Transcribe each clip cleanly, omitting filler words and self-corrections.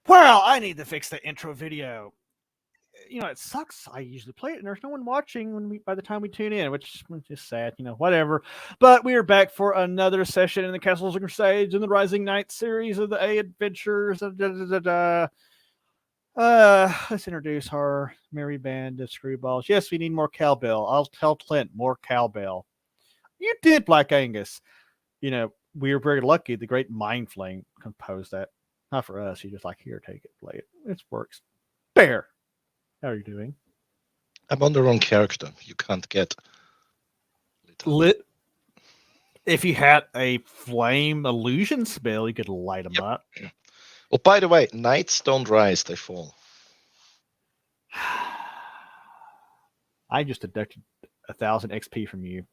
Well, I need to fix the intro video. It sucks. I usually play it, and there's no one watching by the time we tune in, which is just sad. Whatever. But we are back for another session in the Castles of Crusades in the Rising Knight series of the A Adventures. Let's introduce our merry band of screwballs. Yes, we need more cowbell. I'll tell Clint more cowbell. You did, Black Angus. We were very lucky. The great Mind Flame composed that. Not for us. You just here, take it, play it. It works. Bear, how are you doing? I'm on the wrong character. You can't get lit. If you had a flame illusion spell, you could light them up. Oh, by the way, knights don't rise; they fall. I just deducted 1,000 XP from you,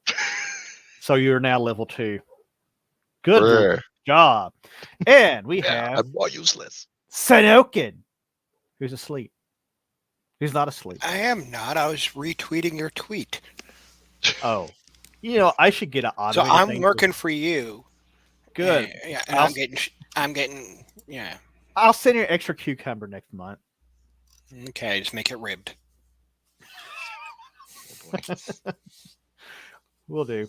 so you're now level 2. Good job. And we have I'm more useless. Sanokin, who's asleep. Who's not asleep. I am not. I was retweeting your tweet. Oh. I should get an auto. So I'm working for you. Good. Yeah, and I'm getting yeah. I'll send you an extra cucumber next month. Okay, just make it ribbed. Will do.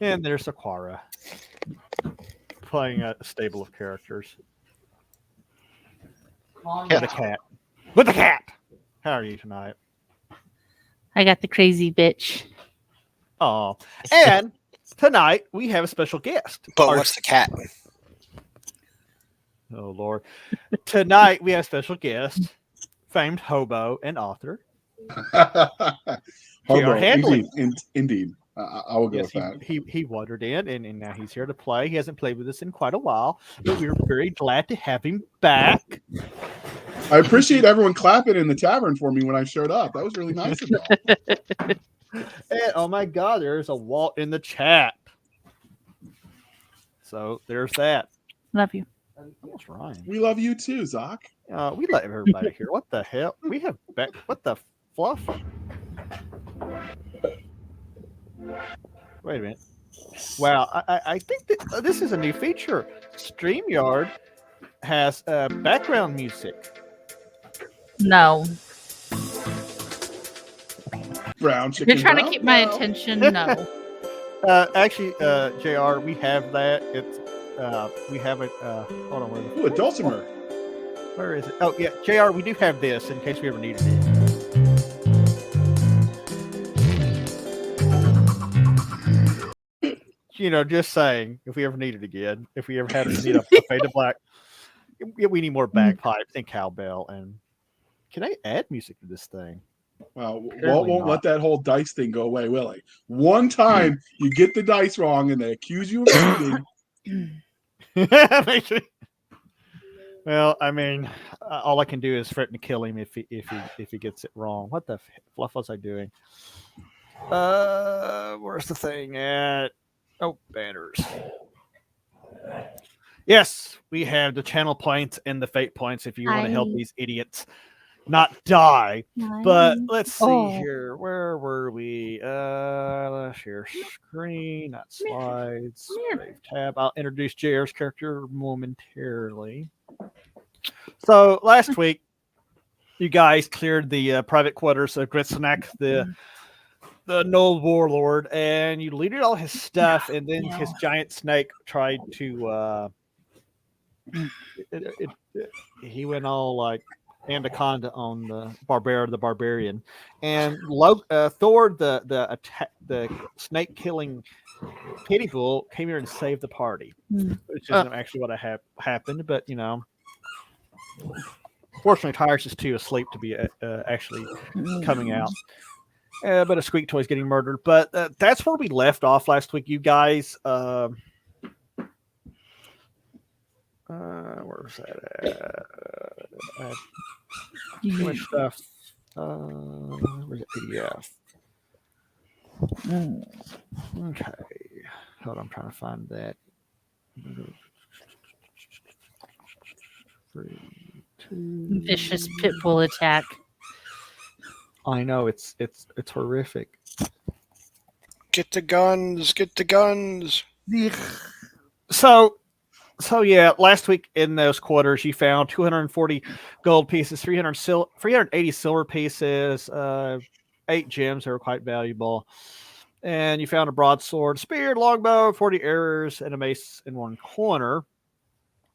And there's Aquara playing a stable of characters. With a cat. With a cat! How are you tonight? I got the crazy bitch. Oh. And tonight we have a special guest. But what's the cat? Oh, Lord. Tonight we have a special guest, famed hobo and author. Hobo, indeed. I will go with that. He wandered in, and now he's here to play. He hasn't played with us in quite a while, but we're very glad to have him back. I appreciate everyone clapping in the tavern for me when I showed up. That was really nice of y'all. And, oh my God, there's a Walt in the chat. So there's that. Love you. What's Ryan? We love you too, Zach. We let everybody hear. What the hell? We have what the fluff? Wait a minute. Wow, I think that this is a new feature. StreamYard has background music. No. Brown chicken. You're trying to keep my attention. No. Actually, JR, we have that. It's we have it. Hold on. Ooh, a dulcimer. Where is it? Oh yeah, JR, we do have this in case we ever needed it. Just saying, if we ever need it again, if we ever had to need a fade to black, we need more bagpipes and cowbell. And can I add music to this thing? Well, Walt won't let that whole dice thing go away, will he? One time you get the dice wrong and they accuse you of cheating. Well, I mean, all I can do is threaten to kill him if he gets it wrong. What the fluff was I doing? Where's the thing at? Oh, banners. Yes, we have the channel points and the fate points if you want to help these idiots not die. But let's see here. Where were we? Let's share screen, not slides. Save tab. I'll introduce JR's character momentarily. So last week, you guys cleared the private quarters of Gritsnack, the Knoll warlord, and you looted all his stuff, and then his giant snake tried to he went all like anaconda on the barbarian, and Thor, the snake killing pity bull, came here and saved the party, which isn't actually what happened, but fortunately Tyrus is too asleep to be actually coming out. But a squeak toy's getting murdered. But that's where we left off last week, you guys. Where's that at? Too much stuff. Where's the PDF? Okay. Hold on, I'm trying to find that. 3, 2. Vicious pit bull attack. I know it's horrific. Get the guns! Get the guns! So yeah, last week in those quarters, you found 240 gold pieces, 380 silver pieces, 8 gems that were quite valuable, and you found a broadsword, spear, longbow, 40 arrows, and a mace in one corner.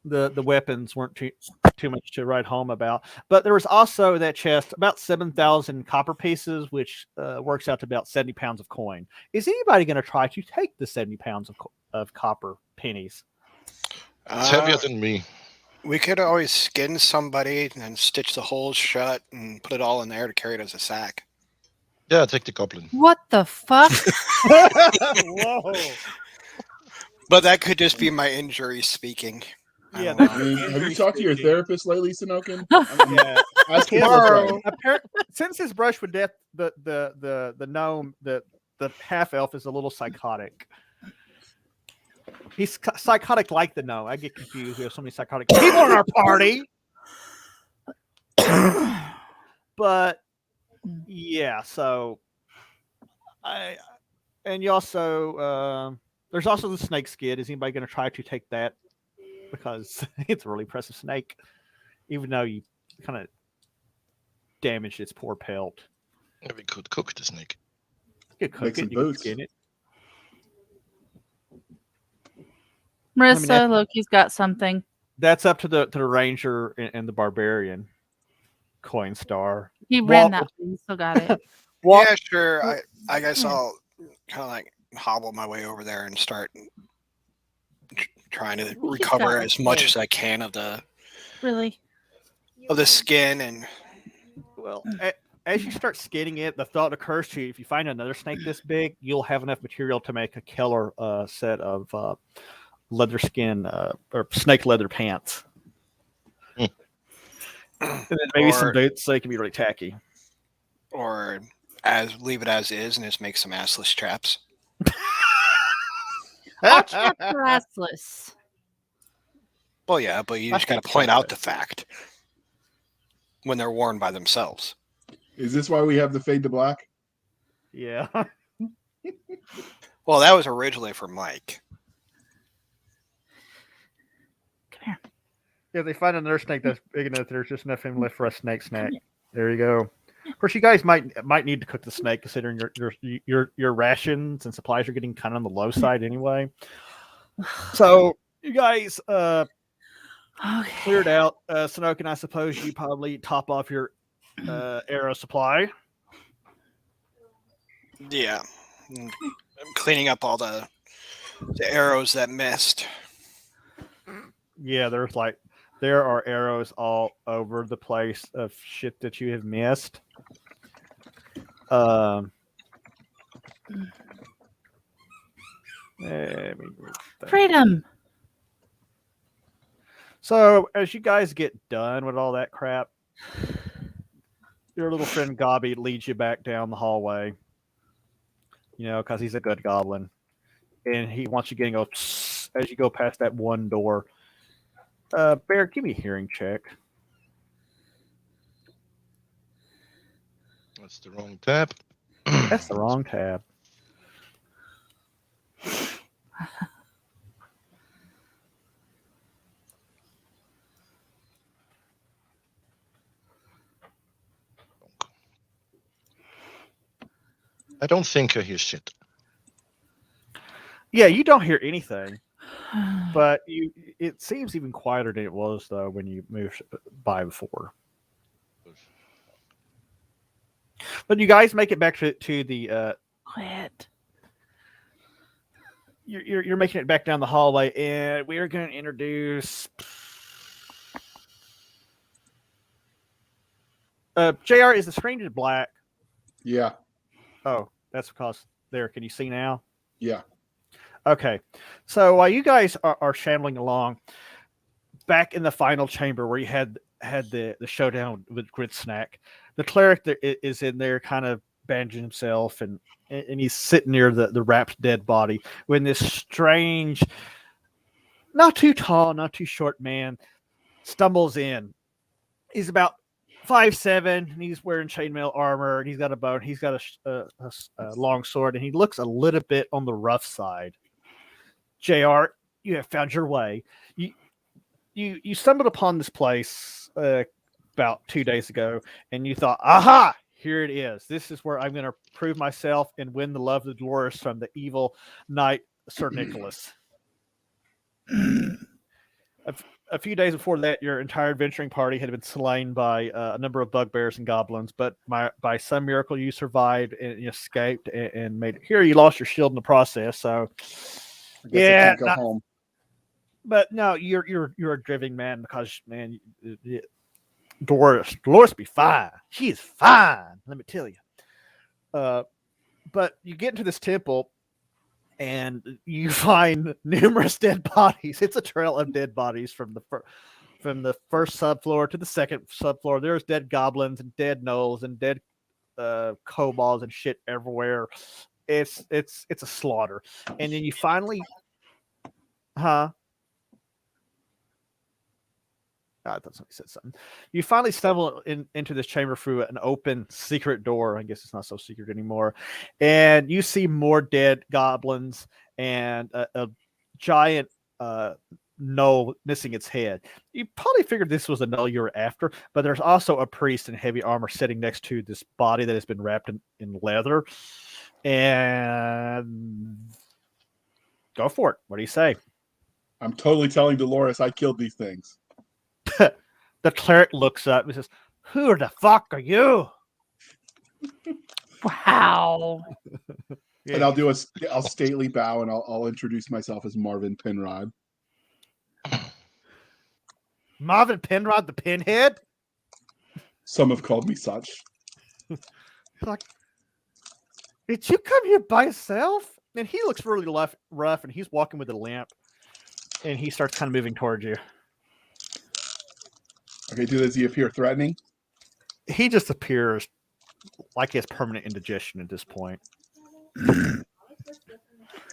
The weapons weren't too much to write home about, but there was also that chest, about 7,000 copper pieces, which works out to about 70 pounds of coin. Is anybody going to try to take the 70 pounds of copper pennies? It's heavier than me. We could always skin somebody and stitch the holes shut and put it all in there to carry it as a sack. Yeah, take the goblin. What the fuck? Whoa. But that could just be my injury speaking. Yeah, I mean, have you talked to your therapist lately, Sinokin? Yeah. Ask him Tomorrow, since his brush with death, the gnome, the half elf is a little psychotic. He's psychotic like the gnome. I get confused. We have so many psychotic people in our party. But yeah, so you also there's also the snake skid. Is anybody going to try to take that? Because it's a really impressive snake, even though you kind of damaged its poor pelt. Yeah, we could cook the snake. You could cook Make some it. You could boots. skin it. Marissa, Loki's got something. That's up to the ranger and the barbarian. Coin star. He ran that way. He still got it. Yeah, sure. I guess I'll kind of like hobble my way over there and start trying to recover as much as I can of the skin. And well, as you start skinning it, the thought occurs to you: if you find another snake this big, you'll have enough material to make a killer set of leather skin or snake leather pants. And then maybe some boots so they can be really tacky. Or leave it as is and just make some assless traps. All traps are assless. Well, yeah, but you just got to point out the fact when they're worn by themselves. Is this why we have the fade to black? Yeah. Well, that was originally for Mike. Come here. Yeah, they find another snake that's big enough. There's just enough left for a snake snack. There you go. Of course, you guys might need to cook the snake, considering your rations and supplies are getting kind of on the low side anyway. So you guys cleared out. Sinokin, I suppose you probably top off your arrow supply. Yeah, I'm cleaning up all the arrows that missed. Yeah, there are arrows all over the place of shit that you have missed. Freedom. So as you guys get done with all that crap, your little friend Gobby leads you back down the hallway. You know, because he's a good goblin, and he wants you to go as you go past that one door. Bear, give me a hearing check. That's the wrong tab. That's the wrong tab. I don't think I hear shit. Yeah, you don't hear anything, but it seems even quieter than it was though when you moved by before. But you guys make it back to the Quit. You're making it back down the hallway, and we are going to introduce JR. Is the screen just black? Yeah. Oh, that's because there. Can you see now? Yeah. Okay. So while you guys are shambling along, back in the final chamber where you had the showdown with Grid Snack, the cleric that is in there kind of bandaging himself, and he's sitting near the wrapped dead body when this strange, not too tall, not too short man stumbles in. He's about 5'7", and he's wearing chainmail armor, and he's got a bow, and he's got a long sword, and he looks a little bit on the rough side. JR, you have found your way. You stumbled upon this place about 2 days ago, and you thought, aha, here it is. This is where I'm going to prove myself and win the love of Dolores from the evil knight, Sir Nicholas. A few days before that, your entire adventuring party had been slain by a number of bugbears and goblins, but by some miracle you survived and you escaped and made it here. You lost your shield in the process, so I can't go home. But no, you're a driven man because, man, Dolores be fine. She is fine, let me tell you. But you get into this temple, and you find numerous dead bodies. It's a trail of dead bodies from the first subfloor to the second subfloor. There's dead goblins and dead gnolls and dead kobolds and shit everywhere. It's a slaughter. And then you finally, I thought somebody said something. You finally stumble into this chamber through an open secret door. I guess it's not so secret anymore. And you see more dead goblins and a giant gnoll missing its head. You probably figured this was a gnoll you were after, but there's also a priest in heavy armor sitting next to this body that has been wrapped in leather. And go for it. What do you say? I'm totally telling Dolores I killed these things. The cleric looks up and says, "Who the fuck are you?" Wow. And I'll stately bow, and I'll introduce myself as Marvin Penrod. Marvin Penrod, the Pinhead? Some have called me such. Like, did you come here by yourself? And he looks really rough, and he's walking with a lamp, and he starts kind of moving towards you. Okay, does he appear threatening? He just appears like he has permanent indigestion at this point.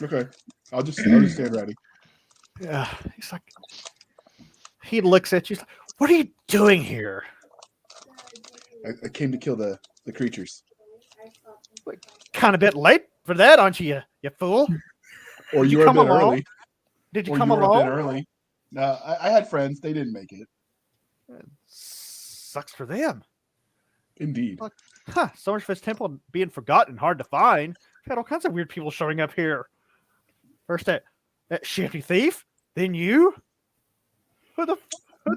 Okay, I'll just stand ready. Yeah, he's like, he looks at you. He's like, "What are you doing here?" I came to kill the creatures. Kind of bit late for that, aren't you, you fool? Or you were a bit alone? early. Did you Or come you were a alone? bit early. No, I had friends. They didn't make it. Sucks for them. Indeed. So much for this temple being forgotten, hard to find. We've had all kinds of weird people showing up here. First that shifty thief, then you. Who the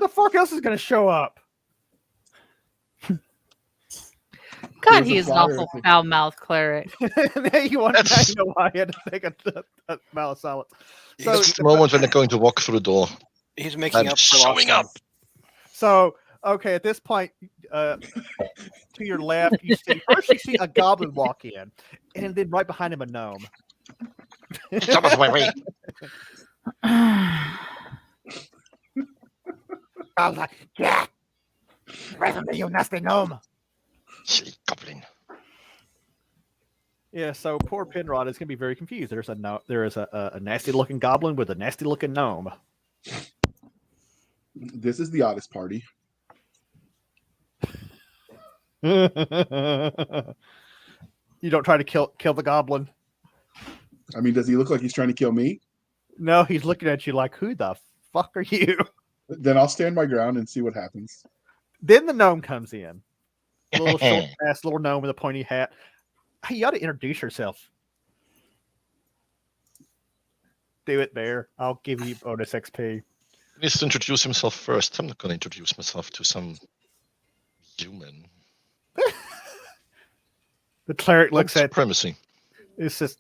fuck else is going to show up? God, he is an awful foul-mouthed cleric. Now you know why I had to take a mouth of silence. So That's the moment when they're going to walk through the door. He's making up for showing up. So, okay, at this point, to your left, you see a goblin walk in, and then right behind him a gnome. Stop us, wait. I was like, "Yeah, away from me, you nasty gnome." Silly goblin. Yeah, so poor Penrod is going to be very confused. There is a nasty-looking goblin with a nasty-looking gnome. This is the oddest party. You don't try to kill the goblin. I mean, does he look like he's trying to kill me? No, he's looking at you like, "Who the fuck are you?" Then I'll stand my ground and see what happens. Then the gnome comes in. Little short-ass little gnome with a pointy hat. Hey, you ought to introduce yourself. Do it, Bear. I'll give you bonus XP. He needs to introduce himself first. I'm not going to introduce myself to some human. The cleric looks at supremacy. It says,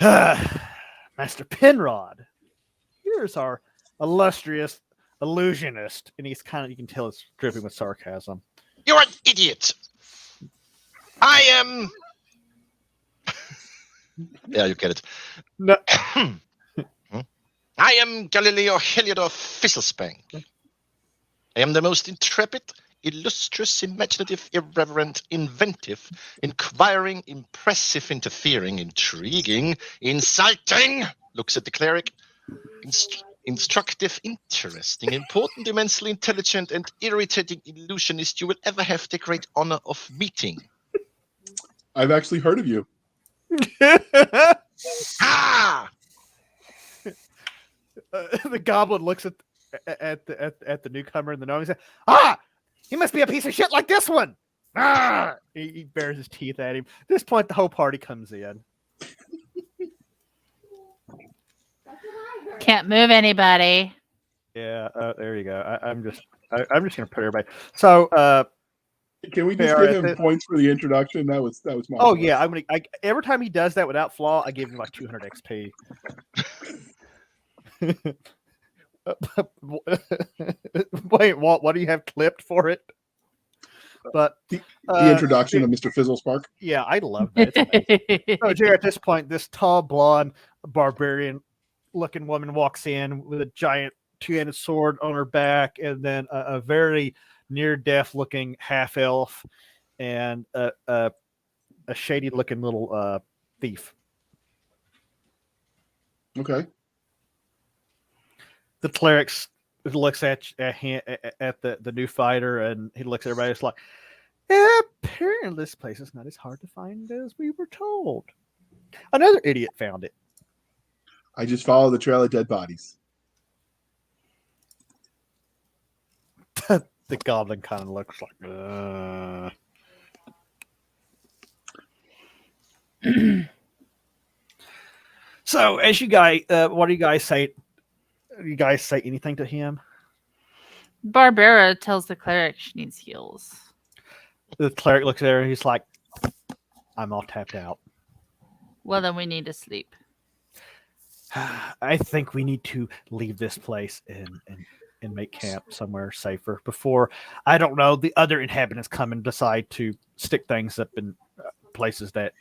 "Master Penrod, here's our illustrious illusionist," and he's kind of, you can tell it's dripping with sarcasm. You're an idiot. I am. Yeah, you get it. No. I am Galileo Heliodor Fizzlespank. I am the most intrepid, illustrious, imaginative, irreverent, inventive, inquiring, impressive, interfering, intriguing, inciting, looks at the cleric, instructive, interesting, important, immensely intelligent, and irritating illusionist you will ever have the great honor of meeting. I've actually heard of you. Ah! The goblin looks at the newcomer in the gnome and says, "Ah, he must be a piece of shit like this one." Ah! He bares his teeth at him. At this point, the whole party comes in. Can't move anybody. Yeah, there you go. I'm just gonna put everybody. So, can we just give him points for the introduction? That was my. Oh yeah, every time he does that without flaw, I give him like 200 XP. Wait, what do you have clipped for it? But the introduction of Mr. Fizzlespark. Yeah, I love that. So, Jerry, at this point, this tall, blonde, barbarian-looking woman walks in with a giant two-handed sword on her back, and then a very near-death-looking half-elf, and a shady-looking little thief. Okay. The cleric looks at the new fighter, and he looks at everybody. It's like, apparently this place is not as hard to find as we were told. Another idiot found it. I just follow the trail of dead bodies. The goblin kind of looks like. So, as you guys, what do you guys say? You guys say anything to him? Barbara tells the cleric she needs heals. The cleric looks at her and he's like, I'm all tapped out. Well, then we need to sleep. I think we need to leave this place and make camp somewhere safer before, I don't know, the other inhabitants come and decide to stick things up in places that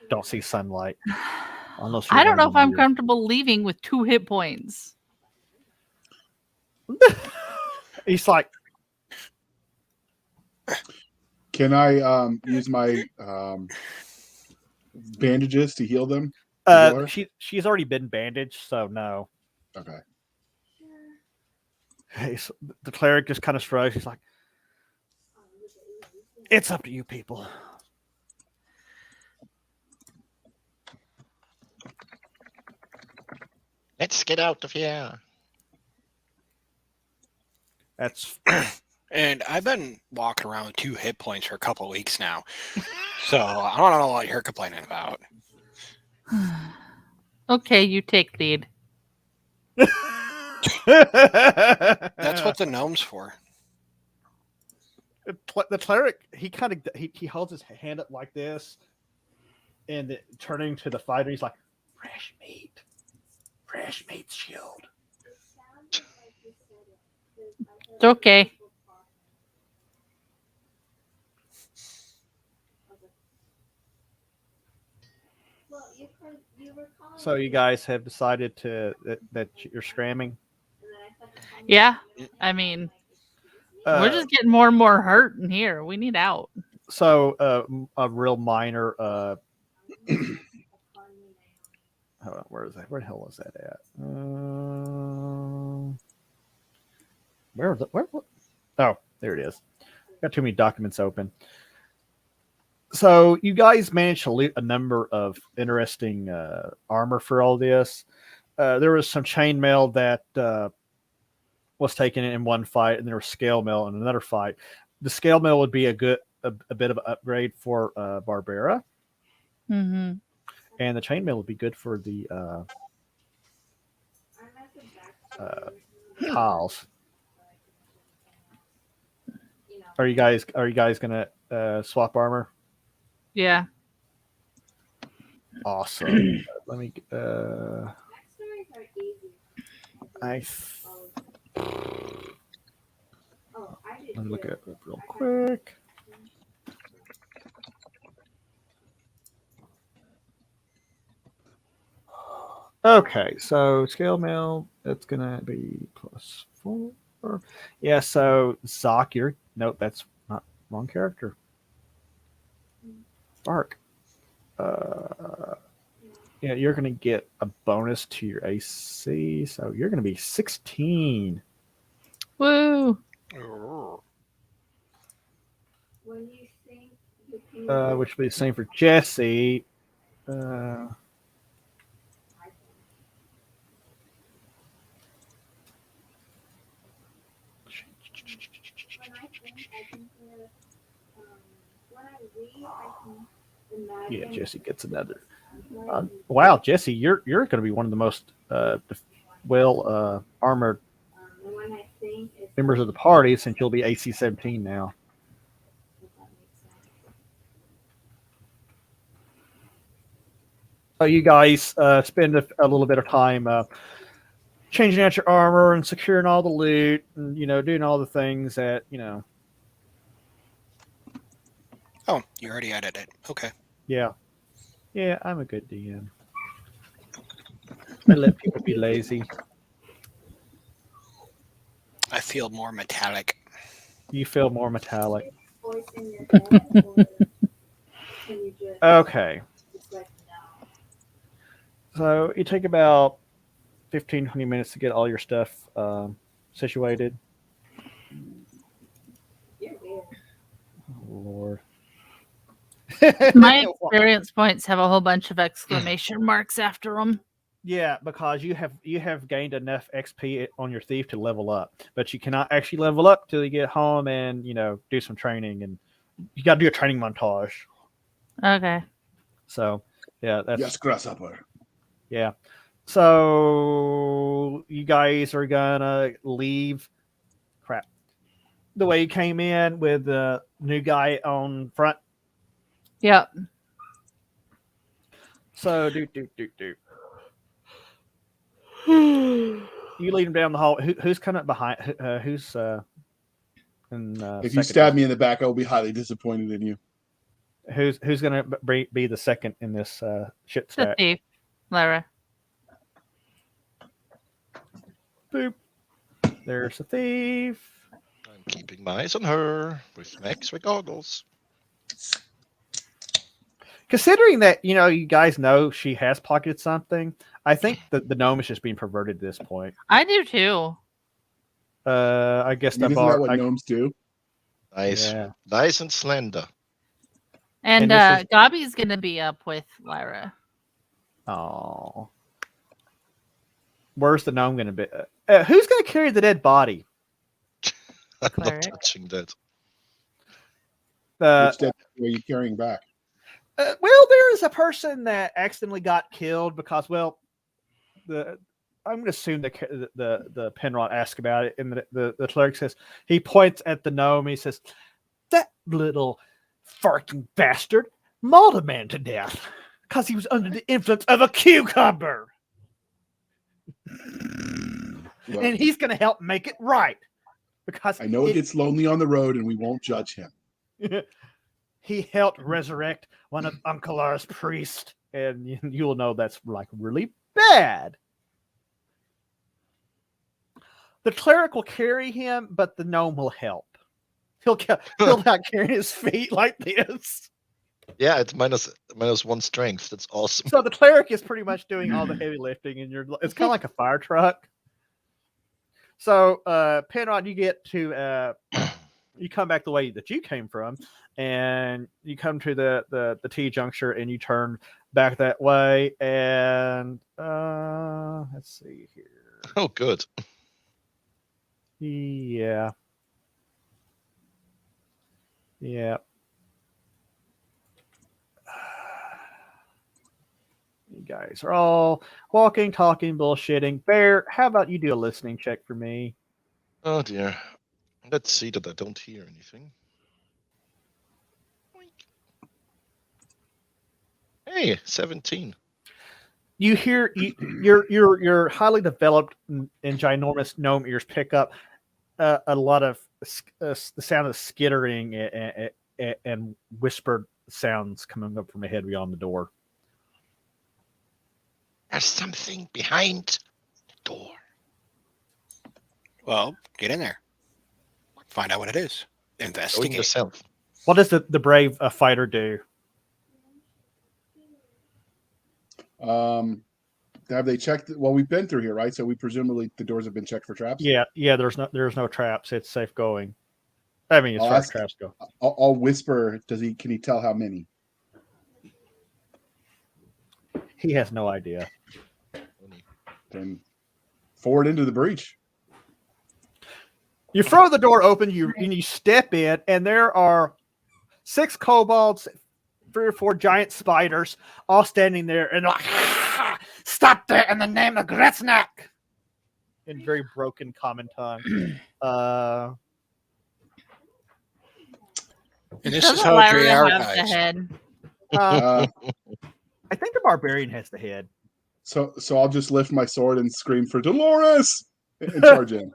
don't see sunlight. I don't know if I'm comfortable leaving with 2 hit points. He's like, can I use my bandages to heal them? She's already been bandaged, so no. Okay. Hey, so the cleric just kind of shrugs. He's like, it's up to you people. Let's get out of here. That's and I've been walking around with 2 hit points for a couple of weeks now. So I don't know what you're complaining about. Okay, you take lead. That's what the gnome's for. The cleric, he holds his hand up like this, and turning to the fighter, he's like, fresh meat's shield. It's okay. So you guys have decided that you're scramming? Yeah, I mean, we're just getting more and more hurt in here. We need out. So a real minor. Hold on, where is that? Where the hell was that at? Where was it? Where? Oh, there it is. Got too many documents open. So you guys managed to loot a number of interesting armor for all this. There was some chainmail that was taken in one fight, and there was scale mail in another fight. The scale mail would be a bit of an upgrade for Barbara. Mm-hmm. And the chainmail would be good for the tiles. Are you guys gonna swap armor? Yeah. Awesome. Let me. Let me look at it real quick. Okay, so scale mail, it's gonna be +4. Yeah, so Zoc, nope, that's not wrong character. Spark. Yeah, you're gonna get a bonus to your AC, so you're gonna be 16. Woo! Which will be the same for Jesse. Yeah, Jesse gets another. Wow, Jesse, you're going to be one of the most armored members of the party since you'll be AC 17 now. So you guys spend a little bit of time changing out your armor and securing all the loot, and doing all the things that Oh, you already added it. Okay. Yeah, I'm a good DM. I let people be lazy. I feel more metallic. You feel more metallic. Okay. So you take about 15-20 minutes to get all your stuff situated. Oh, Lord. My experience points have a whole bunch of exclamation marks after them. Yeah, because you have gained enough XP on your thief to level up, but you cannot actually level up till you get home and do some training, and you got to do a training montage. Okay. So yeah, that's yes, grasshopper. Yeah. So you guys are gonna leave. Crap. The way you came in with the new guy on front. Yep. So do. You lead him down the hall. Who's coming behind? Who's if you stab me in the back, I will be highly disappointed in you. Who's gonna be the second in this shit stack? The thief, Lara. Boop. There's a thief. I'm keeping my eyes on her with my X-ray goggles. Considering that you guys know she has pocketed something, I think that the gnome is just being perverted at this point. I do too. I guess isn't that what gnomes do? Nice, yeah. Nice and slender. And Gabi's gonna be up with Lyra. Oh, where's the gnome gonna be? Who's gonna carry the dead body? I'm Cleric. not touching that. Which dead are you carrying back? Well, there is a person that accidentally got killed because, I'm going to assume the Penrod asked about it, and the cleric says, he points at the gnome, he says, that little farting bastard mauled a man to death because he was under the influence of a cucumber. Well, and he's going to help make it right. Because I know it gets lonely on the road and we won't judge him. He helped resurrect one of Uncle Lara's priests, and you'll know that's like really bad. The cleric will carry him, but the gnome will help. He'll not carry his feet like this. Yeah, it's minus 1 strength. That's awesome. So the cleric is pretty much doing all the heavy lifting, and it's kind of like a fire truck. So Penrod, you get to you come back the way that you came from, and you come to the T juncture, and you turn back that way, and let's see here. Oh, good. Yeah. You guys are all walking, talking, bullshitting. Bear, how about you do a listening check for me? Oh dear. Let's see that I don't hear anything. Hey, 17. You hear your highly developed and ginormous gnome ears pick up a lot of the sound of skittering and whispered sounds coming up from ahead beyond the door. There's something behind the door. Well, get in there. Find out what it is. Go in Investigate. yourself. What does the brave fighter do? Have they checked? Well, we've been through here, right? So we presumably the doors have been checked for traps. Yeah. There's no traps. It's safe going. I mean, as far as traps go. I'll whisper. Can he tell how many? He has no idea. Then forward into the breach. You throw the door open, you step in, and there are 6 kobolds, 3 or 4 giant spiders, all standing there, and like, stop there in the name of Gretznak! In very broken common tongue. And this Doesn't is how Lyra JR have the dies. head? I think the barbarian has the head. So I'll just lift my sword and scream for Dolores and charge in.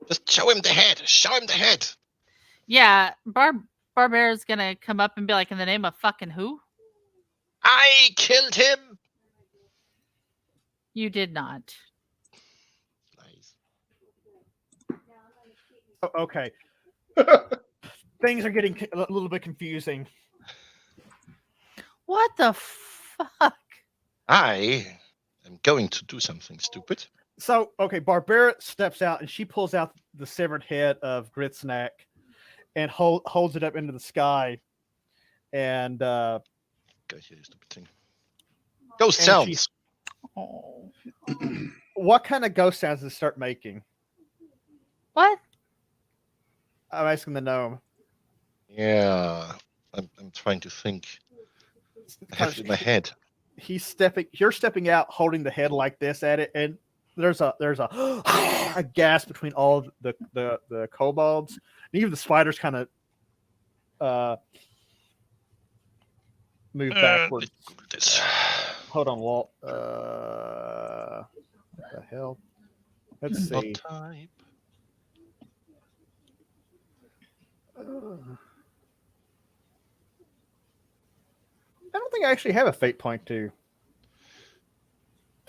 Just show him the head. Show him the head. Yeah, Barbara's gonna come up and be like, in the name of fucking who? I killed him. You did not. Nice. Okay. Things are getting a little bit confusing. What the fuck? I am going to do something stupid. So, okay, Barbara steps out and she pulls out the severed head of Gritsnack and holds it up into the sky. And Go here, you stupid thing. Ghost And sounds. Oh. what kind of ghost sounds does it start making? What? I'm asking the gnome. Yeah, I'm trying to think. I have it in my head. You're stepping out holding the head like this at it, and there's a a gasp between all the kobolds, and even the spiders kind of move backwards. This. Hold on, Walt. What the hell? Let's Not see. type. I don't think I actually have a fate point to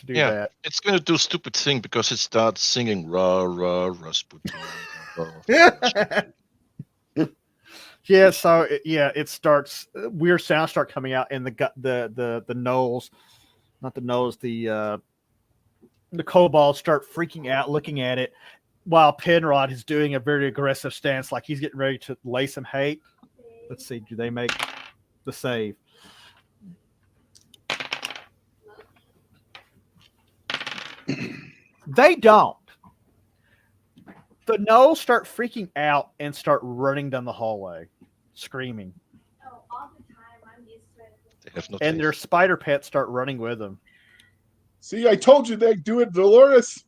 do Yeah. that. It's going to do a stupid thing because it starts singing "Ra Ra Rasputin." Yeah, so it starts weird sounds start coming out, and the gnolls, not the gnolls, the kobolds start freaking out, looking at it, while Penrod is doing a very aggressive stance, like he's getting ready to lay some hate. Let's see, do they make the save? They don't. The gnolls start freaking out and start running down the hallway, screaming. They have no And their taste. spider pets start running with them. See, I told you they'd do it, Dolores.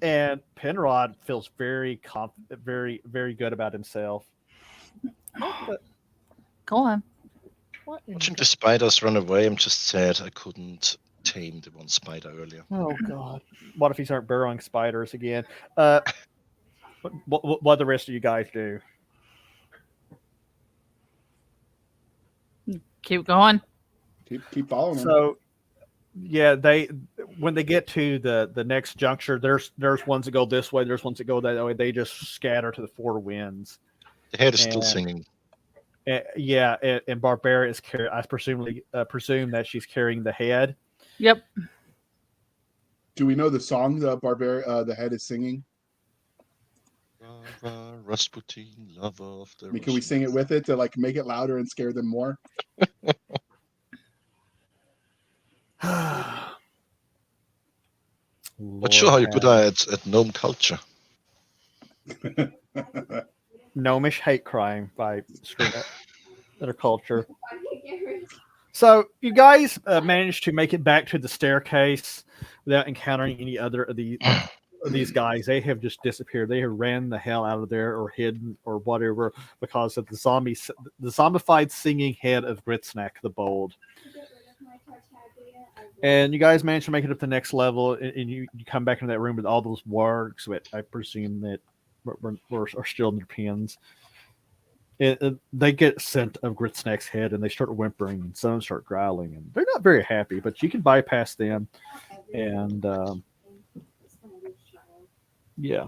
And Penrod feels very very good about himself. Go on. Watching the spiders run away, I'm just sad I couldn't tame the one spider earlier. Oh God! What if he start burrowing spiders again? What the rest of you guys do? Keep going. Keep following them. So, yeah, when they get to the next juncture, there's ones that go this way, there's ones that go that way. They just scatter to the 4 winds. The head is still singing. Yeah, and Barbara is carrying. I presume that she's carrying the head. Yep. Do we know the song the head is singing? Rasputin, lover of the. I mean, can we sing it with it to like make it louder and scare them more? Not sure how good I at gnome culture. Gnomish hate crime by their culture. So you guys managed to make it back to the staircase without encountering any other of these guys. They have just disappeared. They have ran the hell out of there or hidden or whatever because of the zombified singing head of Gritsnack the Bold. And you guys managed to make it up to the next level, and you come back into that room with all those wargs that I presume that are still in their pens. they get scent of Gritsnack's head and they start whimpering and some start growling and they're not very happy, but you can bypass them and yeah.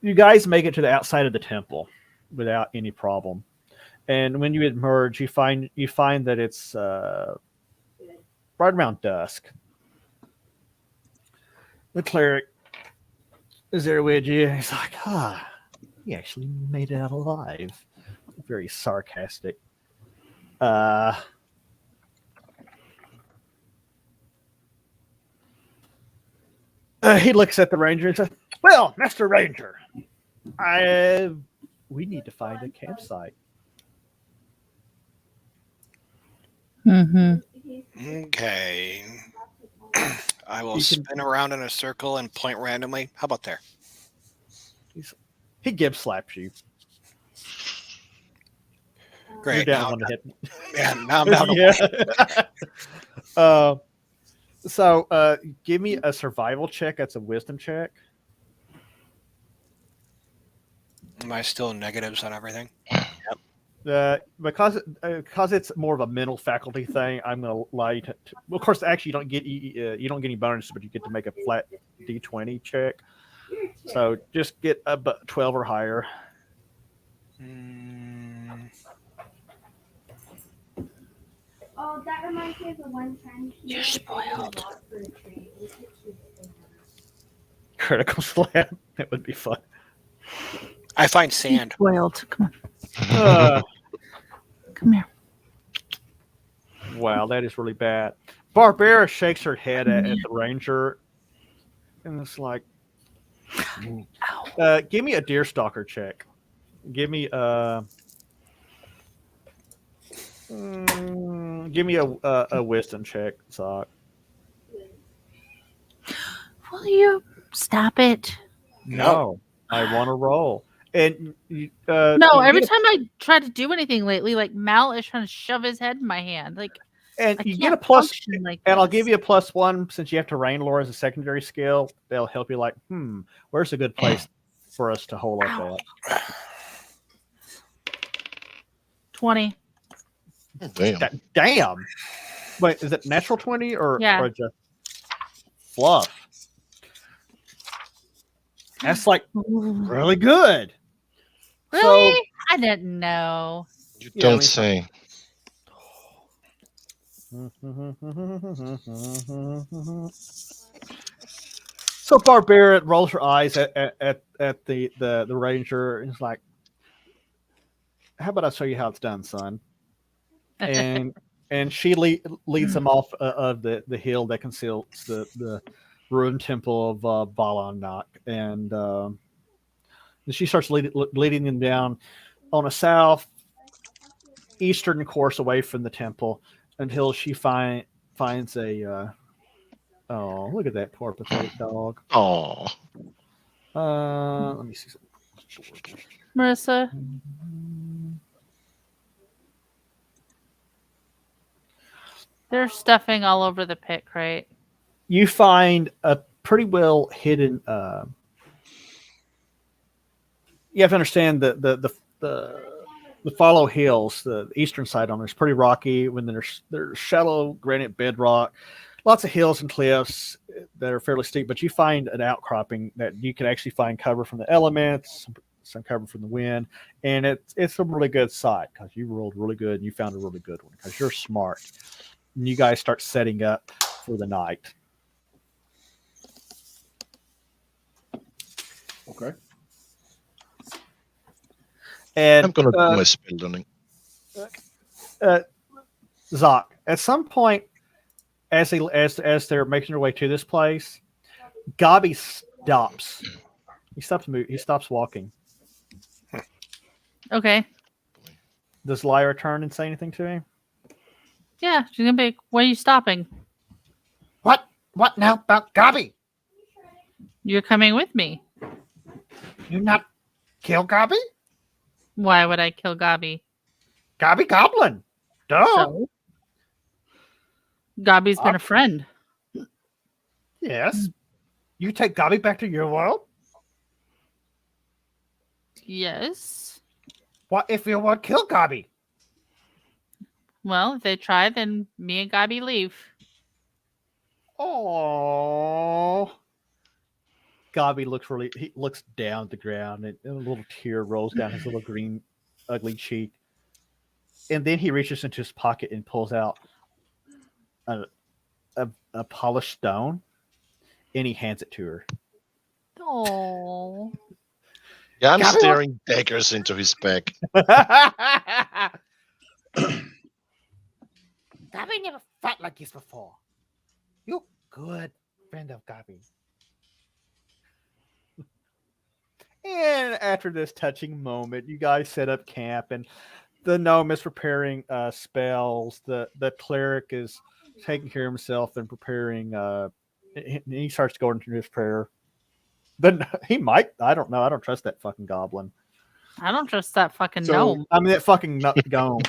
You guys make it to the outside of the temple without any problem, and when you emerge, you find that it's right around dusk. The cleric is there with you. He's like, he actually made it out alive. Very sarcastic. He looks at the ranger and says, well, Master Ranger, we need to find a campsite. Okay. I will spin around in a circle and point randomly. How about there? He Gib slaps you. Great. You're down on the hit. Yeah, now I'm down. So give me a survival check. That's a wisdom check. Am I still in negatives on everything? Yep. Because it's more of a mental faculty thing, I'm going to allow you to. Well, of course, actually, you don't get any bonuses, but you get to make a flat D20 check. So just get a 12 or higher. Oh, that reminds me of the one time you're spoiled. Critical slap. That would be fun. I find sand. Spoiled. Come on. Come here. Wow, that is really bad. Barbara shakes her head at the ranger, and it's like, give me a deerstalker check. Give me a wisdom check, Zoc. Will you stop it? No, I want to roll. And no, every time I try to do anything lately, like Mal is trying to shove his head in my hand. Like, and I you can't get a plus, like and I'll this. give you a +1 since you have to rain lore as a secondary skill. They'll help you. Like, where's a good place for us to hold up at? 20. Damn. Damn. Wait, is it natural 20 or just fluff? That's like really good. Really? So, I didn't know. You don't say. So Barbara rolls her eyes at the ranger and is like, how about I show you how it's done, son? And she leads them off of the hill that conceals the ruined temple of Balandak, and she starts leading them down on a southeastern course away from the temple until she finds a oh, look at that poor pathetic dog. Oh. Let me see something. Marissa. There's stuffing all over the pit crate. You find a pretty well hidden. You have to understand the Follow Hills, the eastern side on there's pretty rocky. When there's shallow granite bedrock, lots of hills and cliffs that are fairly steep. But you find an outcropping that you can actually find cover from the elements, some cover from the wind, and it's a really good site because you rolled really good and you found a really good one because you're smart. And you guys start setting up for the night. Okay. And I'm gonna do my spell learning. Zoc, at some point, as they're making their way to this place, Gabi stops. He stops moving. He stops walking. Okay. Does Lyra turn and say anything to him? Yeah, she's gonna be like, why are you stopping? What now about Gabi? You're coming with me. You not kill Gabi? Why would I kill Gabi? Gabi Goblin. Duh. So? Gabi's been a friend. Yes. You take Gabi back to your world? Yes. What if we want to kill Gabi? Well, if they try, then me and Gabi leave. Oh. Gabi looks down at the ground, and a little tear rolls down his little green, ugly cheek. And then he reaches into his pocket and pulls out a polished stone, and he hands it to her. Oh. Yeah, I'm staring daggers into his back. Gabi never fought like this before. You're good friend of Gabi. And after this touching moment, you guys set up camp, and the gnome is preparing spells. The cleric is taking care of himself and preparing. He starts going through his prayer. Then he might. I don't know. I don't trust that fucking goblin. I don't trust that fucking gnome. I mean, that fucking gnome.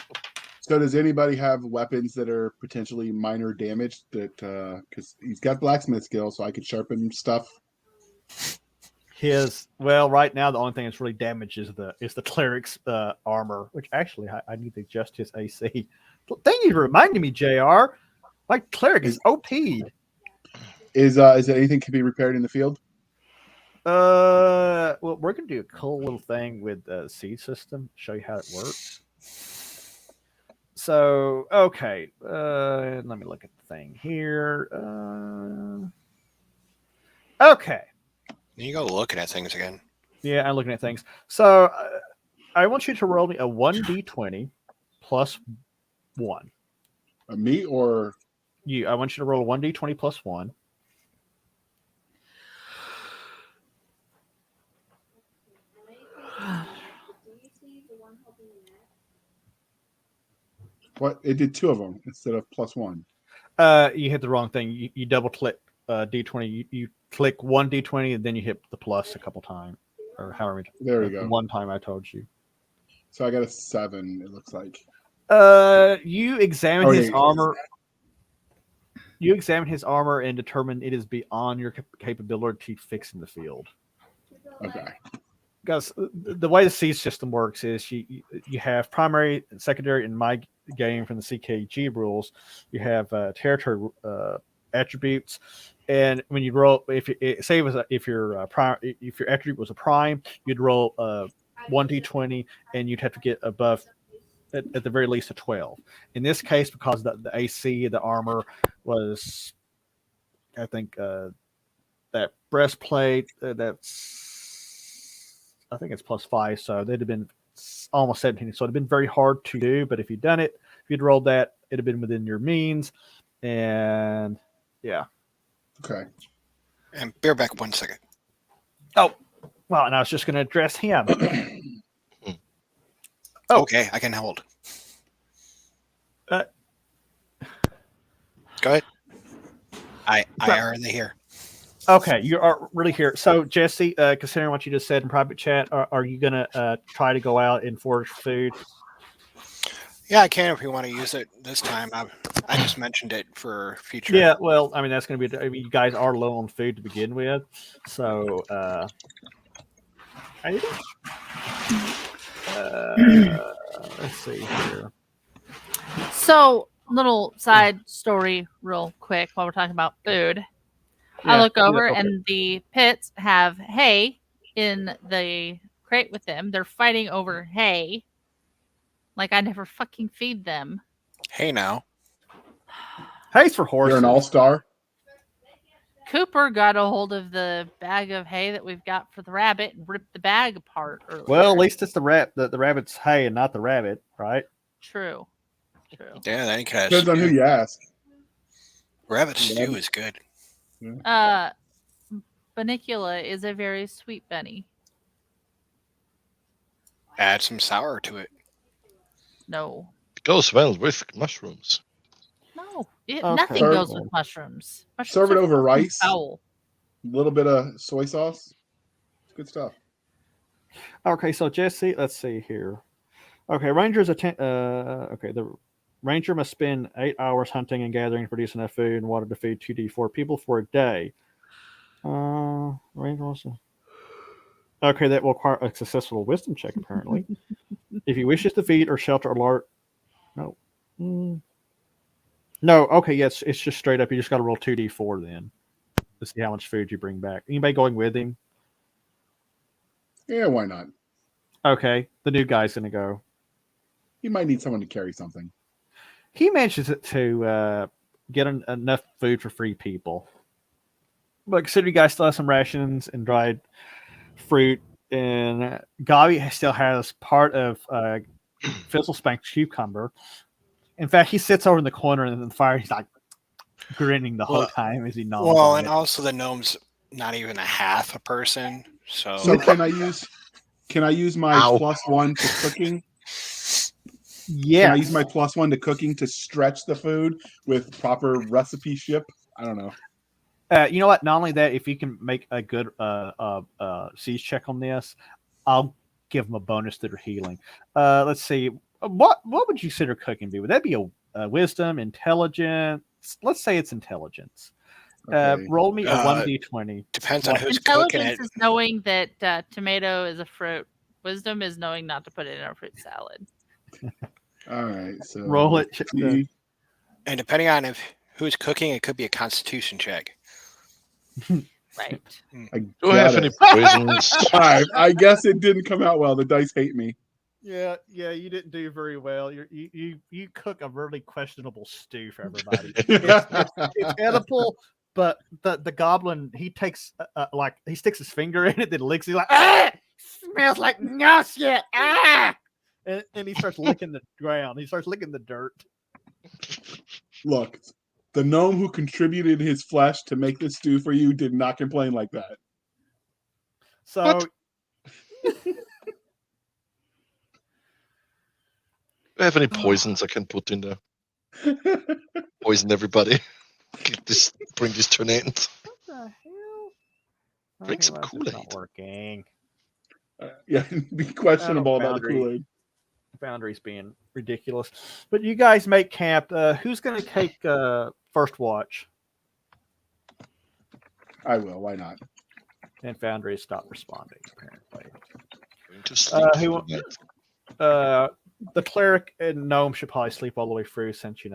So does anybody have weapons that are potentially minor damage? That because he's got blacksmith skill, so I could sharpen stuff. Right now the only thing that's really damaged is the cleric's armor, which actually I need to adjust his AC. Thank you for reminding me, JR. My cleric is OP'd. Is there anything can be repaired in the field? Well, we're gonna do a cool little thing with the seed system. Show you how it works. So, okay, let me look at the thing here. Okay. You go looking at things again. Yeah, I'm looking at things. So, I want you to roll me a 1d20 plus 1. Me or you? I want you to roll a 1d20 plus 1. what? It did 2 of them instead of plus 1. You hit the wrong thing. You double click d20. You click 1d20 and then you hit the plus a couple times, or however many. There we go. One time I told you. So I got a 7. It looks like. You examine his armor. You examine his armor and determine it is beyond your capability to fix in the field. Okay. Because the way the seed system works is you have primary and secondary. In my game from the CKG rules, you have territory attributes, and when you roll, if your attribute was a prime, you'd roll 1d20, and you'd have to get above at the very least a 12. In this case, because the AC, the armor was, I think that breastplate I think it's plus 5, so they'd have been almost 17. So it'd have been very hard to do, but if you'd done it, if you'd rolled that, it'd have been within your means. And yeah. Okay. And bear back 1 second. Oh, well, and I was just going to address him. Okay, I can hold. Go ahead. I already here. Okay, you are really here. So, Jesse, considering what you just said in private chat, are you going to try to go out and forage food? Yeah, I can if we want to use it this time. I just mentioned it for future. Yeah, well, I mean, that's going to be. I mean, you guys are low on food to begin with, so. Let's see here. So, little side story, real quick, while we're talking about food. Yeah, I look over and the pits have hay in the crate with them. They're fighting over hay. Like I never fucking feed them. Hey now. Hay's for horses. You're an all-star. Cooper got a hold of the bag of hay that we've got for the rabbit and ripped the bag apart earlier. Well, at least it's the rabbit's hay and not the rabbit, right? True. Yeah, that ain't kind Depends on who you ask. Rabbit stew is good. Bunnicula is a very sweet bunny. Add some sour to it. No. It goes well with mushrooms. No, nothing goes with mushrooms. Serve it over rice. Foul. A little bit of soy sauce. It's good stuff. Okay, so Jesse, let's see here. Okay, rangers the ranger must spend 8 hours hunting and gathering to produce enough food and water to feed 2d4 people for a day. Okay, Okay, that will require a successful wisdom check, apparently. If you wish to feed or shelter alert. No. No, okay, yes, it's just straight up. You just got to roll 2d4 then to see how much food you bring back. Anybody going with him? Yeah, why not? Okay, the new guy's going to go. He might need someone to carry something. He mentions it to get enough food for 3 people. But consider you guys still have some rations and dried fruit, and Gabi still has part of Fizzlespank's cucumber. In fact, he sits over in the corner in the fire. He's like grinning the whole time as he nods. Well, and also the gnome's not even a half a person. So can I use my +1 to cooking? Yeah. Can I use my +1 to cooking to stretch the food with proper recipe ship? I don't know. You know what? Not only that, if you can make a good siege check on this, I'll give them a bonus to their healing. Let's see. What would you consider cooking be? Would that be a wisdom, intelligence? Let's say it's intelligence. Okay. Roll me a 1d20. Depends on who's cooking it. Intelligence is knowing that tomato is a fruit. Wisdom is knowing not to put it in a fruit salad. All right, so roll it. And depending on who's cooking, it could be a constitution check. Right. Do I have any poisons? 5. I guess it didn't come out well. The dice hate me. Yeah, you didn't do very well. You cook a really questionable stew for everybody. It's edible, but the goblin, he takes he sticks his finger in it, then licks. He's like, ah, smells like nausea, ah, and he starts licking the ground. He starts licking the dirt. Look, the gnome who contributed his flesh to make this stew for you did not complain like that. So. What? Do I have any poisons I can put in there? Poison everybody. Bring this to an end. What the hell? Drink some Kool-Aid. Not working. Yeah, be questionable about the Kool-Aid. Boundaries being ridiculous. But you guys make camp. Who's going to take first watch? I will. Why not? And Foundry stopped responding, apparently. Going to sleep the cleric and gnome should probably sleep all the way through, since they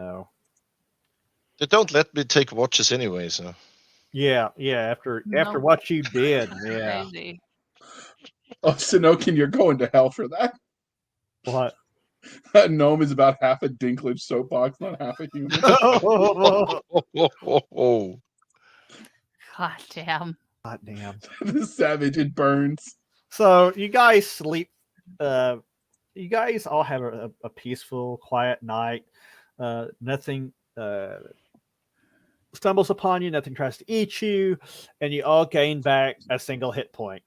don't let me take watches anyway, so. Yeah. After what you did, yeah. Crazy. Oh, Sinokin, you're going to hell for that. What? That gnome is about half a Dinklage soapbox, not half a human. God damn. The savage, it burns. So you guys sleep. You guys all have a peaceful, quiet night. Nothing stumbles upon you. Nothing tries to eat you, and you all gain back a single hit point.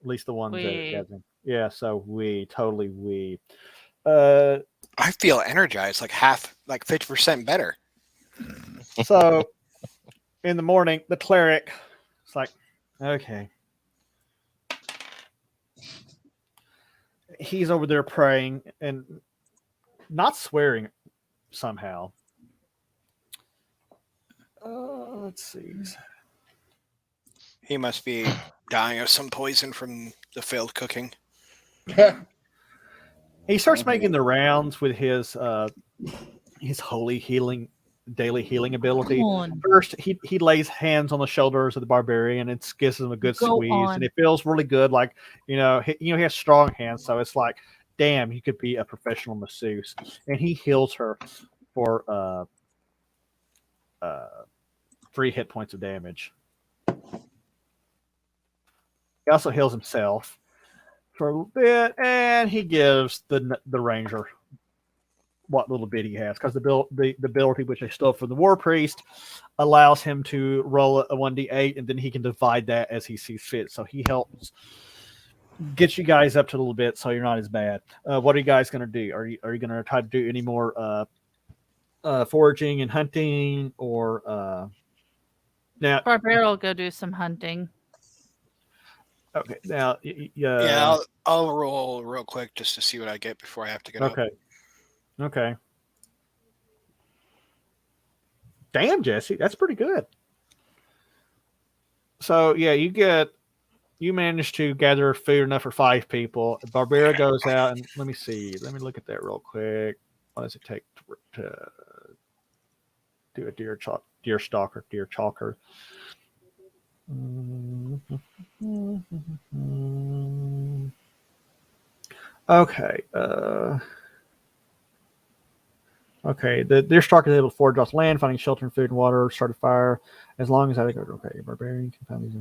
At least the ones that hasn't. Yeah, so we. I feel energized, like 50% better. So in the morning, the cleric is like, okay. He's over there praying and not swearing somehow. Let's see. He must be dying of some poison from the failed cooking. He starts making the rounds with his holy healing, daily healing ability. First, he lays hands on the shoulders of the barbarian and gives him a good squeeze, and it feels really good. Like he has strong hands, so it's like, damn, he could be a professional masseuse. And he heals her for 3 hit points of damage. He also heals himself for a little bit, and he gives the ranger what little bit he has, because the ability which I stole from the war priest allows him to roll a 1d8, and then he can divide that as he sees fit. So he helps get you guys up to a little bit, so you're not as bad. What are you guys going to do? Are you going to try to do any more foraging and hunting, or now? Barbara will go do some hunting. Okay, now yeah, I'll roll real quick just to see what I get before I have to get up. Okay. Damn, Jesse, that's pretty good. So yeah, you get you manage to gather food enough for 5 people. Barbera goes out and let me see. Let me look at that real quick. What does it take to do a deer stalker? Okay. Okay. The deer stalker is able to forage off land, finding shelter and food and water, start a fire. As long as I go, okay, barbarian can find these.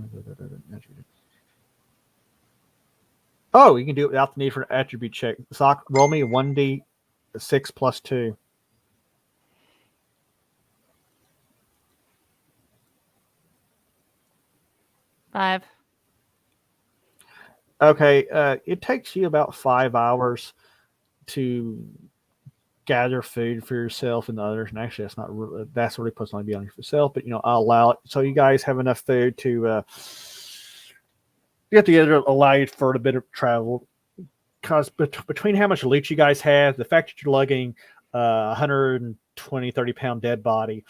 Oh, you can do it without the need for an attribute check. Sock, roll me a 1d6 plus 2. Five. Okay, it takes you about 5 hours to gather food for yourself and the others. And actually, that's really supposed to only be on yourself. But I'll allow it. So you guys have enough food to get together, allow you for a bit of travel. Because between how much loot you guys have, the fact that you're lugging 120, 30 pound dead body,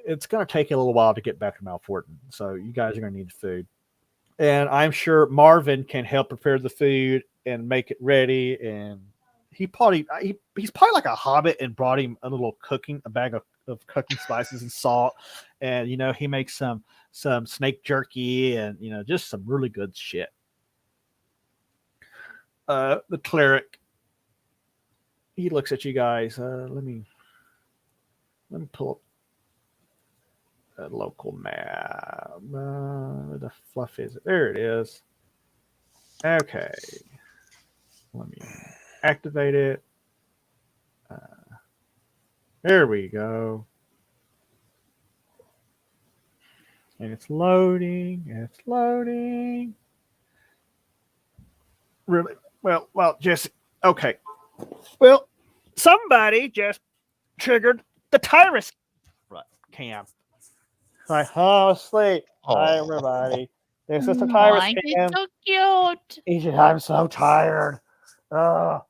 it's going to take you a little while to get back to Malforton. So you guys are going to need food. And I'm sure Marvin can help prepare the food and make it ready. And he's probably like a hobbit and brought him a bag of cooking spices and salt. And, he makes some snake jerky and, just some really good shit. The cleric, he looks at you guys. Let me pull up a local map. Where the fluff is it? There it is. Okay. Let me activate it. There we go. And it's loading. Really? Well, Jesse. Okay. Well, somebody just triggered the Tyrus cam. Asleep. Hi, everybody. This is the Tyrus cam. It's so cute. I'm so tired. Oh,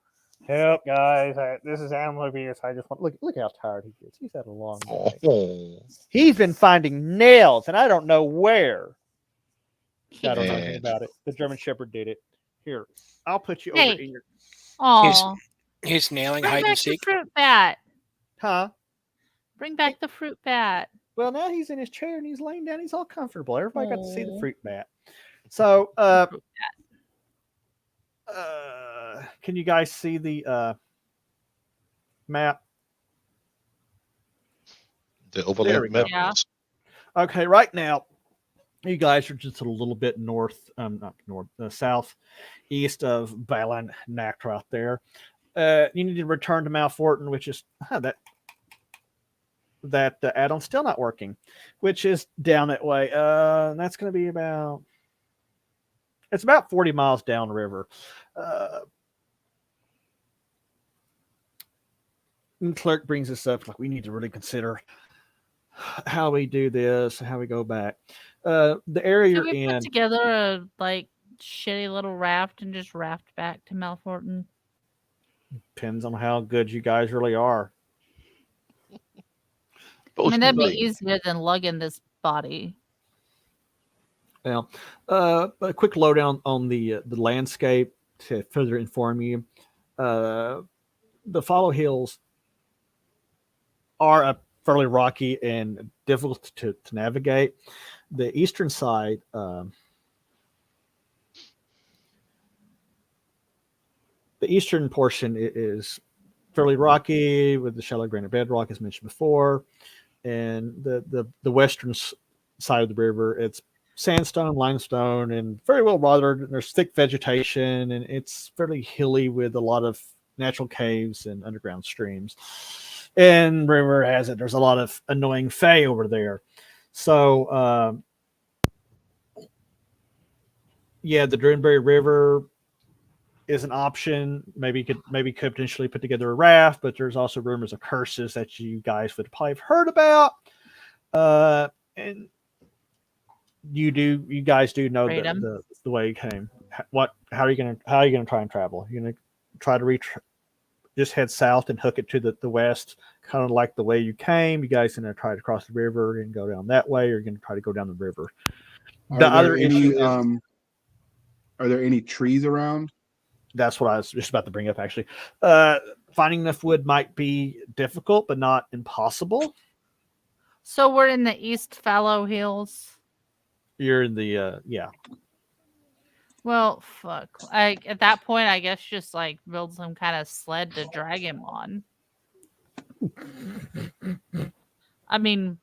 help, guys. This is Animal Abuse. I just want look how tired he is. He's had a long day. He's been finding nails, and I don't know where. I don't know anything about it. The German Shepherd did it. Here, I'll put you over in your. Oh, he's nailing Bring hide back and seek. the fruit bat. Huh? Bring back the fruit bat. Well, now he's in his chair and he's laying down. He's all comfortable. Everybody got to see the fruit bat. So, can you guys see the map? The overlay map. Yeah. Okay, right now, you guys are just a little bit south east of Balan Nactra out there. You need to return to Malforton, which is that add-on's still not working, which is down that way. That's going to be about 40 miles downriver. And Clerk brings this up, like we need to really consider how we do this, how we go back. The area you're in. Put together a shitty little raft and just raft back to Malforton. Depends on how good you guys really are. That'd be easier than lugging this body. Now, a quick lowdown on the landscape to further inform you. The Follow Hills are fairly rocky and difficult to navigate. The eastern side, the eastern portion is fairly rocky with the shallow granite bedrock, as mentioned before. And the western side of the river, it's sandstone, limestone, and very well watered. There's thick vegetation, and it's fairly hilly with a lot of natural caves and underground streams. And river has it. There's a lot of annoying fae over there. So, the Droonberry River is an option. Maybe could potentially put together a raft, but there's also rumors of curses that you guys would probably have heard about. And you guys do know the way you came. How are you gonna try and travel? You're gonna try to just head south and hook it to the west, kind of like the way you came. You guys gonna try to cross the river and go down that way, or you're gonna try to go down the river? Are there any trees around? That's what I was just about to bring up, actually. Finding enough wood might be difficult, but not impossible. So we're in the East Fallow Hills. You're in the yeah. Well, fuck. At that point, I guess just like build some kind of sled to drag him on. I mean,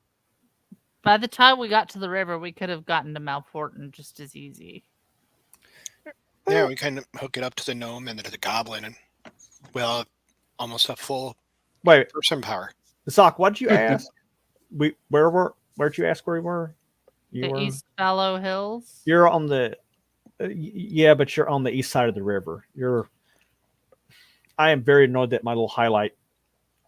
by the time we got to the river, we could have gotten to Malforton just as easy. Yeah, we kind of hook it up to the gnome and to the goblin, and we'll have almost a full person power. Sock, what'd you ask? Where'd you ask where we were? The East Fallow Hills. You're on the yeah, but you're on the east side of the river. I am very annoyed that my little highlight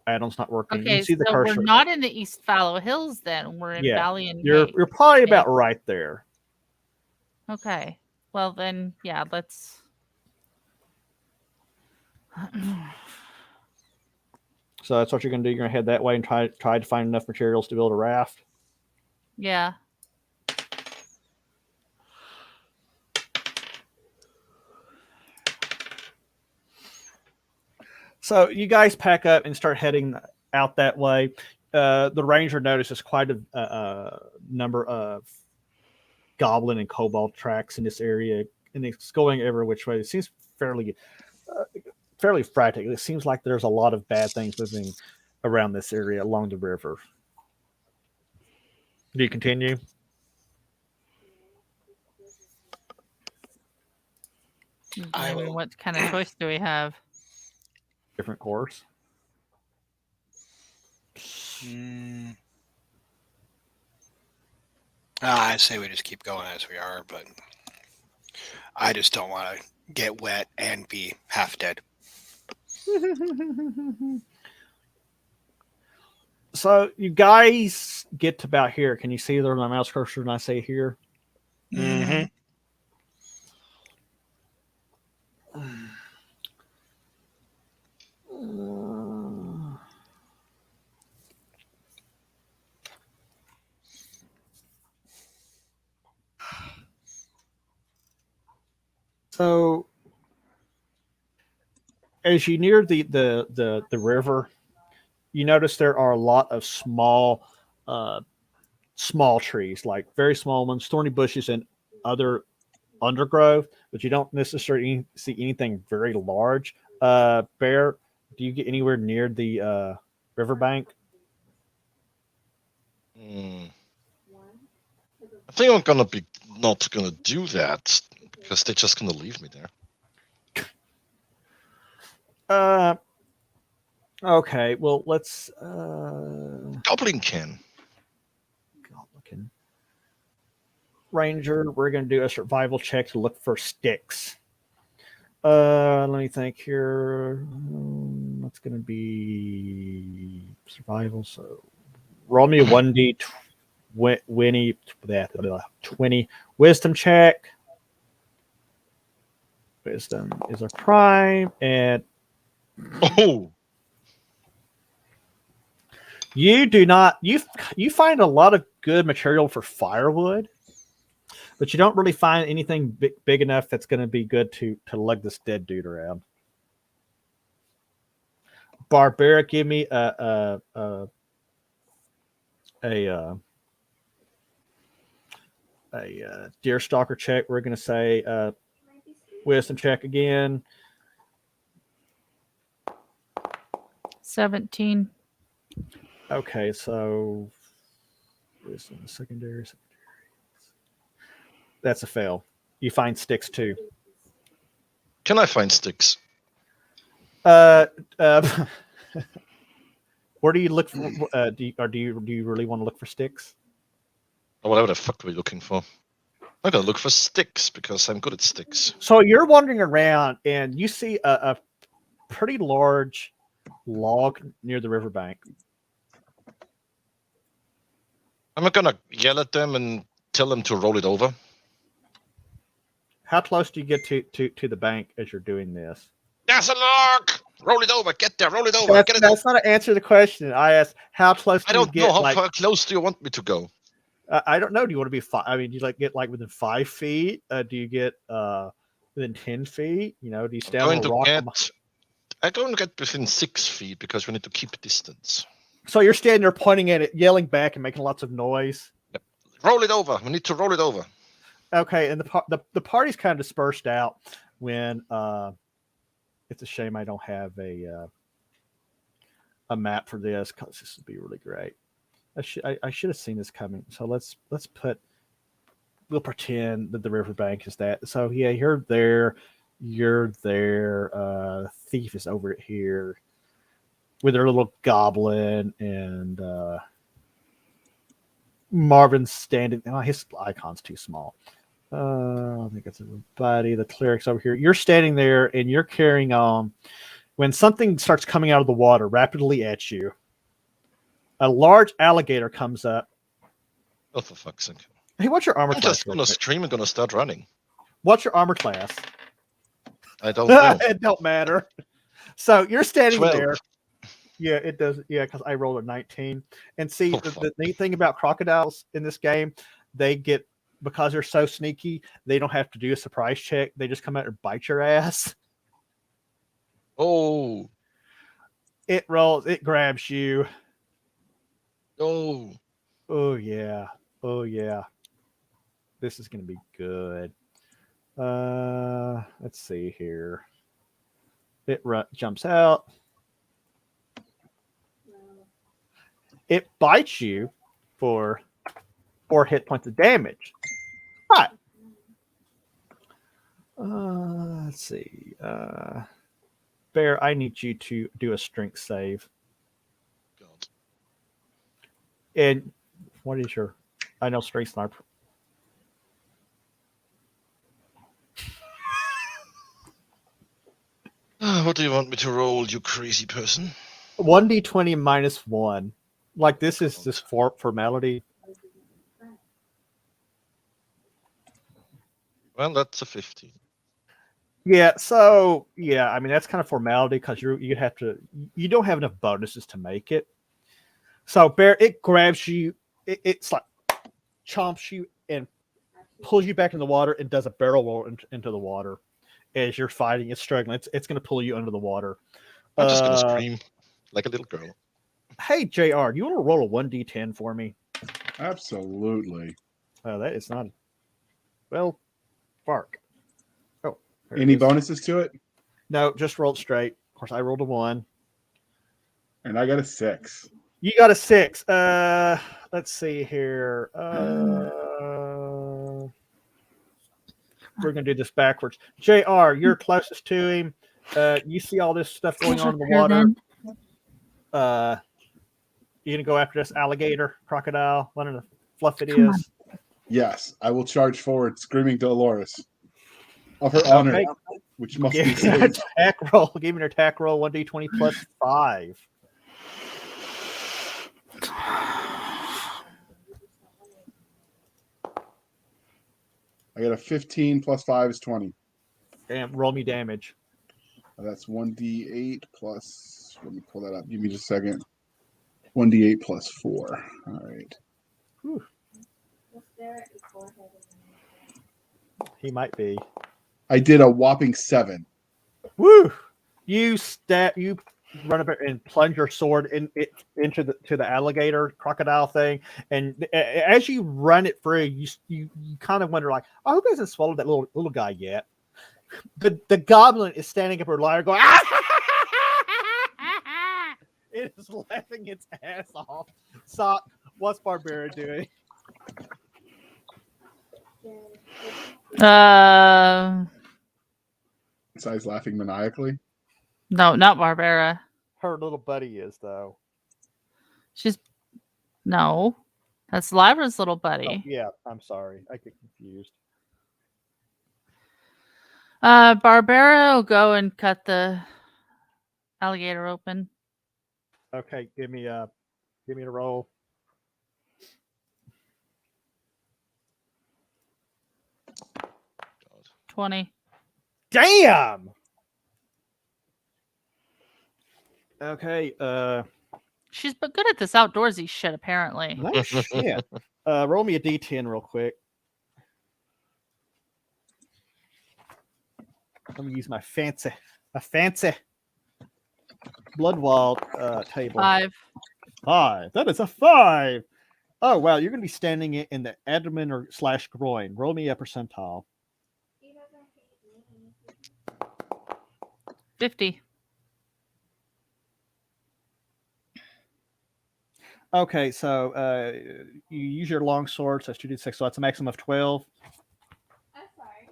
add-on's not working. Okay, you can see the so cursor. we're not in the East Fallow Hills then. We're in Valley and you're probably about right there. Okay. Well then, yeah, let's So that's what you're gonna do. You're gonna head that way and try to find enough materials to build a raft. Yeah. So you guys pack up and start heading out that way. The ranger notices quite a number of goblin and kobold tracks in this area, and it's going every which way. It seems fairly frantic. It seems like there's a lot of bad things moving around this area along the river. Do you continue? I mean, what kind of choice do we have? Different course. I say we just keep going as we are, but I just don't want to get wet and be half dead. So you guys get to about here. Can you see there my mouse cursor when I say here? Mm-hmm. So as you near the river, you notice there are a lot of small trees, like very small ones, thorny bushes and other undergrowth, but you don't necessarily see anything very large. Bear, do you get anywhere near the riverbank? I think I'm not gonna do that because they're just gonna leave me there. Okay, well let's Goblin can. Ranger, we're gonna do a survival check to look for sticks. Let me think here. What's gonna be survival? So roll me a 1d 20 wisdom check. Wisdom is a prime, and you do not you find a lot of good material for firewood, but you don't really find anything big enough that's going to be good to lug this dead dude around. Barbaric, give me a deerstalker check. We're going to say wisdom check again. 17. Okay, so wisdom secondary. That's a fail. You find sticks too. Can I find sticks? Where do you look for? Do you really want to look for sticks? Or whatever the fuck are we looking for? I'm gonna look for sticks because I'm good at sticks. So you're wandering around and you see a pretty large log near the riverbank. I'm not gonna yell at them and tell them to roll it over. How close do you get to the bank as you're doing this? There's a log! Roll it over. Get there. Roll it over. That's not an answer to the question. I asked how close. I don't know. How far close do you want me to go? I don't know. Do you want to be 5? I mean, do you get within 5 feet? Do you get within 10 feet? Do you stand on a rock? I don't get within 6 feet because we need to keep distance. So you're standing there pointing at it, yelling back, and making lots of noise. Yep. Roll it over. We need to roll it over. Okay, and the party's kind of dispersed out when it's a shame I don't have a map for this because this would be really great. I should have seen this coming. So we'll pretend that the riverbank is that. So yeah, you're there. Thief is over here with her little goblin, and Marvin's standing. Oh, his icon's too small. I think it's everybody. The cleric's over here. You're standing there, and you're carrying on. When something starts coming out of the water rapidly at you, a large alligator comes up. Oh, for fuck's sake. Hey, what's your armor I'm class? just going to scream and going to start running. What's your armor class? I don't know. It don't matter. So you're standing 12. there. Yeah, it does. Yeah, because I rolled a 19. And see, the neat thing about crocodiles in this game, because they're so sneaky, they don't have to do a surprise check. They just come out and bite your ass. Oh. It rolls. It grabs you. Oh. Oh, yeah. Oh, yeah. This is going to be good. Let's see here. It jumps out. It bites you for 4 hit points of damage. Hi. Let's see. Bear, I need you to do a strength save. God. And what is your... I know strength's not... What do you want me to roll, you crazy person? 1d20 minus 1. Like, this is just formality. Well, that's a 15. Yeah, so yeah, I mean that's kind of formality because you don't have enough bonuses to make it. So Bear, it grabs you, it's like chomps you and pulls you back in the water and does a barrel roll into the water as you're fighting. It's struggling. It's going to pull you under the water. I'm just going to scream like a little girl. Hey JR, do you want to roll a 1d10 for me? Absolutely. Oh, that is not. Well, Bark. Any bonuses to it? No, just rolled straight. Of course, I rolled a 1. And I got a 6. You got a 6. Let's see here. We're going to do this backwards. JR, you're closest to him. You see all this stuff going on in the water. You going to go after this alligator, crocodile, one of the fluff it is? Yes, I will charge forward, screaming to Aloris. Of her honor, which must be saved. Attack roll. Give me an attack roll. 1d20 plus 5. I got a 15 plus 5 is 20. Damn, roll me damage. That's 1d8 plus. Let me pull that up. Give me just a second. 1d8 plus 4. All right. Whew. He might be. I did a whopping 7. Woo! You run up and plunge your sword into the alligator crocodile thing, and as you run it through, you kind of wonder like, I hope it hasn't swallowed that little guy yet. The goblin is standing up her lyre going, it is laughing its ass off. Sock, what's Barbara doing? Besides laughing maniacally? No, not Barbara. Her little buddy is, though. No. That's Lyra's little buddy. Oh, yeah, I'm sorry. I get confused. Barbara will go and cut the alligator open. Okay, give me a roll. God. 20. Damn. Okay. She's good at this outdoorsy shit, apparently. No shit. Roll me a D10 real quick. Let me use my fancy Bloodwild table. 5. 5. That is a 5. Oh wow, you're gonna be standing in the abdomen or / groin. Roll me a percentile. 50. Okay, so you use your long sword, so 2d6, so that's a maximum of 12. I'm sorry.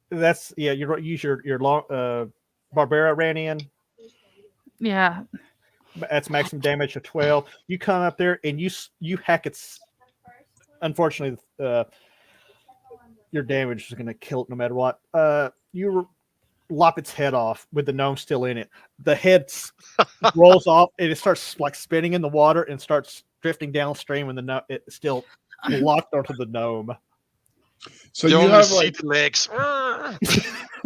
That's you use your long Barbara ran in. Yeah. That's maximum damage of 12. You come up there and you hack its. Unfortunately, your damage is going to kill it no matter what. You lop its head off with the gnome still in it. The head rolls off and it starts like spinning in the water and starts drifting downstream, and it's still locked onto the gnome. So you you have see like the legs.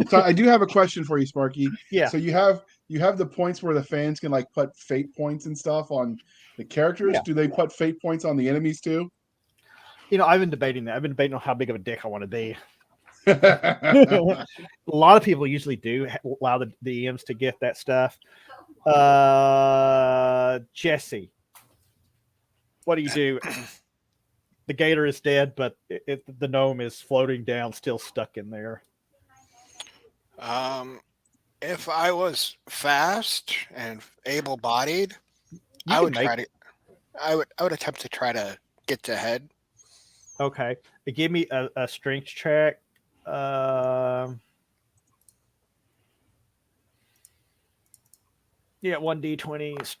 So I do have a question for you, Sparky. Yeah. So you have the points where the fans can like put fate points and stuff on the characters. Yeah. Do they put fate points on the enemies too? I've been debating that. I've been debating on how big of a dick I want to be. A lot of people usually do allow the EMs to get that stuff. Jesse, what do you do? The gator is dead, but the gnome is floating down, still stuck in there. If I was fast and able-bodied, I would attempt to try to get to head. Okay, give me a strength check. Yeah, 1d20.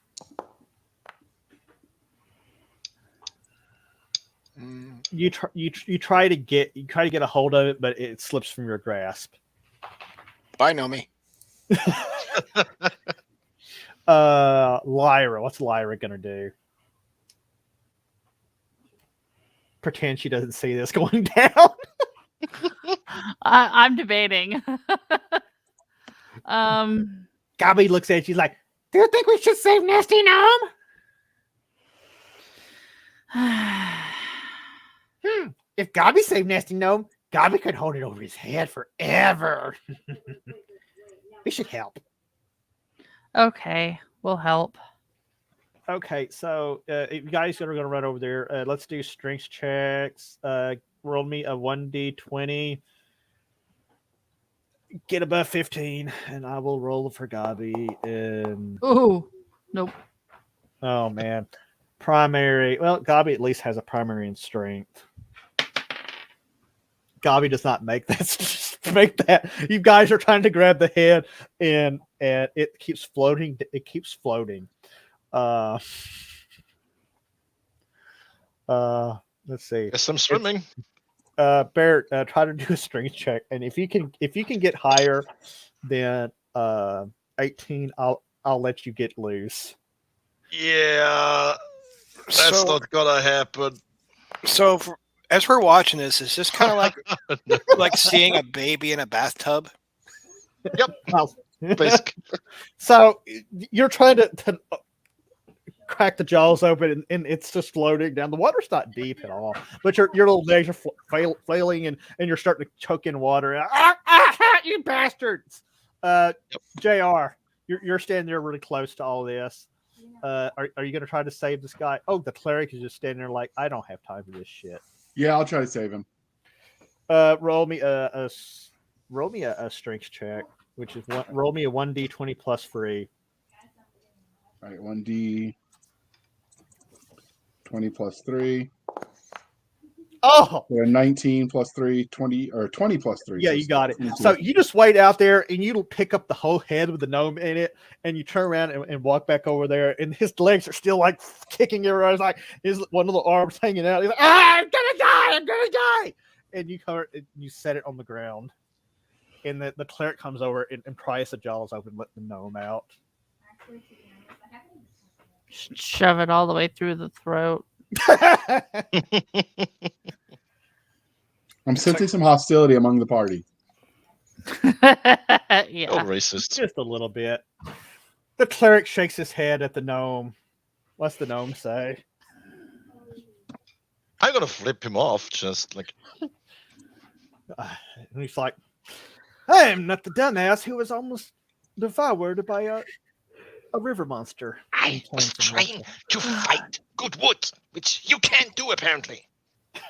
You try to get a hold of it, but it slips from your grasp. Bye, Nomi. Lyra, what's Lyra gonna do? Pretend she doesn't see this going down. I'm debating. Gabby looks at you, she's like, "Do you think we should save Nasty Gnome?" If Gabby saved Nasty Gnome, Gabby could hold it over his head forever. We should help. Okay, we'll help. Okay, so you guys are going to run over there. Let's do strength checks. Roll me a 1d20. Get above 15, and I will roll for Gabi. And Ooh, nope. Oh man, primary. Well, Gabi at least has a primary in strength. Gabi does not make that. Make that. You guys are trying to grab the head, and it keeps floating. It keeps floating. Let's see. Yes, I'm swimming. Barrett, try to do a strength check, and if you can get higher than 18, I'll let you get loose. Yeah, that's not gonna happen. So, as we're watching this, is this kind of like seeing a baby in a bathtub? Yep. Well, basically. So you're trying to crack the jaws open, and it's just floating down. The water's not deep at all, but your little legs are flailing, and you're starting to choke in water. You bastards! JR, you're standing there really close to all this. Are you going to try to save this guy? Oh, the cleric is just standing there like, I don't have time for this shit. Yeah, I'll try to save him. Roll me a strength check, which is roll me a 1d20 plus 3. All right, 1d20 plus 3. Oh, so 19 plus 3, 20, or 20 plus 3. Yeah, so you got it. 22. So you just wait out there, and you pick up the whole head with the gnome in it, and you turn around and walk back over there, and his legs are still like kicking everywhere. It's like his one of the arms hanging out. He's like, I'm gonna die, and you cover it, you set it on the ground, and the cleric comes over and pries the jaws open, let the gnome out. Shove it all the way through the throat. I'm sensing some hostility among the party. Yeah. Oh, racist. Just a little bit. The cleric shakes his head at the gnome. What's the gnome say? I'm gonna flip him off, just like. And he's like, I am not the dumbass who was almost devoured by a river monster. I was trying to fight Goodwood, which you can't do apparently.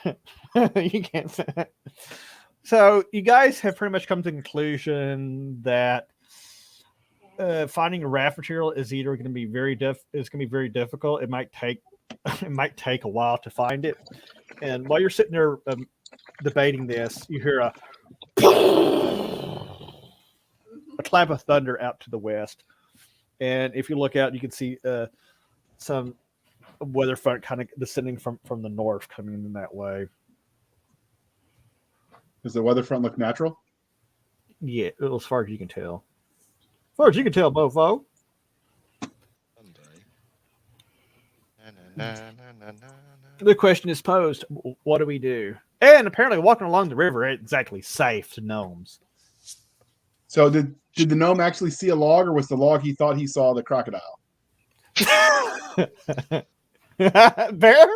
You can't say that. So you guys have pretty much come to the conclusion that finding a raft material is either going to be very difficult. It might take a while to find it. And while you're sitting there debating this, you hear a clap of thunder out to the west. And if you look out, you can see some weather front kind of descending from the north coming in that way. Does the weather front look natural? Yeah, as far as you can tell. As far as you can tell, Mofo. The question is posed, what do we do? And apparently walking along the river ain't exactly safe to gnomes. So did the gnome actually see a log, or was the log he thought he saw the crocodile? Bear,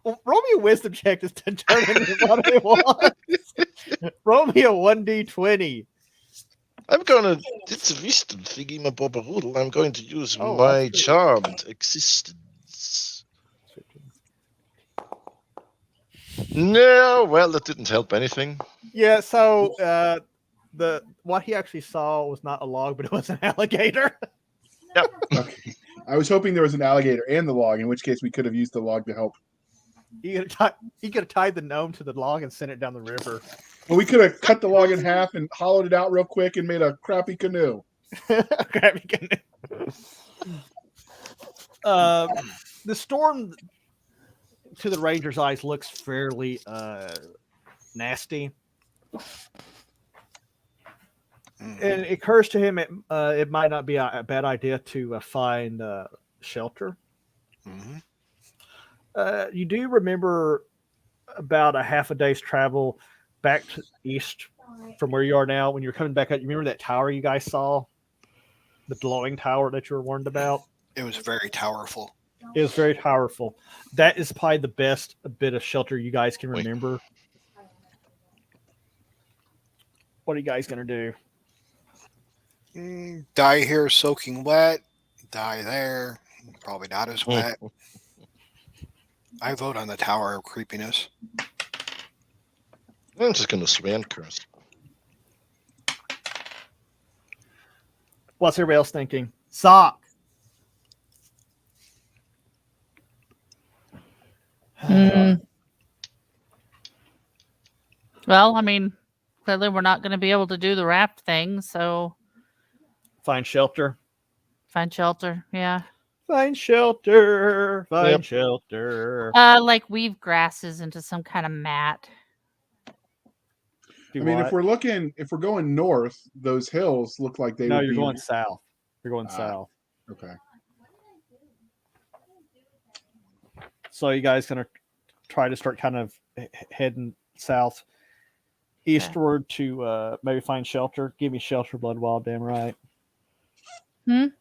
roll me a wisdom check to determine what it was. Roll me a 1d20. I'm gonna. It's a wisdom thingy, my bobaroodle. I'm going to use my charmed existence. No, well, that didn't help anything. Yeah, so what he actually saw was not a log, but it was an alligator. Yep. Okay. I was hoping there was an alligator and the log, in which case we could have used the log to help. He could have tied the gnome to the log and sent it down the river. Well, we could have cut the log in half and hollowed it out real quick and made a crappy canoe. Crappy canoe. The storm, to the ranger's eyes, looks fairly nasty. And it occurs to him it might not be a bad idea to find shelter. Mm-hmm. You do remember about a half a day's travel back to east from where you are now. When you're coming back up, you remember that tower you guys saw? The glowing tower that you were warned about? It was very towerful. It was very powerful. That is probably the best bit of shelter you guys can remember. What are you guys going to do? Die here soaking wet. Die there. Probably not as wet. I vote on the Tower of Creepiness. I'm just going to swan curse. What's everybody else thinking? Sock. Well, I mean, clearly we're not going to be able to do the raft thing, so Find shelter. find shelter. Yeah. Find shelter. Find shelter. Like weave grasses into some kind of mat. Do I mean, what? if we're going north, those hills look like they No, would you're be... going south. You're going south. Okay. So you guys going to try to start kind of heading south eastward to maybe find shelter? Give me shelter, blood wild, damn right. Are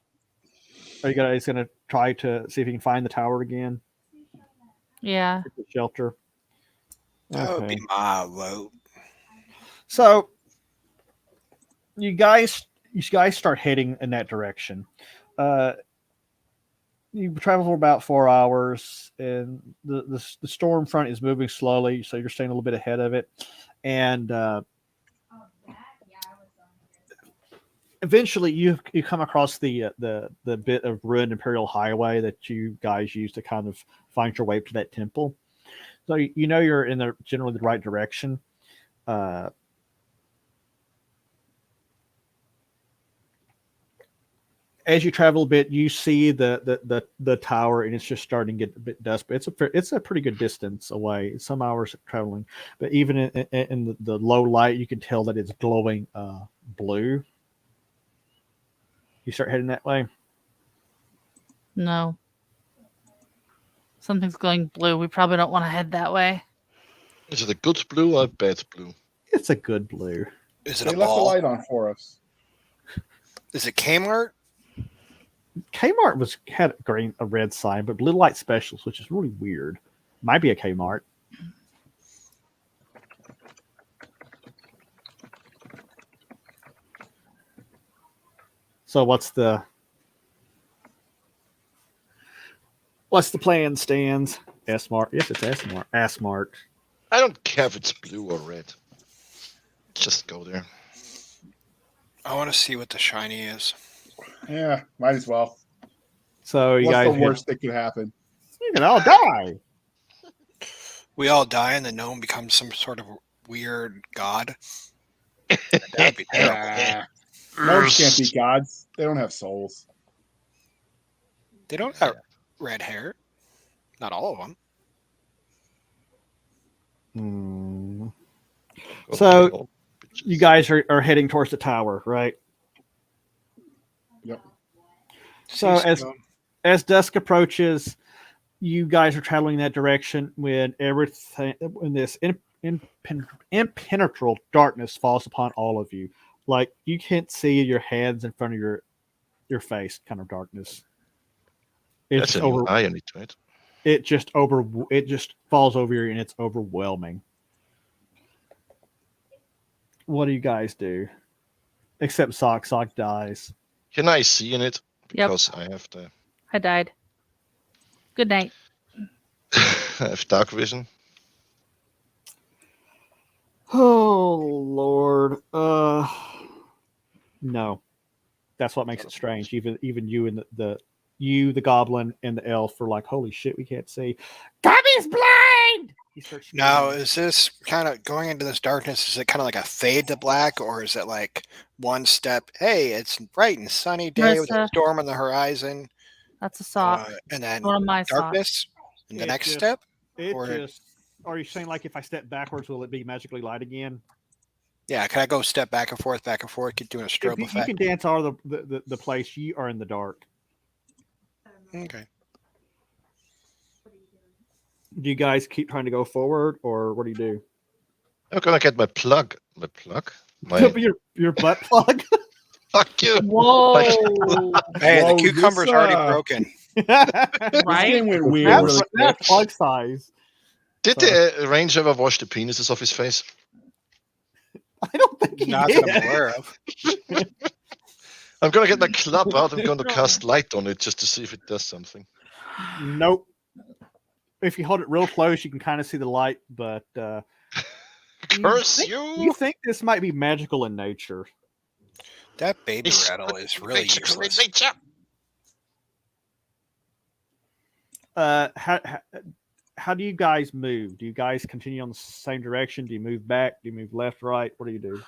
you guys going to try to see if you can find the tower again? Yeah. Shelter. That would be my vote. So you guys start heading in that direction. You travel for about 4 hours, and the storm front is moving slowly, so you're staying a little bit ahead of it. And eventually, you come across the bit of ruined Imperial Highway that you guys use to kind of find your way to that temple. So you know you're in generally the right direction. As you travel a bit, you see the tower, and it's just starting to get a bit dusk. But it's a pretty good distance away, some hours of traveling. But even in the low light, you can tell that it's glowing blue. You start heading that way? No. Something's going blue. We probably don't want to head that way. Is it a good blue or a bad blue? It's a good blue. Is it They a left the ball? light on for us. Is it Kmart? Kmart had a red sign, but blue light specials, which is really weird. Might be a Kmart. So what's the plan, Stans? S-Mart. Yes, it's S-Mart. S-Mart. I don't care if it's blue or red. Just go there. I want to see what the shiny is. Yeah, might as well. So you What's guys, the worst that could happen? you can all die. We all die and the gnome becomes some sort of weird god. That'd be terrible. Gnomes can't be gods. They don't have souls. They don't have red hair. Not all of them. So you guys are heading towards the tower, right? Yep. So as dusk approaches, you guys are traveling that direction when this impenetrable darkness falls upon all of you. Like you can't see your hands in front of your face, kind of darkness. That's a new eye on it, right? It just falls over you and it's overwhelming. What do you guys do? Except Sock. Sock dies. Can I see in it? Yep. Because I have the I died. Good night. I have dark vision. Oh Lord. No. That's what makes it strange. Even you and the goblin and the elf are like, holy shit, we can't see. Gabby's blind! Now, is this kind of going into this darkness? Is it kind of like a fade to black, or is it like one step? Hey, it's bright and sunny day with a storm on the horizon. That's a sock. And then one of my darkness. And the next step. Are you saying like if I step backwards, will it be magically light again? Yeah, can I go step back and forth, keep doing a strobe effect? You can dance all the place. You are in the dark. Okay. Do you guys keep trying to go forward, or what do you do? I'm gonna get my plug. Your butt plug. Fuck you. Whoa. Hey, the cucumber's already broken. Right? This game went weird. That's plug size. Did the ranger ever wash the penises off his face? I don't think he Not did. that I'm aware of. I'm gonna get my club out. I'm going to cast light on it just to see if it does something. Nope. If you hold it real close, you can kind of see the light, but curse you! You think this might be magical in nature? That baby rattle is really useless. How do you guys move? Do you guys continue on the same direction? Do you move back? Do you move left, right? What do you do?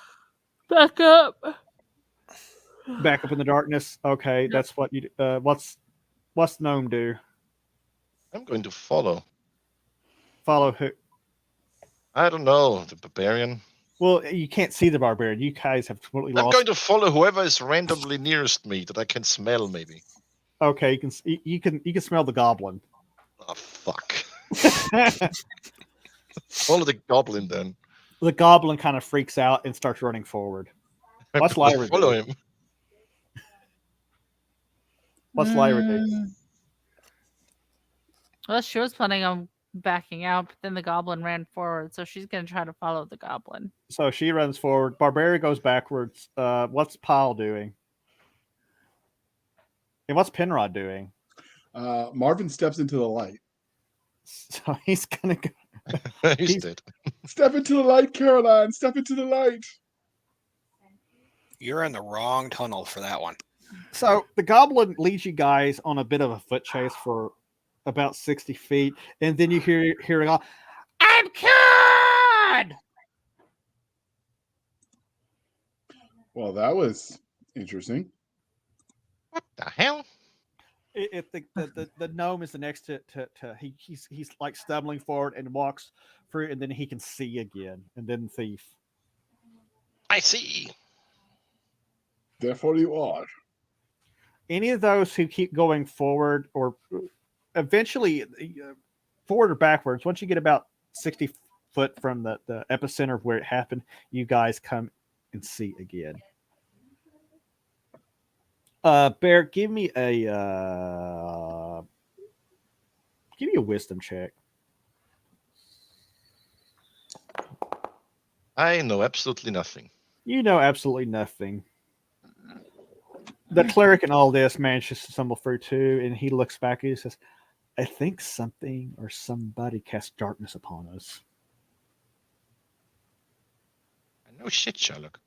Back up. Back up in the darkness. Okay, that's what you. What's the gnome do? I'm going to follow. Follow who? I don't know. The barbarian. Well, you can't see the barbarian. You guys have totally lost. I'm going to follow whoever is randomly nearest me that I can smell. Maybe. Okay, you can smell the goblin. Oh fuck! Follow the goblin then. The goblin kind of freaks out and starts running forward. What's Lyra do? Follow him. What's Lyra do? Well, she was planning on backing out, but then the goblin ran forward, so she's going to try to follow the goblin. So she runs forward. Barbarian goes backwards. What's Pyle doing? And what's Penrod doing? Marvin steps into the light. So he's gonna go. He's dead. Step into the light, Caroline. Step into the light. You're in the wrong tunnel for that one. So the goblin leads you guys on a bit of a foot chase for about 60 feet, and then you hear it all. I'm cured! Well, that was interesting. What the hell? The gnome is the next to he's like stumbling forward and walks through, and then he can see again, and then thief. I see. Therefore, you are. Any of those who keep going forward, or eventually forward or backwards, once you get about 60 foot from the epicenter of where it happened, you guys come and see again. Bear, give me a wisdom check. I know absolutely nothing. You know absolutely nothing. The cleric in all this manages to stumble through too, and he looks back and he says, I think something or somebody cast darkness upon us. No shit, Sherlock.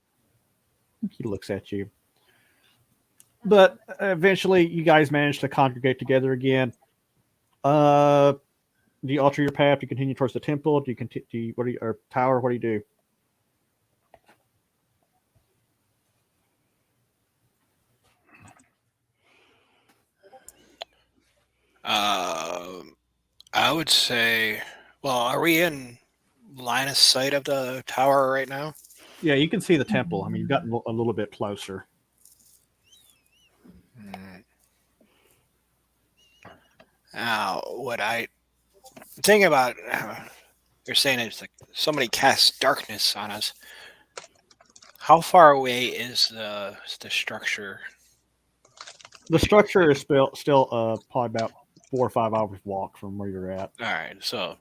He looks at you. But eventually, you guys manage to congregate together again. Do you alter your path? Do you continue towards the temple? Do you continue? Or tower? What do you do? I would say, well, are we in line of sight of the tower right now? Yeah, you can see the temple. I mean, you've gotten a little bit closer. Now, what I think about, you're saying it's like somebody casts darkness on us. How far away is the structure? The structure is still probably about 4 or 5 hours walk from where you're at. All right, so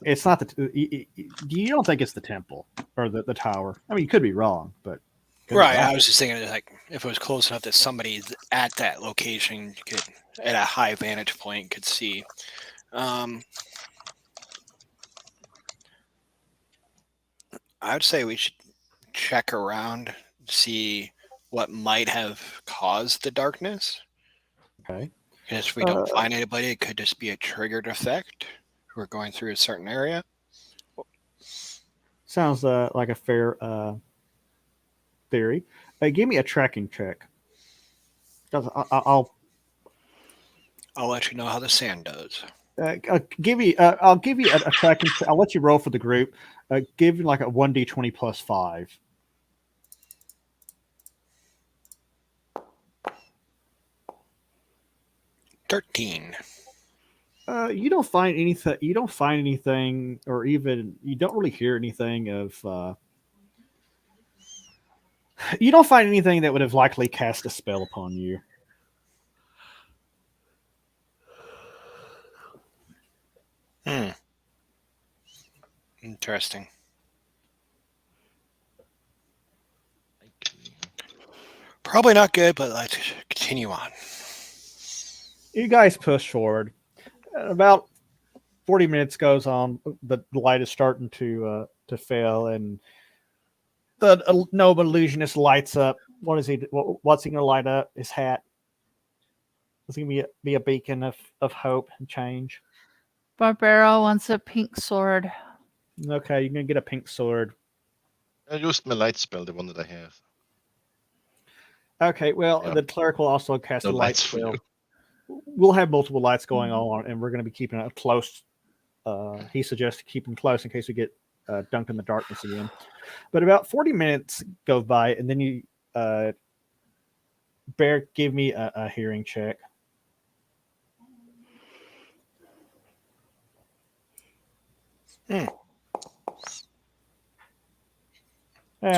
it's not you don't think it's the temple or the tower. I mean, you could be wrong, but right. I was just thinking, like, if it was close enough that somebody's at that location, you could, at a high vantage point, could see. I would say we should check around, see what might have caused the darkness. Okay. And if we don't find anybody, it could just be a triggered effect. We're going through a certain area. Sounds like a fair theory. Give me a tracking check. I'll let you know how the sand does. I'll give you a tracking. I'll let you roll for the group. Give you like a 1d20 plus 5. $13. You don't find anything. You don't find anything, or even you don't really hear anything of. You don't find anything that would have likely cast a spell upon you. Interesting. Probably not good, but let's continue on. You guys push forward. About 40 minutes goes on. The light is starting to fail, and the noble illusionist lights up. What is he? What's he going to light up? His hat. Is he going to be a beacon of hope and change? Barbaro wants a pink sword. Okay, you're going to get a pink sword. I used my light spell, the one that I have. Okay, well, the cleric will also cast a light spell. We'll have multiple lights going on, and we're going to be keeping it close. He suggests keeping close in case we get dunked in the darkness again. But about 40 minutes go by, and then you, Bear, give me a hearing check. Yeah.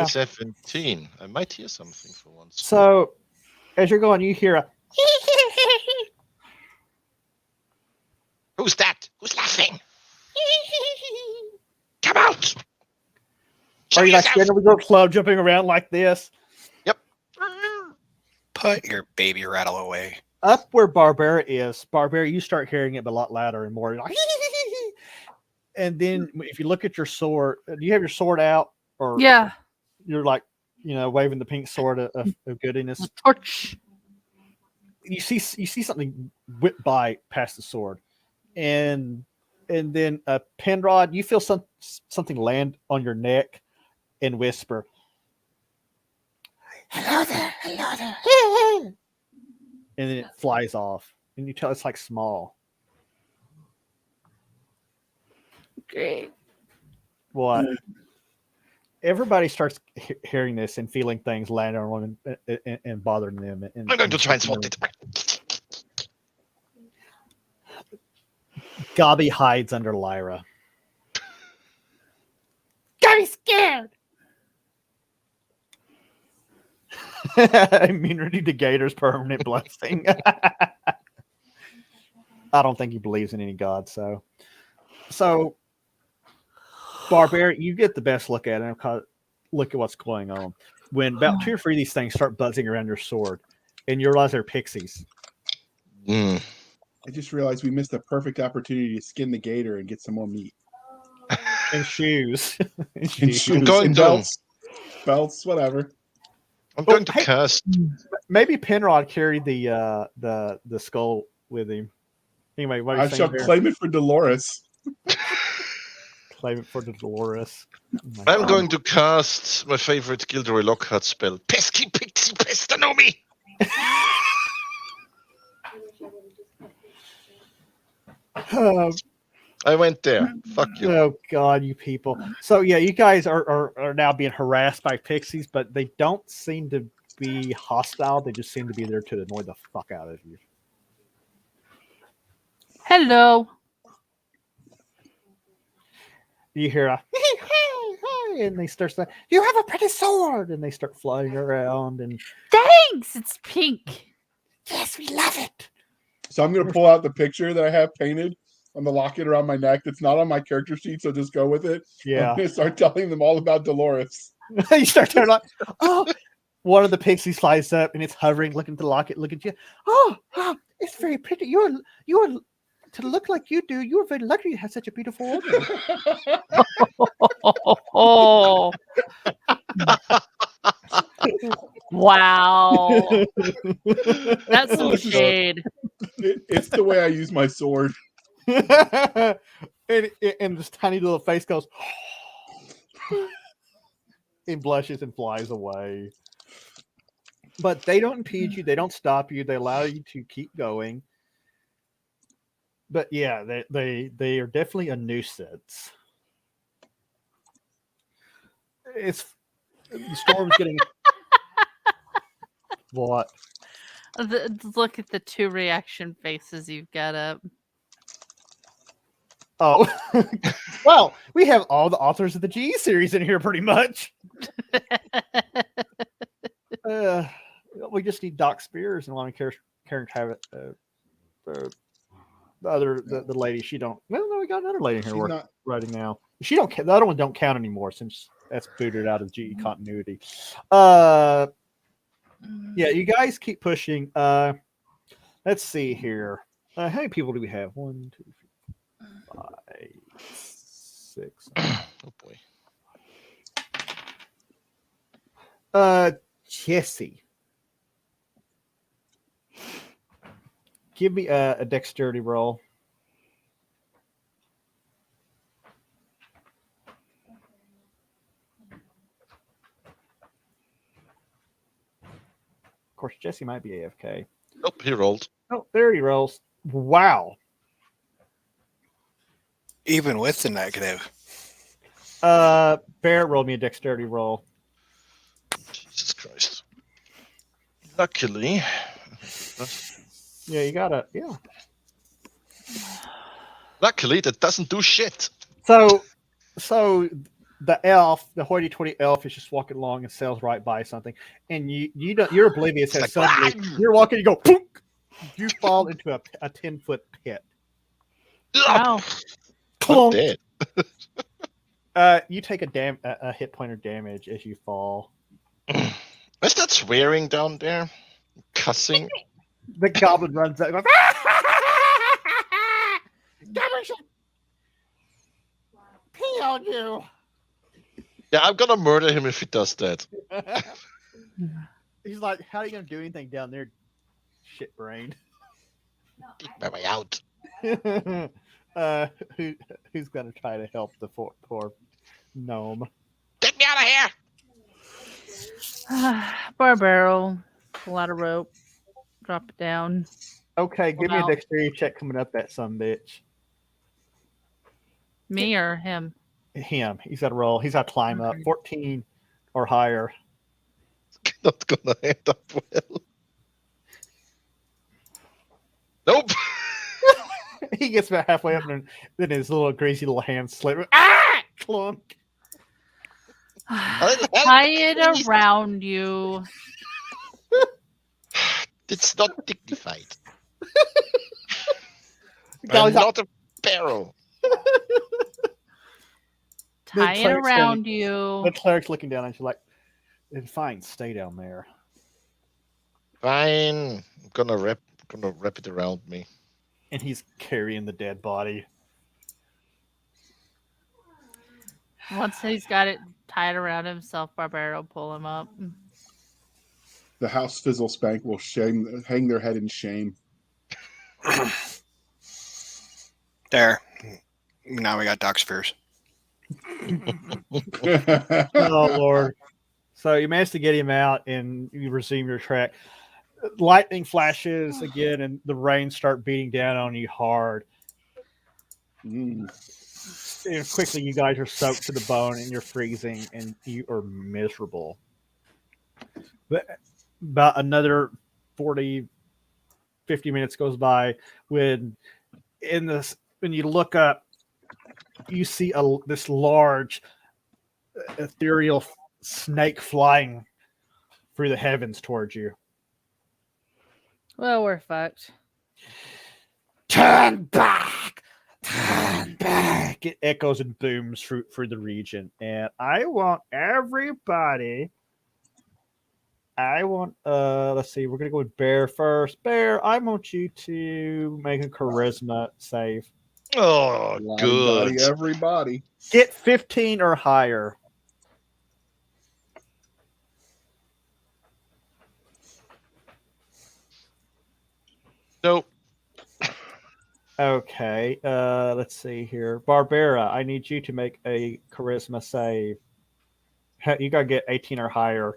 17. I might hear something for once. So, as you're going, you hear a. Who's that? Who's laughing? Come out! Are you like standing with your club jumping around like this? Yep. Put your baby rattle away. Up where Barbara is, you start hearing it a lot louder and more. Like, and then if you look at your sword, do you have your sword out? Or yeah. You're like, waving the pink sword of goodness. Torch. You see something whip by past the sword, and then Penrod, you feel something land on your neck and whisper, "Hello there, hello there," and then it flies off, and you tell it's like small. Great. What? Everybody starts hearing this and feeling things land on them and bothering them. And, I'm going to transport it. Gobby hides under Lyra. Gobby's scared. Immunity to Gator's permanent blessing. I don't think he believes in any god, so Barbarian, you get the best look at it. Look at what's going on. When about 2 or 3 of these things start buzzing around your sword, and you realize they're pixies. Mm. I just realized we missed a perfect opportunity to skin the gator and get some more meat. And shoes. And shoes going and to- belts, whatever. I'm going to cast. Maybe Penrod carried the skull with him. Anyway, what are you I saying shall there? claim it for Dolores. Claim it for the Dolores. Oh my I'm God. going to cast my favorite Gilderoy Lockhart spell, Pesky Pixie Pestanomi. I went there. Fuck you. Oh God, you people! So yeah, you guys are now being harassed by pixies, but they don't seem to be hostile. They just seem to be there to annoy the fuck out of you. Hello. You hear a and they start saying, "You have a pretty sword," and they start flying around. And Thanks. It's pink. yes, we love it. So I'm going to pull out the picture that I have painted on the locket around my neck. That's not on my character sheet, so just go with it. Yeah. I'm going to start telling them all about Dolores. You start turning like, oh, one of the pixies flies up and it's hovering, looking at the locket, looking at you. Oh, it's very pretty. You're to look like you do. You're very lucky to have such a beautiful woman. Oh. Wow. That's some shade. It's the way I use my sword. and this tiny little face goes and blushes and flies away. But they don't impede you. They don't stop you. They allow you to keep going. But yeah, they are definitely a nuisance. The storm's getting what? Look at the two reaction faces you've got up. Oh, well, we have all the authors of the GE series in here pretty much. We just need Doc Spears and a lot of Karen have it. The lady, she don't. Well, no, we got another lady in here writing now. She don't. The other one don't count anymore since that's booted out of GE continuity. Yeah, you guys keep pushing. Let's see here. How many people do we have? 1, 2, 3, 4, 5, 6. Oh boy. Jesse, give me a dexterity roll. Of course, Jesse might be AFK. Nope, he rolled. Oh, there he rolls. Wow. Even with the negative. Bear, roll me a dexterity roll. Jesus Christ. Luckily. Yeah, you gotta. Yeah. Luckily, that doesn't do shit. So the elf, the hoity-toity elf, is just walking along and sails right by something, and you're oblivious. It's As like, suddenly you're walking, you go, poof, you fall into a 10-foot pit. Wow. I'm Clunk. dead. You take a hit point of damage as you fall. Is that swearing down there? Cussing? The goblin runs out and goes, pee on you. Yeah, I'm gonna murder him if he does that. He's like, how are you gonna do anything down there, shit brain? Get my way out. Who's gonna try to help the poor gnome? Get me out of here! Barbaro. Pull out a rope. Drop it down. Okay, give me a Wow. dexterity check coming up that sumbitch. Me or him? Him. He's got to roll. He's got to climb up. 14 or higher. Not gonna end up well. Nope. He gets about halfway up and then his little greasy little hand slip. Ah! Clunk. Tie it around you. It's not dignified. Golly's I'm not a barrel. Tie it cleric's around The you. cleric's looking down and she's like, "Then fine, stay down there." Fine. I'm gonna wrap it around me. And he's carrying the dead body. Once he's got it tied around himself, Barbara will pull him up. The house Fizzle Spank will hang their head in shame. There. Now we got Doc's fears. Oh, Lord. So you managed to get him out and you resume your track. Lightning flashes again and the rain start beating down on you hard. And quickly you guys are soaked to the bone and you're freezing and you are miserable. But about another 40, 50 minutes goes by when you look up, you see this large ethereal snake flying through the heavens towards you. Well, we're fucked. Turn back! Turn back! It echoes and booms through the region. And I want everybody... let's see, we're going to go with Bear first. Bear, I want you to make a charisma save. Oh, good. Everybody. Get 15 or higher. Nope. Okay, let's see here. Barbara, I need you to make a charisma save. You got to get 18 or higher.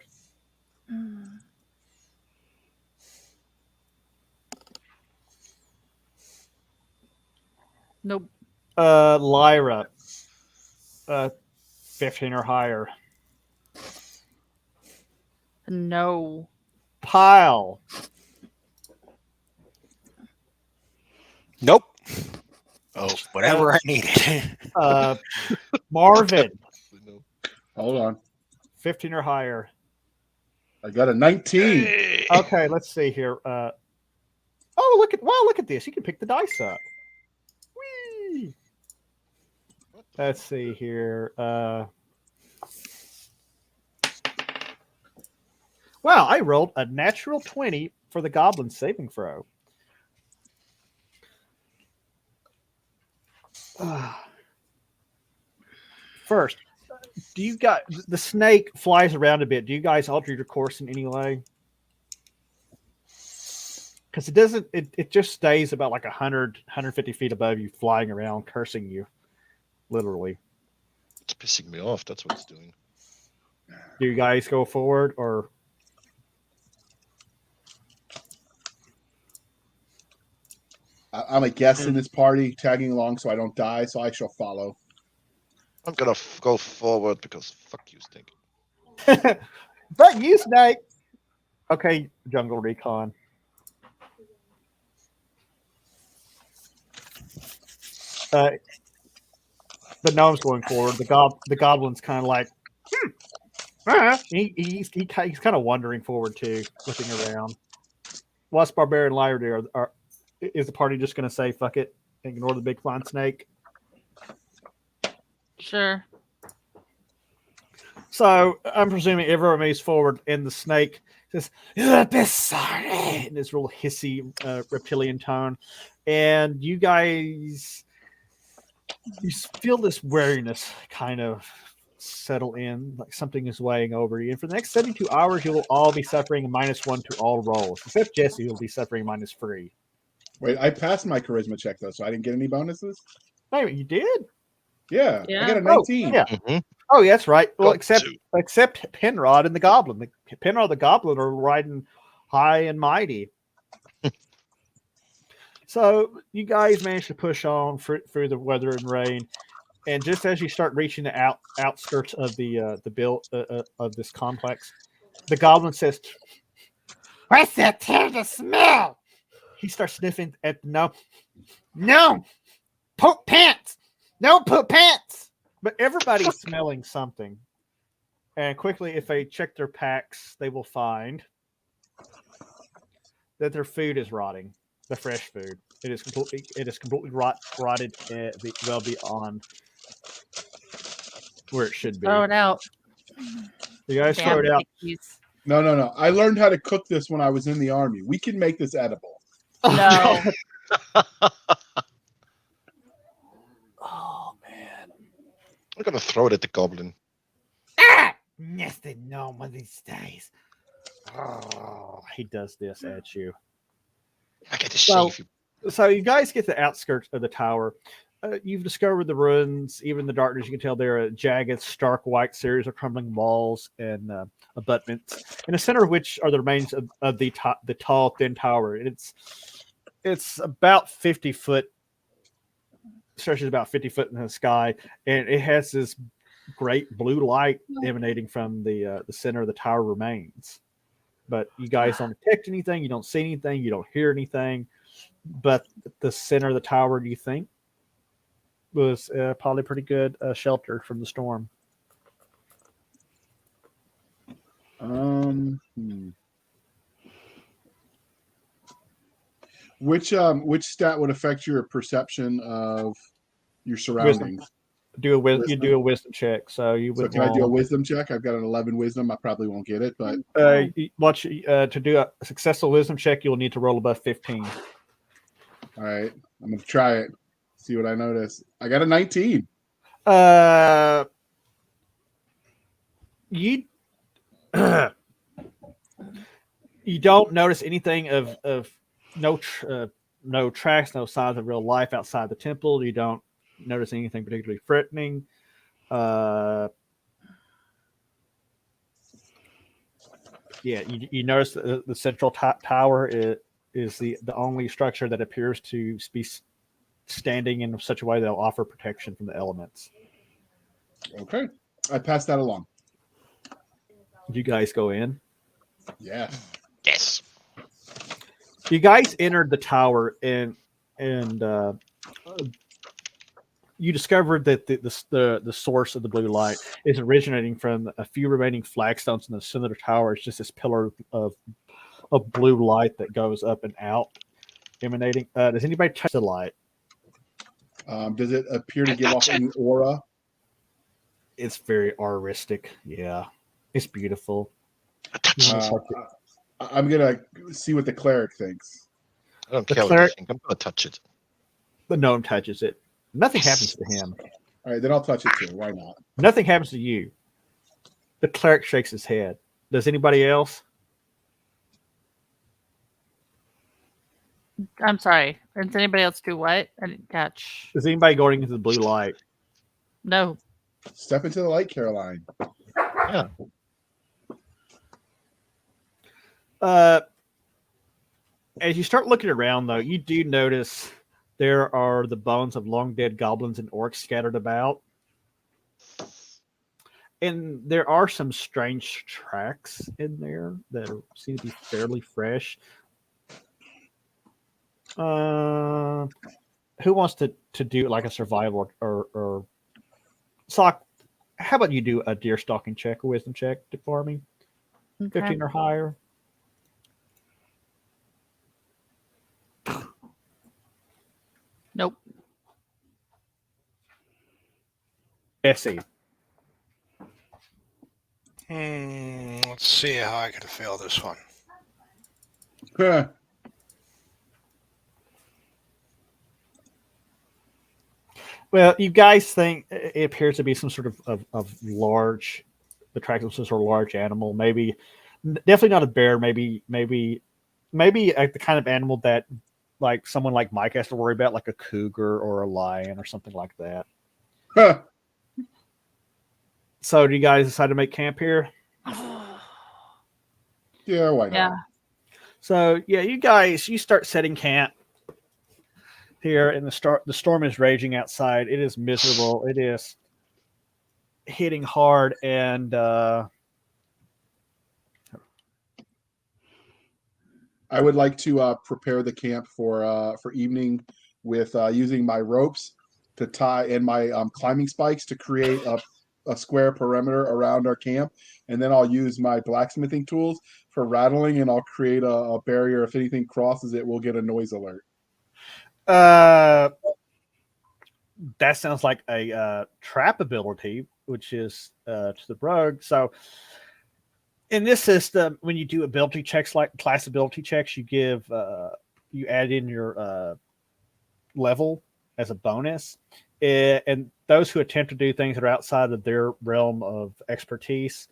Nope. Lyra, 15 or higher. No. Pile. Nope. Oh, whatever I needed. Marvin, Hold on. 15 or higher. I got a 19. Hey. Okay, let's see here. Look at this. You can pick the dice up. Whee! Let's see here. Wow, I rolled a natural 20 for the goblin saving throw. First, do you got the snake flies around a bit? Do you guys alter your course in any way? Because it doesn't. It just stays about like 150 feet above you, flying around, cursing you, literally. It's pissing me off. That's what it's doing. Do you guys go forward or? I'm a guest in this party, tagging along so I don't die, so I shall follow. I'm gonna go forward because fuck you, Stink. Fuck you, Snake. Okay, Jungle Recon. The gnome's going forward. The goblin's kind of like, he's kind of wandering forward too, looking around. What's Barbarian Liar do? Is the party just going to say fuck it and ignore the big flying snake? Sure. So I'm presuming everyone moves forward, and the snake says, "You'll be sorry," in this real hissy reptilian tone, and you guys, you feel this weariness kind of settle in, like something is weighing over you. And for the next 72 hours, you will all be suffering a -1 to all rolls, except Jesse, who will be suffering -3. Wait, I passed my charisma check though, so I didn't get any bonuses. Wait, you did? Yeah, Yeah. I got a 19. Yeah. Mm-hmm. Oh, yeah, that's right. Well, Got except Penrod and the Goblin. Penrod and the Goblin are riding high and mighty. So you guys managed to push on through the weather and rain, and just as you start reaching the outskirts of the build of this complex, the Goblin says, "What's that terrible smell?" He starts sniffing at no, poop pants, no poop pants. But everybody's smelling something. And quickly, if they check their packs, they will find that their food is rotting. The fresh food. It is completely rotted well beyond where it should be. Throw it out. You guys throw it out. Pickies. No. I learned how to cook this when I was in the army. We can make this edible. No. Oh man. I'm gonna throw it at the goblin. Nested no one of these days. Oh, he does this at you. I get to shave you. So you guys get to the outskirts of the tower. You've discovered the ruins. Even in the darkness, you can tell they're a jagged, stark white series of crumbling walls and abutments, in the center of which are the remains of the tall, thin tower. It's about 50 foot, stretches about 50 foot in the sky, and it has this great blue light emanating from the center of the tower remains. But you guys don't detect anything. You don't see anything. You don't hear anything. But the center of the tower, do you think, was probably pretty good shelter from the storm? Which stat would affect your perception of your surroundings? Wisdom. You do a wisdom check. So you would. So can I do a wisdom check? I've got an 11 wisdom. I probably won't get it, but to do a successful wisdom check, you'll need to roll above 15. All right, I'm gonna try it. See what I notice. I got a 19. You you don't notice anything of no tracks, no signs of real life outside the temple. You don't notice anything particularly threatening. You notice the central tower is the only structure that appears to be standing in such a way that will offer protection from the elements. Okay, I passed that along. You guys go in. Yeah. Yes. You guys entered the tower and you discovered that the source of the blue light is originating from a few remaining flagstones in the center of the tower. It's just this pillar of blue light that goes up and out, emanating. Does anybody touch the light? Does it appear to give off any aura? It's very auristic. Yeah, it's beautiful. I'm gonna see what the cleric thinks. I don't care what you think. I'm gonna touch it. The gnome touches it. Nothing happens to him. All right, then I'll touch it too. Why not? Nothing happens to you. The cleric shakes his head. Does anybody else? I'm sorry. Does anybody else do what? I didn't catch. Is anybody going into the blue light? No. Step into the light, Caroline. Yeah. As you start looking around, though, you do notice there are the bones of long dead goblins and orcs scattered about. And there are some strange tracks in there that seem to be fairly fresh. Who wants to do like a survival or Sock? How about you do a deer stalking check, a wisdom check for me? Okay. 15 or higher. Nope. Essie. Let's see how I can fail this one. Well, you guys think it appears to be some sort of large, attractive, some sort of large animal. Maybe, definitely not a bear. Maybe like the kind of animal that like someone like Mike has to worry about, like a cougar or a lion or something like that. Huh. So, do you guys decide to make camp here? Yeah, why not? Yeah. So, yeah, you start setting camp here, and the storm is raging outside. It is miserable. It is hitting hard, and I would like to prepare the camp for evening with using my ropes to tie and my climbing spikes to create a square perimeter around our camp, and then I'll use my blacksmithing tools for rattling, and I'll create a barrier. If anything crosses it, we'll get a noise alert. that sounds like a trap ability, which is to the rogue. So in this system, when you do ability checks like class ability checks, you give you add in your level as a bonus, and those who attempt to do things that are outside of their realm of expertise,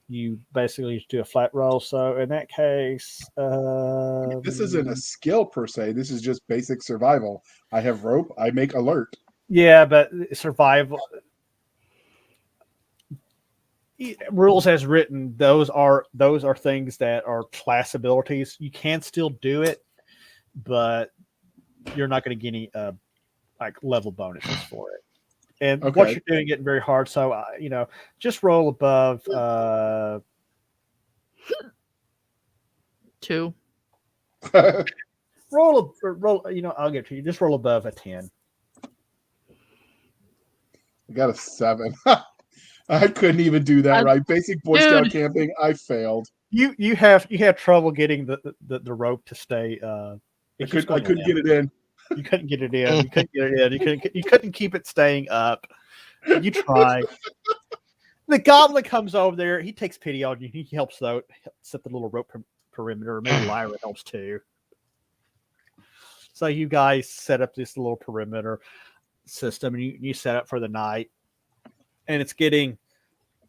you basically just do a flat roll. So in that case, This isn't a skill per se. This is just basic survival. I have rope. I make alert. yeah, but survival rules as written, those are things that are class abilities. You can still do it, but you're not going to get any like level bonuses for it. And Okay. what you're doing getting very hard. So just roll above 2. roll. I'll get to you. Just roll above a 10. I got a 7. I couldn't even do that right. Basic Boy Scout camping. I failed. You have trouble getting the rope to stay. I couldn't get it in. You couldn't get it in. You couldn't get it in. You couldn't keep it staying up. You try. The goblin comes over there. He takes pity on you. He helps out, set the little rope perimeter. Maybe Lyra helps too. So you guys set up this little perimeter system, and you set up for the night. And it's getting,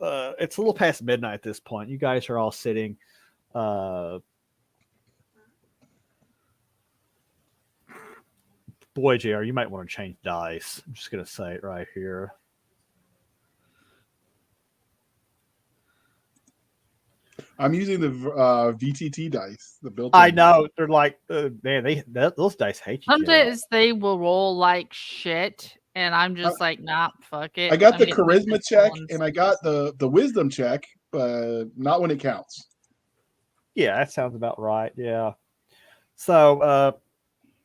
it's a little past midnight at this point. You guys are all sitting. Boy, JR, you might want to change dice. I'm just going to say it right here. I'm using the VTT dice. The built. I know they're like, man, those dice hate you. Some days they will roll like shit, and I'm just like, nah, fuck it. I got the charisma check and I got the wisdom check, but not when it counts. Yeah, that sounds about right. Yeah. So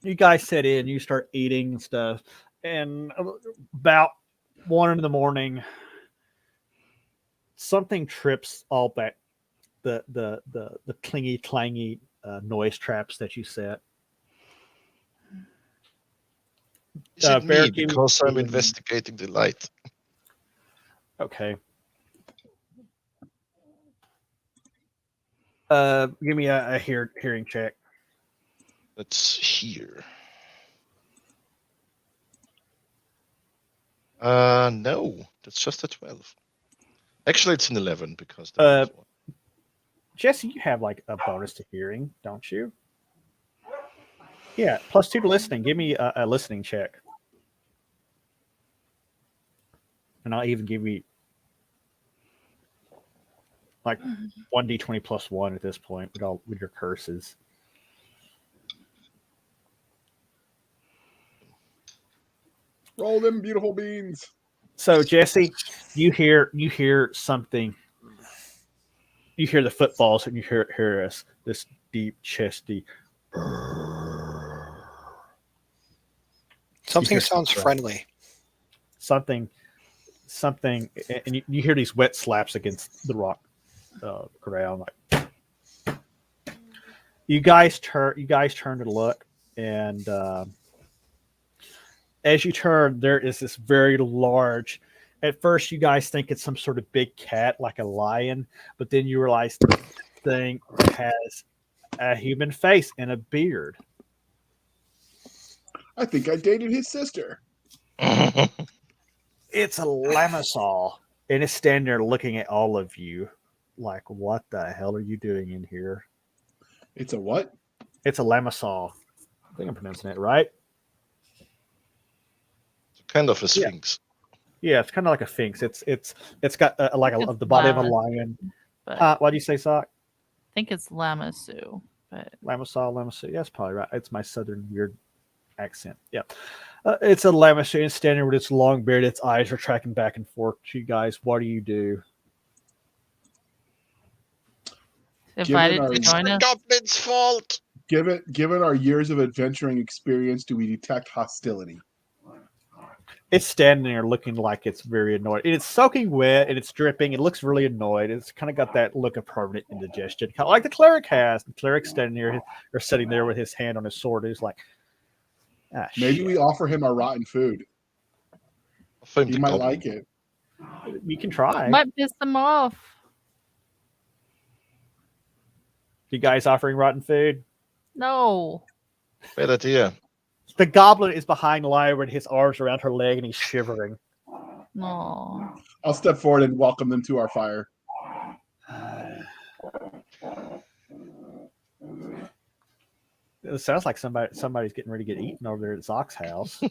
you guys sit in, you start eating and stuff, and about 1 a.m, something trips all back the clingy clangy noise traps that you set. Is it me because I'm investigating the light? Okay. Give me a hearing check. Let's hear. No, that's just a 12. Actually, it's an 11 because. Jesse, you have like a bonus to hearing, don't you? Yeah, +2 to listening. Give me a listening check, and I'll even give you like 1d20 +1 at this point with your curses. Roll them beautiful beans. So Jesse, you hear something. You hear the footfalls, and you hear this deep chesty. Something sounds friendly. Something, and you hear these wet slaps against the rock ground. Like, you guys turn to look, and as you turn, there is this very large. At first, you guys think it's some sort of big cat, like a lion, but then you realize the thing has a human face and a beard. I think I dated his sister. It's a Lamisol, and it's standing there looking at all of you like, what the hell are you doing in here? It's a what? It's a Lamisol. I think I'm pronouncing it right. It's kind of a sphinx. Yeah, it's kind of like a sphinx. It's got the body of a lion. What do you say, Sock? I think it's Lamassu, but Lamisol. Yeah, that's probably right. It's my southern weird accent. Yeah, it's a Lamassu, and standing with its long beard. Its eyes are tracking back and forth to you guys. What do you do? Invited to join us. Goblin's fault. Given our years of adventuring experience, do we detect hostility? It's standing there looking like it's very annoyed. It's soaking wet and it's dripping. It looks really annoyed. It's kind of got that look of permanent indigestion, kind of like the cleric has. The cleric's standing there or sitting there with his hand on his sword. He's like, maybe shit. we offer him our rotten food. He might like it. You can try. Might piss them off. You guys offering rotten food? No. Bad idea. The goblin is behind Lyra with his arms around her leg and he's shivering. No. I'll step forward and welcome them to our fire. It sounds like somebody's getting ready to get eaten over there at Zock's house.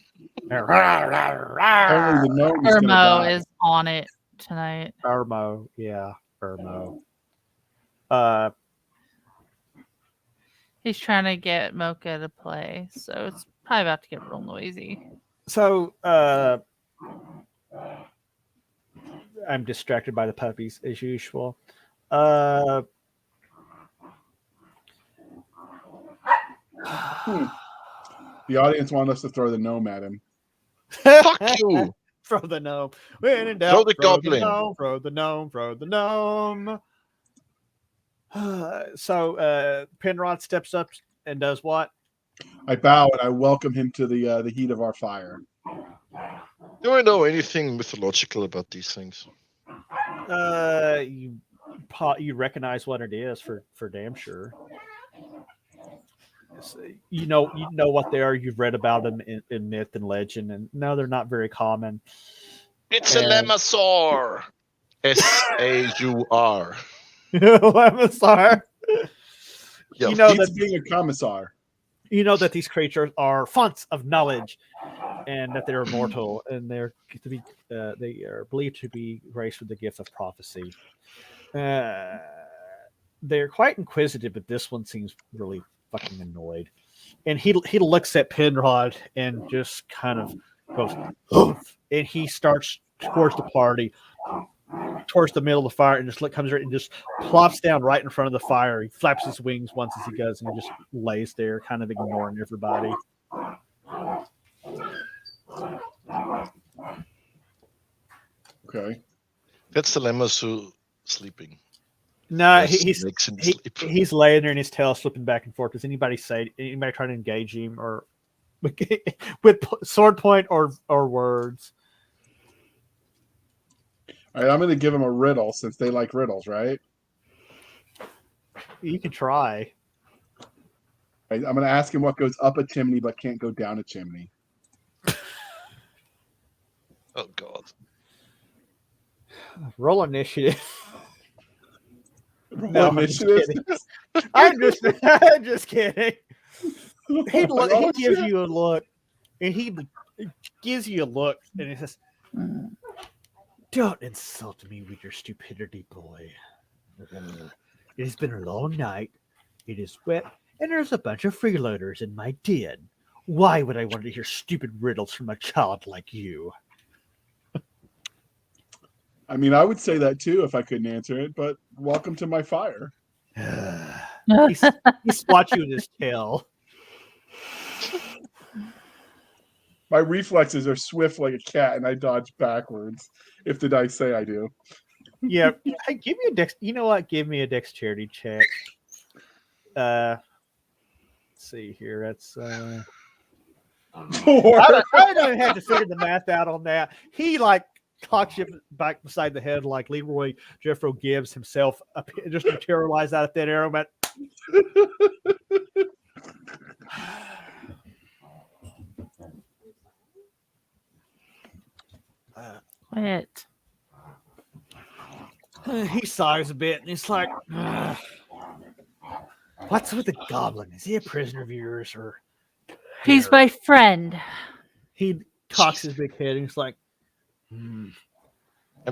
Apparently the gnome is gonna Irmo die. is on it tonight. Irmo, yeah, Irmo. He's trying to get Mocha to play, so it's probably about to get real noisy. So, I'm distracted by the puppies as usual. The audience wanted us to throw the gnome at him. Fuck you! Throw the gnome. When in doubt, Throw the goblin. Throw the gnome. Throw the gnome. So Penrod steps up and does what? I bow and I welcome him to the heat of our fire. Do I know anything mythological about these things? You recognize what it is for damn sure. You know what they are. You've read about them in myth and legend, and no, they're not very common. It's a Lemasaur. S-A-U-R. Lemasaur. Yeah, You know He's that being a commissar. you know that these creatures are fonts of knowledge, and that they're immortal, and they are believed to be graced with the gift of prophecy. They're quite inquisitive, but this one seems really fucking annoyed. And he looks at Penrod and just kind of goes, "Oof," and he starts towards the party, towards the middle of the fire, and just comes right and just plops down right in front of the fire. He flaps his wings once as he goes, and he just lays there, kind of ignoring everybody. Okay. That's the Lemasaur sleeping. No, Yes, he's makes him sleep. he's laying there and his tail slipping back and forth. Does anybody try to engage him or with sword point or words? All right, I'm going to give him a riddle since they like riddles, right? You can try. Right, I'm going to ask him what goes up a chimney but can't go down a chimney. Oh God. Roll initiative. Roll No, I'm just initiative. I'm just kidding. He gives you a look, and he gives you a look, and he says, "Don't insult me with your stupidity, boy. It has been a long night. It is wet, and there's a bunch of freeloaders in my den. Why would I want to hear stupid riddles from a child like you?" I mean, I would say that too if I couldn't answer it, but welcome to my fire. he swats you with his tail. My reflexes are swift like a cat, and I dodge backwards if the dice say I do. Yeah, hey, give me a dex. You know what? Give me a dexterity check. Let's see here. That's Four. I don't have to figure the math out on that. He cocks you back beside the head like Leroy Jeffro Gibbs himself, just materialized out of thin air. But Quit. he sighs a bit and he's like, "What's with the goblin? Is he a prisoner of yours or?" He's my friend. He cocks his big head and he's like, I'm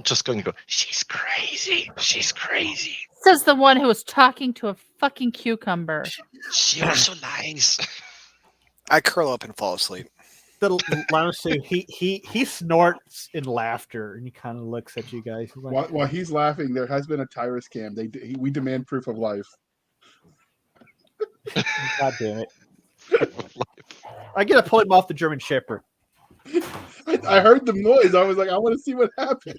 just going to go, she's crazy. She's crazy. Says the one who was talking to a fucking cucumber. She also lies. I curl up and fall asleep. The Lamasu, he snorts in laughter and he kind of looks at you guys. He's like, While he's laughing, there has been a Tyrus cam. We demand proof of life. God damn it. I get to pull him off the German Shepherd. I heard the noise. I was like, I want to see what happened.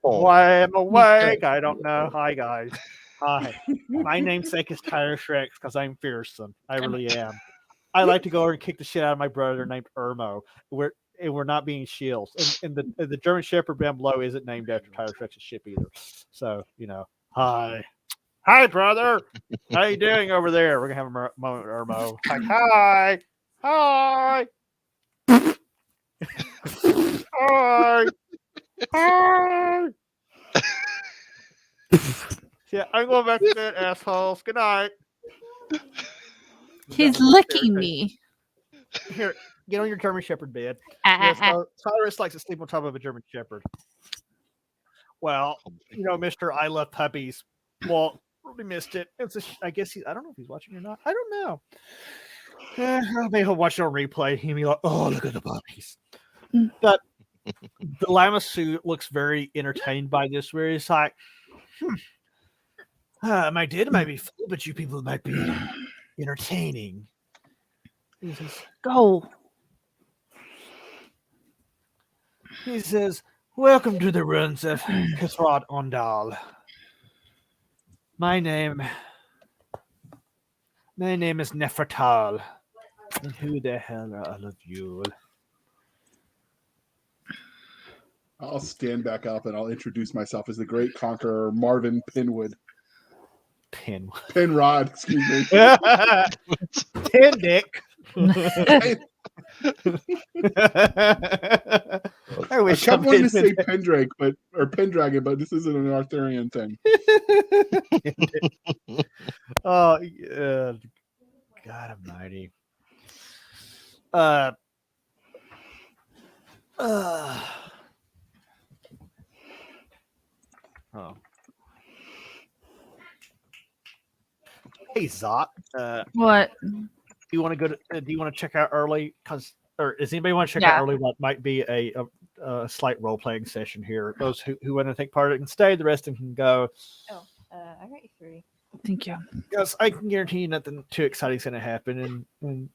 Why am awake? I don't know. Hi guys. Hi. My namesake is Tyler Shrek because I'm fearsome. I really am. I like to go over and kick the shit out of my brother named Irmo. and we're not being shields. And the German Shepherd down below isn't named after Tyler Stretch's ship either. So hi, brother, how you doing over there? We're gonna have a moment, Irmo. Like hi, hi, hi. Yeah, I'm going back to bed, assholes. Good night. He's licking me. Here, get on your German Shepherd bed. Ah, ah, Yes, Cyrus likes to sleep on top of a German Shepherd. Well, Mister, I love puppies. Well, really missed it. I guess I don't know if he's watching or not. I don't know. Maybe he'll watch it on replay. He'll be like, "Oh, look at the puppies." But the Lamassu looks very entertained by this, where he's like, my data might be full, but you people might be entertaining. He says, go. He says, welcome to the ruins of Kathrad Ondal. My name is Nefertal. And who the hell are all of you? I'll stand back up and I'll introduce myself as the great conqueror Marvin Pinwood. Penrod, excuse me. Pendick. I wish I kept wanting to say Pendragon, but this isn't an Arthurian thing. Oh, God Almighty. Oh. Hey, Zot. What? Do you want to go to? Do you want to check out early? Or does anybody want to check out early? What might be a slight role playing session here. Those who want to take part can stay. The rest of them can go. Oh, I got you 3. Thank you. Because I can guarantee you nothing too exciting is going to happen, and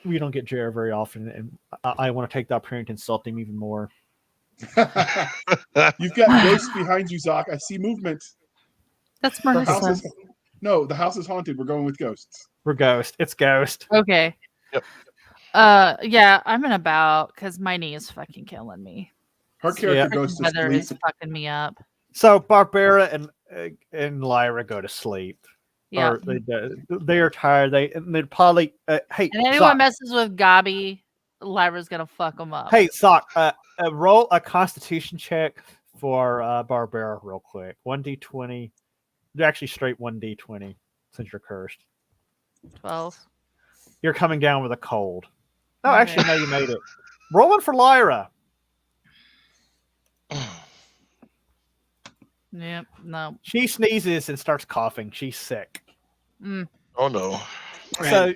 we don't get Jared very often, and I want to take the opportunity to insult him even more. You've got ghosts behind you, Zoc. I see movement. That's Marissa. No, the house is haunted. We're going with ghosts. We're ghost. It's ghost. Okay. Yep. Yeah, I'm in about because my knee is fucking killing me. Her character goes to Weather sleep. is fucking me up. So Barbara and Lyra go to sleep. Yeah, they are tired. They're probably hey. And anyone messes with Gabi, Lyra's gonna fuck them up. Hey, Sock, roll a Constitution check for Barbara real quick. 1d20. Actually, straight 1d20 since you're cursed. 12. You're coming down with a cold. No, Okay. actually, no, you made it. Roll one for Lyra. Yep. No. She sneezes and starts coughing. She's sick. Mm. Oh no. So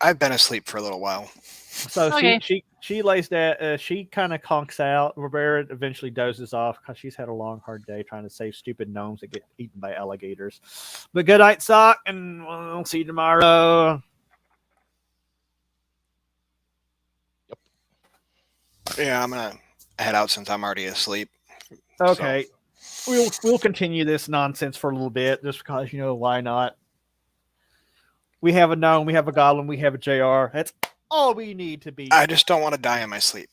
I've been asleep for a little while. So Okay. she lays down. She kind of conks out. Rivera eventually dozes off because she's had a long, hard day trying to save stupid gnomes that get eaten by alligators. But good night, Sock, and we'll see you tomorrow. Yeah, I'm gonna head out since I'm already asleep. Okay, we'll continue this nonsense for a little bit, just because why not? We have a gnome, we have a goblin, we have a JR. That's all we need to be. I just don't want to die in my sleep.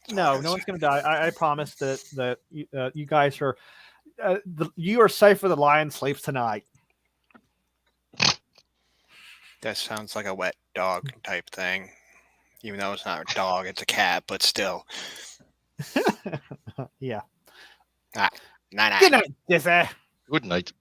No one's going to die. I promise that you guys are you are safe where the lion sleeps tonight. That sounds like a wet dog type thing. Even though it's not a dog, it's a cat, but still. Yeah. Night. Good night, Dizzy. Good night.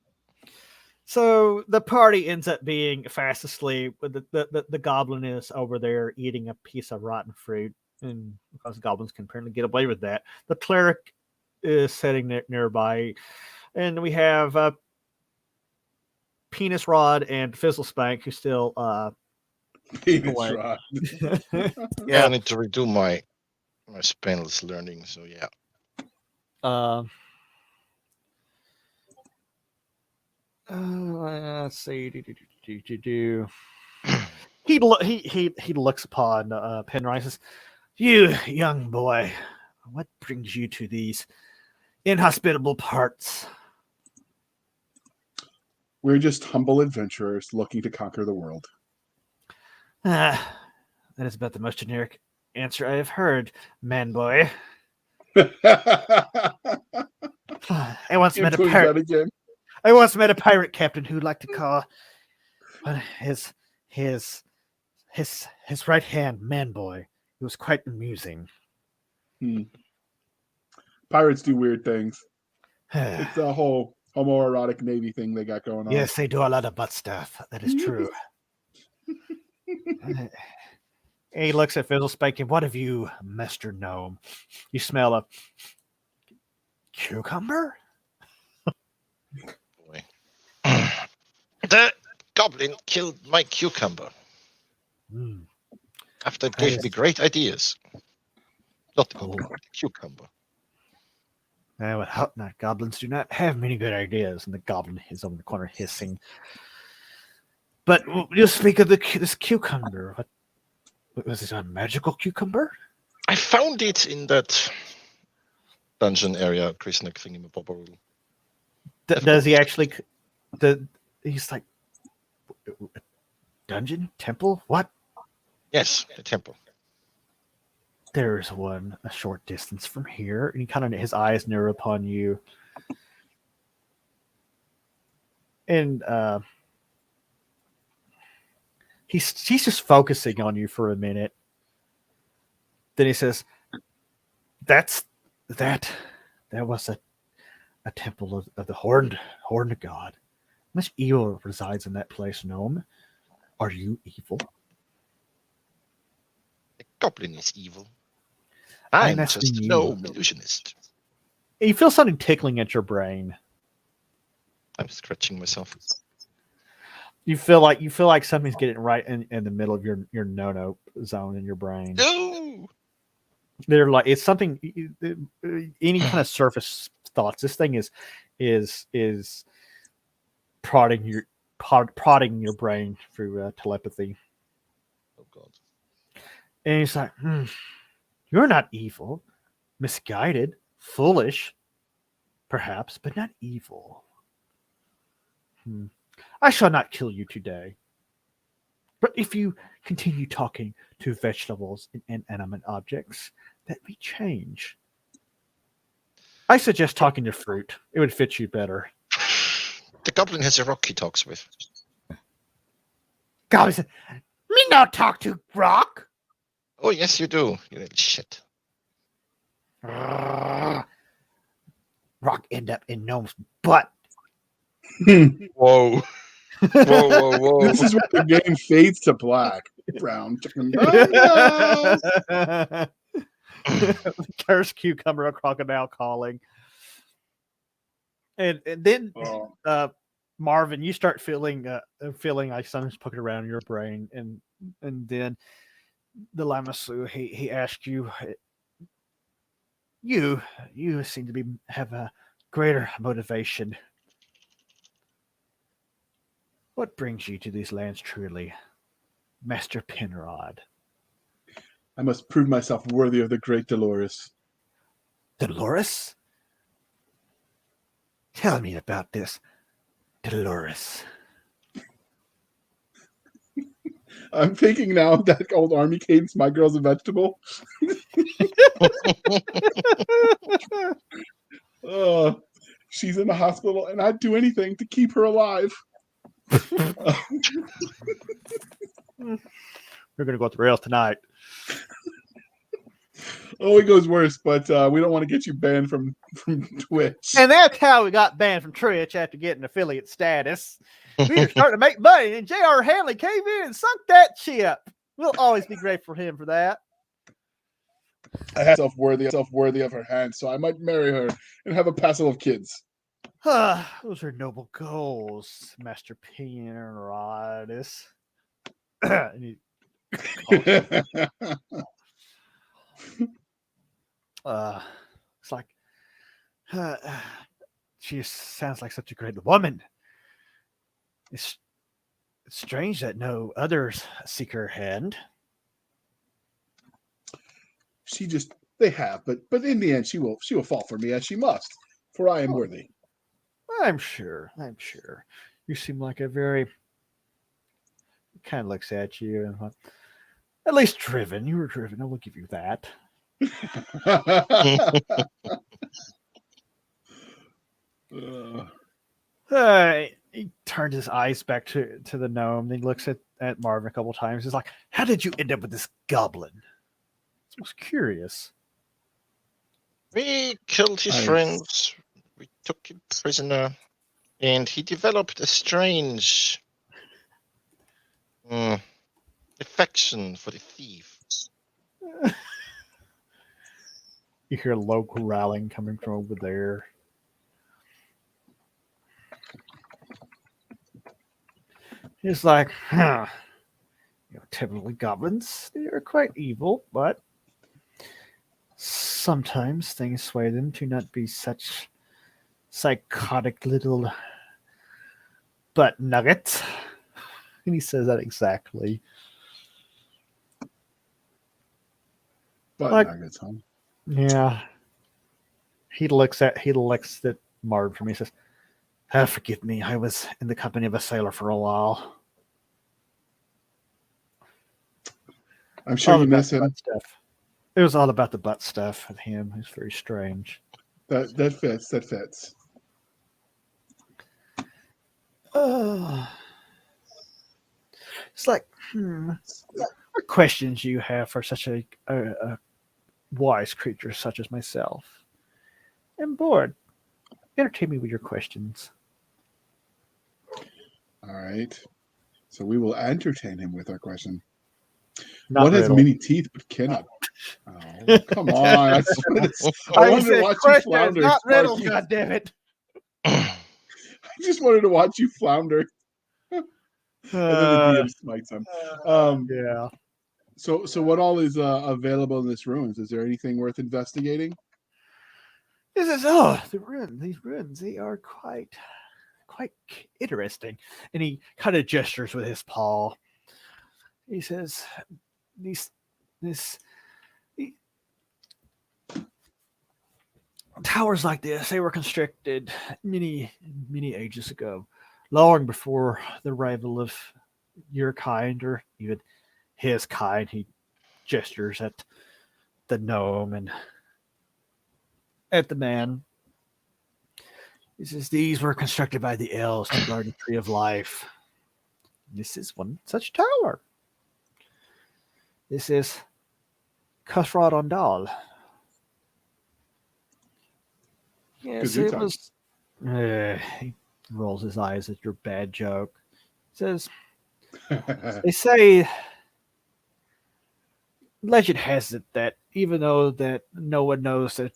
So the party ends up being fast asleep. The goblin is over there eating a piece of rotten fruit, and because goblins can apparently get away with that, the cleric is sitting nearby, and we have Penis Rod and Fizzle Spank who still Penis Rod. Yeah, I need to redo my spineless learning. So yeah. Let's see. He looks upon Penrose. Says, "You young boy, what brings you to these inhospitable parts?" We're just humble adventurers looking to conquer the world. That is about the most generic answer I have heard, man boy. I once met a pirate. Again. I once met a pirate captain who liked to call his right hand man boy. It was quite amusing. Pirates do weird things. It's a whole homoerotic Navy thing they got going on. Yes, they do a lot of butt stuff. That is true. He looks at Fizzlespike and what have you, Mr. Gnome? You smell a cucumber? Boy. The goblin killed my cucumber. After it gave me great ideas. Not the goblin, the cucumber. Goblins do not have many good ideas, and the goblin is over the corner hissing. But you speak of this cucumber. What was it, a magical cucumber? I found it in that dungeon area, Krisnak thingy. Does he actually? He's like, dungeon? Temple? What? Yes, the temple. There's one a short distance from here, and he kind of his eyes narrow upon you, and he's just focusing on you for a minute. Then he says, that was a temple of the horned god. Much evil resides in that place, gnome. Are you evil? The goblin is evil. I'm just a gnome illusionist. You feel something tickling at your brain. I'm scratching myself. You feel like something's getting right in the middle of your no zone in your brain. No. They're like it's something. Any kind of surface thoughts. This thing is prodding your brain through telepathy. Oh God! And he's like, "You're not evil, misguided, foolish, perhaps, but not evil. I shall not kill you today. But if you continue talking to vegetables and inanimate objects, that may change. I suggest talking to fruit. It would fit you better." The goblin has a rock he talks with. Goblin said, "Me not talk to rock." Oh yes, you do. You little shit. Rock end up in gnome's butt. Whoa. Whoa. This is where the game fades to black. Brown chicken. Cursed cucumber, a crocodile calling. And then Marvin, you start feeling like something's poking around your brain, and then the Lamassu, he asked you, you seem to have a greater motivation. What brings you to these lands truly, Master Penrod? I must prove myself worthy of the great Dolores. Dolores? Tell me about this, Dolores. I'm thinking now of that old army cadence, My Girl's a Vegetable. She's in the hospital, and I'd do anything to keep her alive. We're going to go off the rails tonight. Oh, it goes worse, but we don't want to get you banned from Twitch. And that's how we got banned from Twitch after getting affiliate status. We were starting to make money, and J.R. Hanley came in and sunk that ship. We'll always be grateful for him for that. I had self-worthy of her hand, so I might marry her and have a passel of kids. Those are noble goals, Master Penrodus. It's like she sounds like such a great woman. It's strange that no others seek her hand. They have, but in the end she will fall for me as she must, for I am worthy. I'm sure. You seem like a very kind of looks at you and At least driven. You were driven. I will give you that. He turns his eyes back to the gnome. Then he looks at Marvin a couple times. He's like, "How did you end up with this goblin?" It was curious. We killed his friends. We took him prisoner, and he developed a strange affection for the thief. You hear low growling coming from over there. He's like, typically goblins, they are quite evil, but sometimes things sway them to not be such psychotic little butt nuggets." And he says that exactly. Butt nuggets, huh? Yeah. He looks at Marv for me and says, "Forgive me, I was in the company of a sailor for a while." I'm sure you miss him. It was all about the butt stuff with him. It's very strange. That fits. That fits. It's like, what questions you have for such a wise creature such as myself? I'm bored. Entertain me with your questions. All right. So we will entertain him with our question. Not what riddle. has many teeth but cannot? Oh, come on. I wanted to watch you flounder. Not riddle, God damn it. I just wanted to watch you flounder. And then the DM smites him. Yeah. So what all is available in this ruins? Is there anything worth investigating? This is these ruins, they are quite interesting. And he kind of gestures with his paw. He says, these towers like this, they were constructed many ages ago, long before the arrival of your kind or even his kind. He gestures at the gnome and at the man. He says, these were constructed by the elves to guard the tree of life. This is one such tower. This is Kasrad Ondal. Yes, it was. He rolls his eyes at your bad joke. He says, they say, legend has it that even though that no one knows the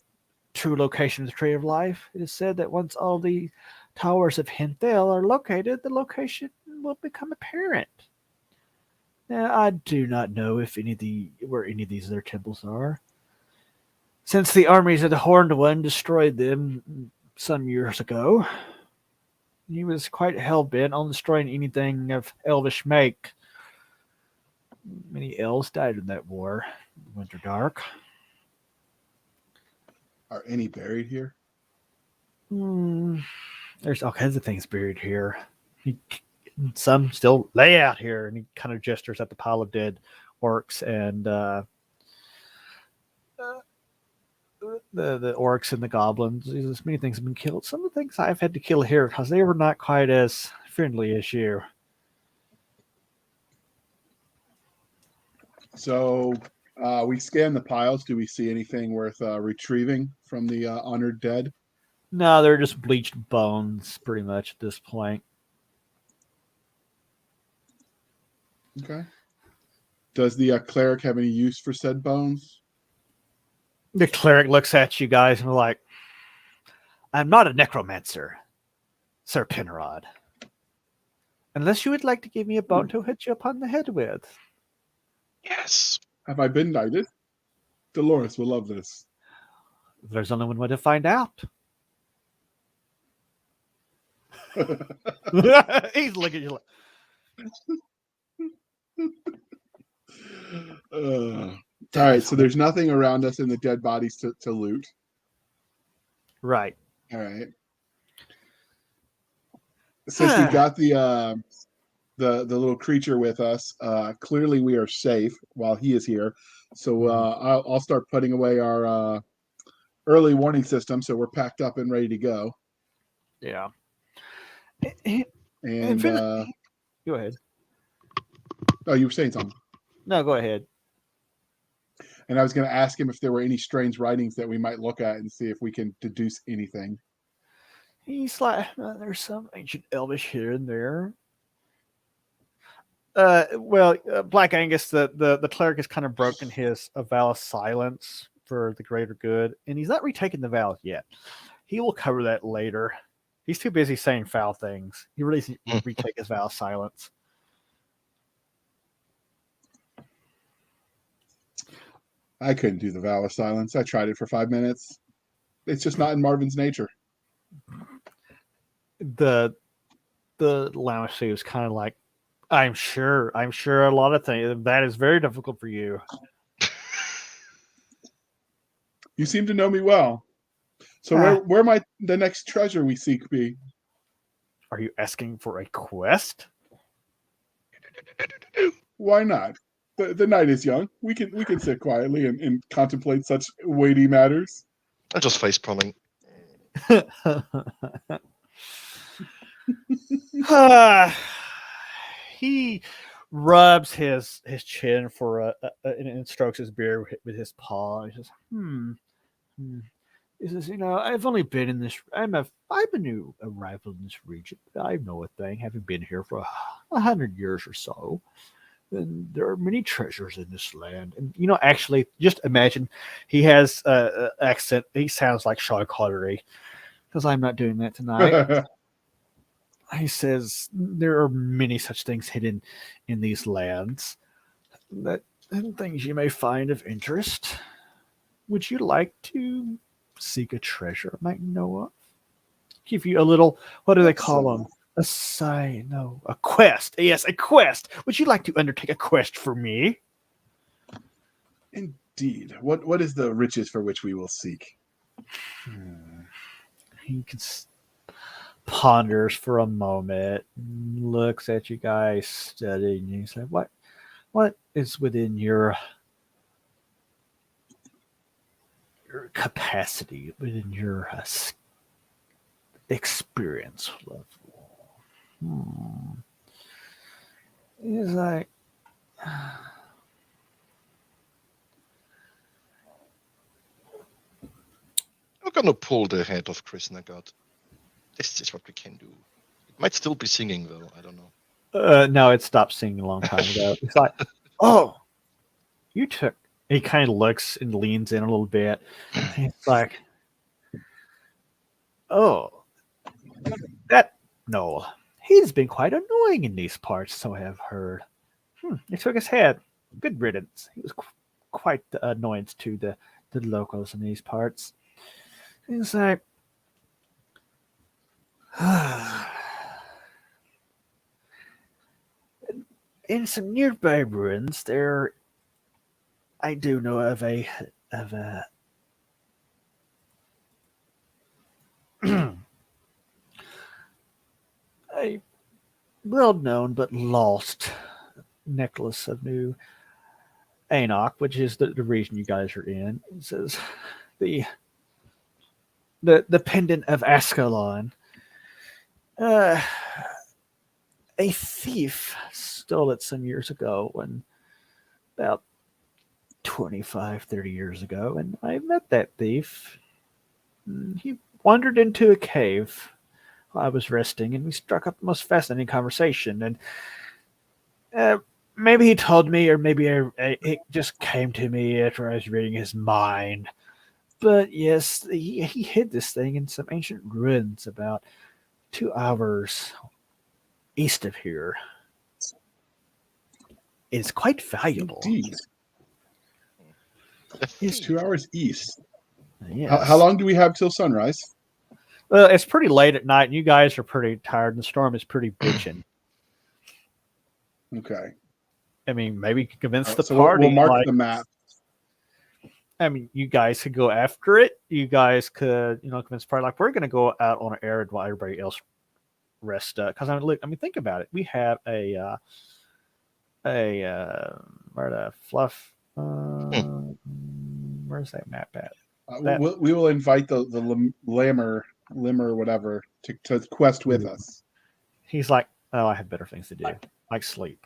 true location of the Tree of Life, it is said that once all the towers of Hinthel are located, the location will become apparent. Now, I do not know if where any of these other temples are, since the armies of the Horned One destroyed them some years ago. He was quite hell-bent on destroying anything of elvish make. Many elves died in that war, Winter Dark. Are any buried here? There's all kinds of things buried here. Some still lay out here, and he kind of gestures at the pile of dead orcs and the orcs and the goblins. There's many things have been killed. Some of the things I've had to kill here because they were not quite as friendly as you. So we scan the piles. Do we see anything worth retrieving from the honored dead? No, they're just bleached bones, pretty much at this point. Okay. Does the cleric have any use for said bones? The cleric looks at you guys and like, I'm not a necromancer, Sir Penrod. Unless you would like to give me a bone to hit you upon the head with. Yes. Have I been knighted? Dolores will love this. There's only one way to find out. He's looking at you like... All right, so there's nothing around us in the dead bodies to loot. Right. All right. Since we got the the little creature with us. Clearly, we are safe while he is here. So I'll start putting away our early warning system, so we're packed up and ready to go. Yeah. And go ahead. Oh, you were saying something. No, go ahead. And I was going to ask him if there were any strange writings that we might look at and see if we can deduce anything. He's like, there's some ancient Elvish here and there. Black Angus, the cleric has kind of broken his vow of silence for the greater good, and he's not retaken the vows yet. He will cover that later. He's too busy saying foul things. He really needs to retake his vow of silence. I couldn't do the vow of silence. I tried it for 5 minutes. It's just not in Marvin's nature. The Lamashee was kind of like, I'm sure a lot of things that is very difficult for you. You seem to know me well. So where might the next treasure we seek be? Are you asking for a quest? Why not? The night is young. We can sit quietly and contemplate such weighty matters. I'm just face palming. He rubs his chin for and strokes his beard with his paw. He says, He says, I've only been in this. I'm a new arrival in this region. I know a thing, having been here for 100 years or so. And there are many treasures in this land. And actually, just imagine he has an accent. He sounds like Sean Connery, because I'm not doing that tonight. He says there are many such things hidden in these lands, and things you may find of interest. Would you like to seek a treasure I might know of? Give you a little, what do they call them? A quest. Yes, a quest. Would you like to undertake a quest for me? Indeed. What is the riches for which we will seek? He ponders for a moment, looks at you guys studying. He said, "What is within your capacity, within your experience level?" He's like, I'm gonna pull the head of Chris Nagat. This is what we can do. It might still be singing though. I don't know. No, it stopped singing a long time ago. It's like, oh, you took. He kind of looks and leans in a little bit. It's like, oh, that Noel. He's been quite annoying in these parts, so I have heard. He took his head. Good riddance. He was quite the annoyance to the locals in these parts. It's like, in some nearby ruins, there, I do know of a a well-known but lost necklace of New Anok, which is the region you guys are in. It says the pendant of Ascalon. A thief stole it some years ago, about 25, 30 years ago, and I met that thief. He wandered into a cave while I was resting, and we struck up the most fascinating conversation. And maybe he told me, or maybe it just came to me after I was reading his mind. But yes, he hid this thing in some ancient ruins about 2 hours east of here. It's quite valuable. Indeed. It's 2 hours east. Yes. How long do we have till sunrise? Well, it's pretty late at night, and you guys are pretty tired, and the storm is pretty bitching. Okay. I mean, maybe you could convince the so party. We'll mark the map. I mean, you guys could go after it. You guys could, convince the party, like, we're going to go out on an errand while everybody else rest because think about it. We have a where the fluff. Where's that map at? We will invite the limmer whatever to quest with us. He's like, oh, I have better things to do, like sleep.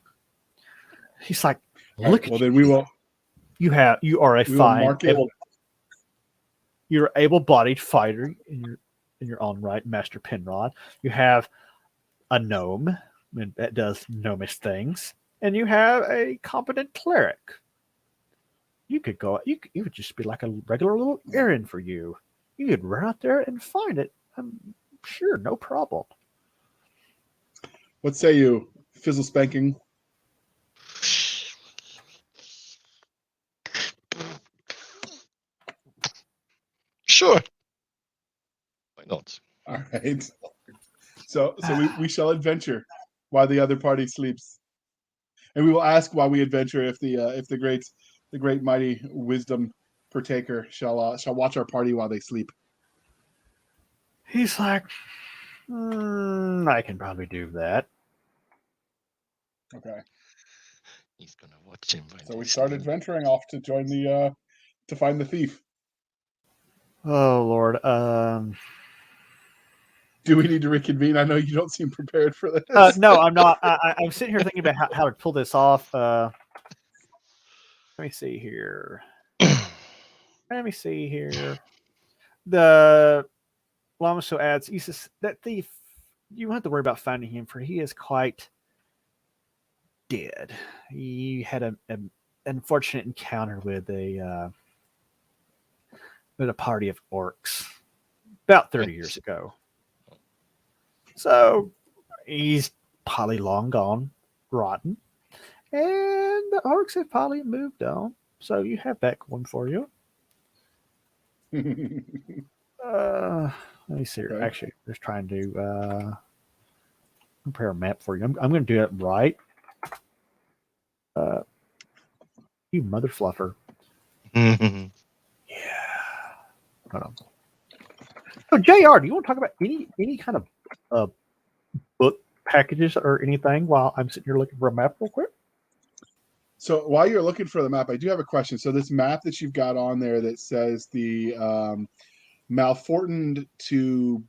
He's like, look. Well, then we will. You are a fine, you're an able-bodied fighter in your own right, Master Penrod. You have a gnome that does gnomish things, and you have a competent cleric. You could go. You would just be like a regular little errand for you. You could run out there and find it. I'm sure, no problem. What say you, Fizzle Spanking? Sure. Why not? All right. So we shall adventure while the other party sleeps, and we will ask while we adventure if the great mighty wisdom partaker shall watch our party while they sleep. He's like, I can probably do that. Okay. He's gonna watch him. So we start adventuring off to join to find the thief. Oh Lord. Do we need to reconvene? I know you don't seem prepared for this. No, I'm not. I'm sitting here thinking about how to pull this off. Let me see here. The Lamaso adds, he says, that thief, you don't have to worry about finding him, for he is quite dead. He had an unfortunate encounter with a party of orcs about 30 years ago. So he's probably long gone, rotten, and the orcs have probably moved on. So you have that going for you. Let me see here. Okay. Actually, just trying to prepare a map for you. I'm going to do it right. You mother fluffer. Yeah. Hold on. So, JR, do you want to talk about any kind of book packages or anything while I'm sitting here looking for a map real quick? So while you're looking for the map, I do have a question. So this map that you've got on there that says the Malforton to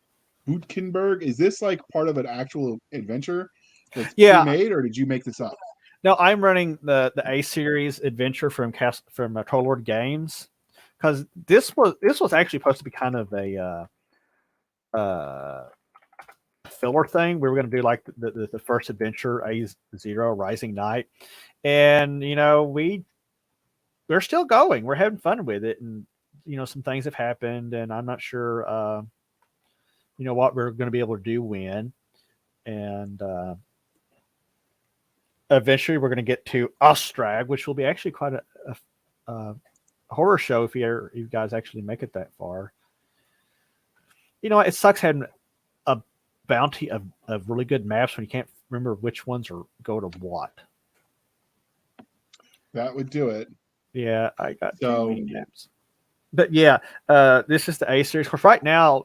Bootkenberg, is this like part of an actual adventure that's pre-made, or did you make this up? No, I'm running the A series adventure from Troll Lord Games, because this was actually supposed to be kind of a filler thing. We were going to do like the first adventure, A0 Rising Knight, and we're still going. We're having fun with it, and some things have happened, and I'm not sure what we're going to be able to do when, and eventually we're going to get to Ostrag, which will be actually quite a horror show if you guys actually make it that far. It sucks having a bounty of really good maps when you can't remember which ones go to what. That would do it. Yeah, I got too many maps. But yeah, this is the A series. Of course, right now,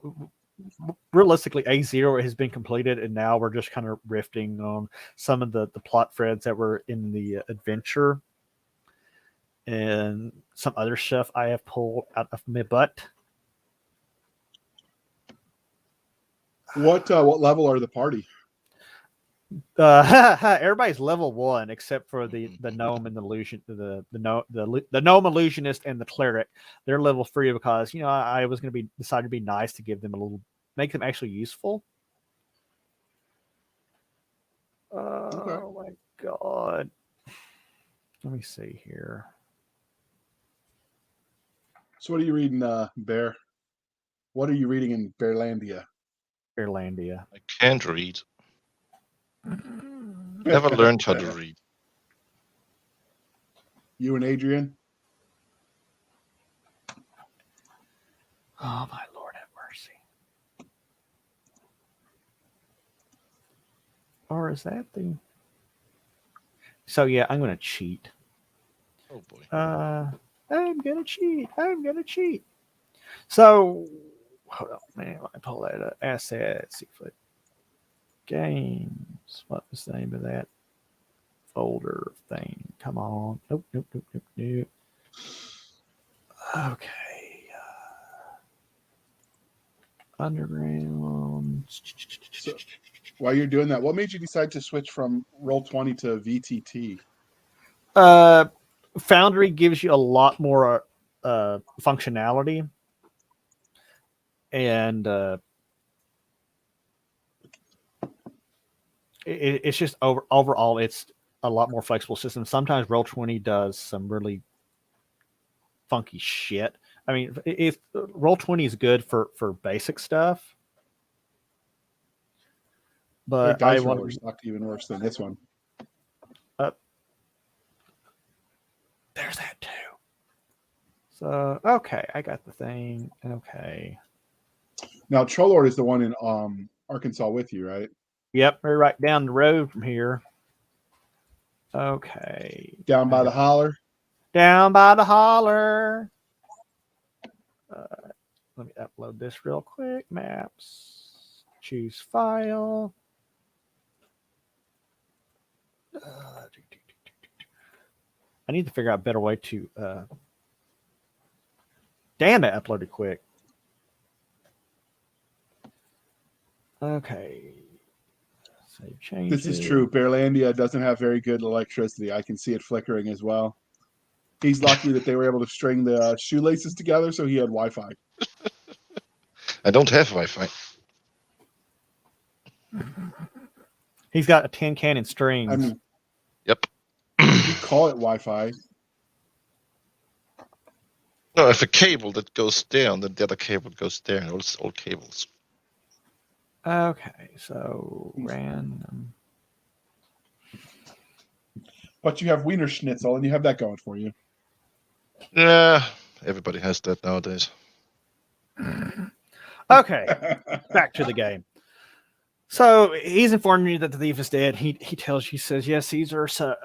realistically, A0 has been completed, and now we're just kind of riffing on some of the plot threads that were in the adventure and some other stuff I have pulled out of my butt. What level are the party? Everybody's level 1 except for the gnome and the illusion, the gnome illusionist and the cleric. They're level 3 because I was going to decided to be nice to give them make them actually useful. Oh my god! Let me see here. So what are you reading, Bear? What are you reading in Bearlandia? Bearlandia. I can't read. Never learned how to read. You and Adrian? Oh, my Lord, have mercy. Or is that the... So, yeah, I'm going to cheat. Oh, boy. I'm going to cheat. So, hold on, man. Let me pull that up. Assets, Seafoot. games. What was the name of that folder thing? Come on. Nope. Okay. Underground. So, while you're doing that, what made you decide to switch from Roll20 to VTT? Foundry gives you a lot more functionality, and it's just overall it's a lot more flexible system. Sometimes Roll20 does some really funky shit. I mean, if Roll20 is good for basic stuff, but Dice rollers sucked even worse than this one. There's that too. So okay, I got the thing. Okay. Now Trollord is the one in Arkansas with you, right? Yep, we're right down the road from here. Okay. Down by the holler. Down by the holler. Let me upload this real quick. Maps. Choose file. I need to figure out a better way to. Damn, it uploaded quick. Okay. Save changes. This is true. Bearlandia doesn't have very good electricity. I can see it flickering as well. He's lucky that they were able to string the shoelaces together, so he had Wi-Fi. I don't have Wi-Fi. He's got a tin can and strings. I mean, Yep. you call it Wi-Fi. No, if a cable that goes there, and then the other cable goes there, and it's all cables. Okay, so random. But you have Wiener Schnitzel, and you have that going for you. Yeah, everybody has that nowadays. Okay, back to the game. So he's informing you that the thief is dead. He tells you, he says, yes, Caesar. So,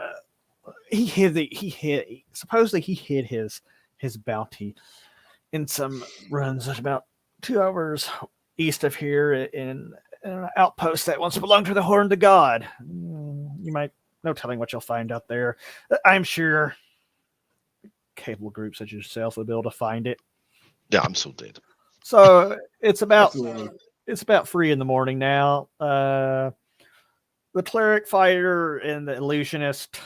supposedly he hid his bounty in some runs at about 2 hours east of here in an outpost that once belonged to the Horn to God. You might no telling what you'll find out there. I'm sure cable groups such as yourself will be able to find it. Yeah, I'm so dead. So it's about Absolutely. it's about 3 a.m. now. The cleric fighter and the illusionist.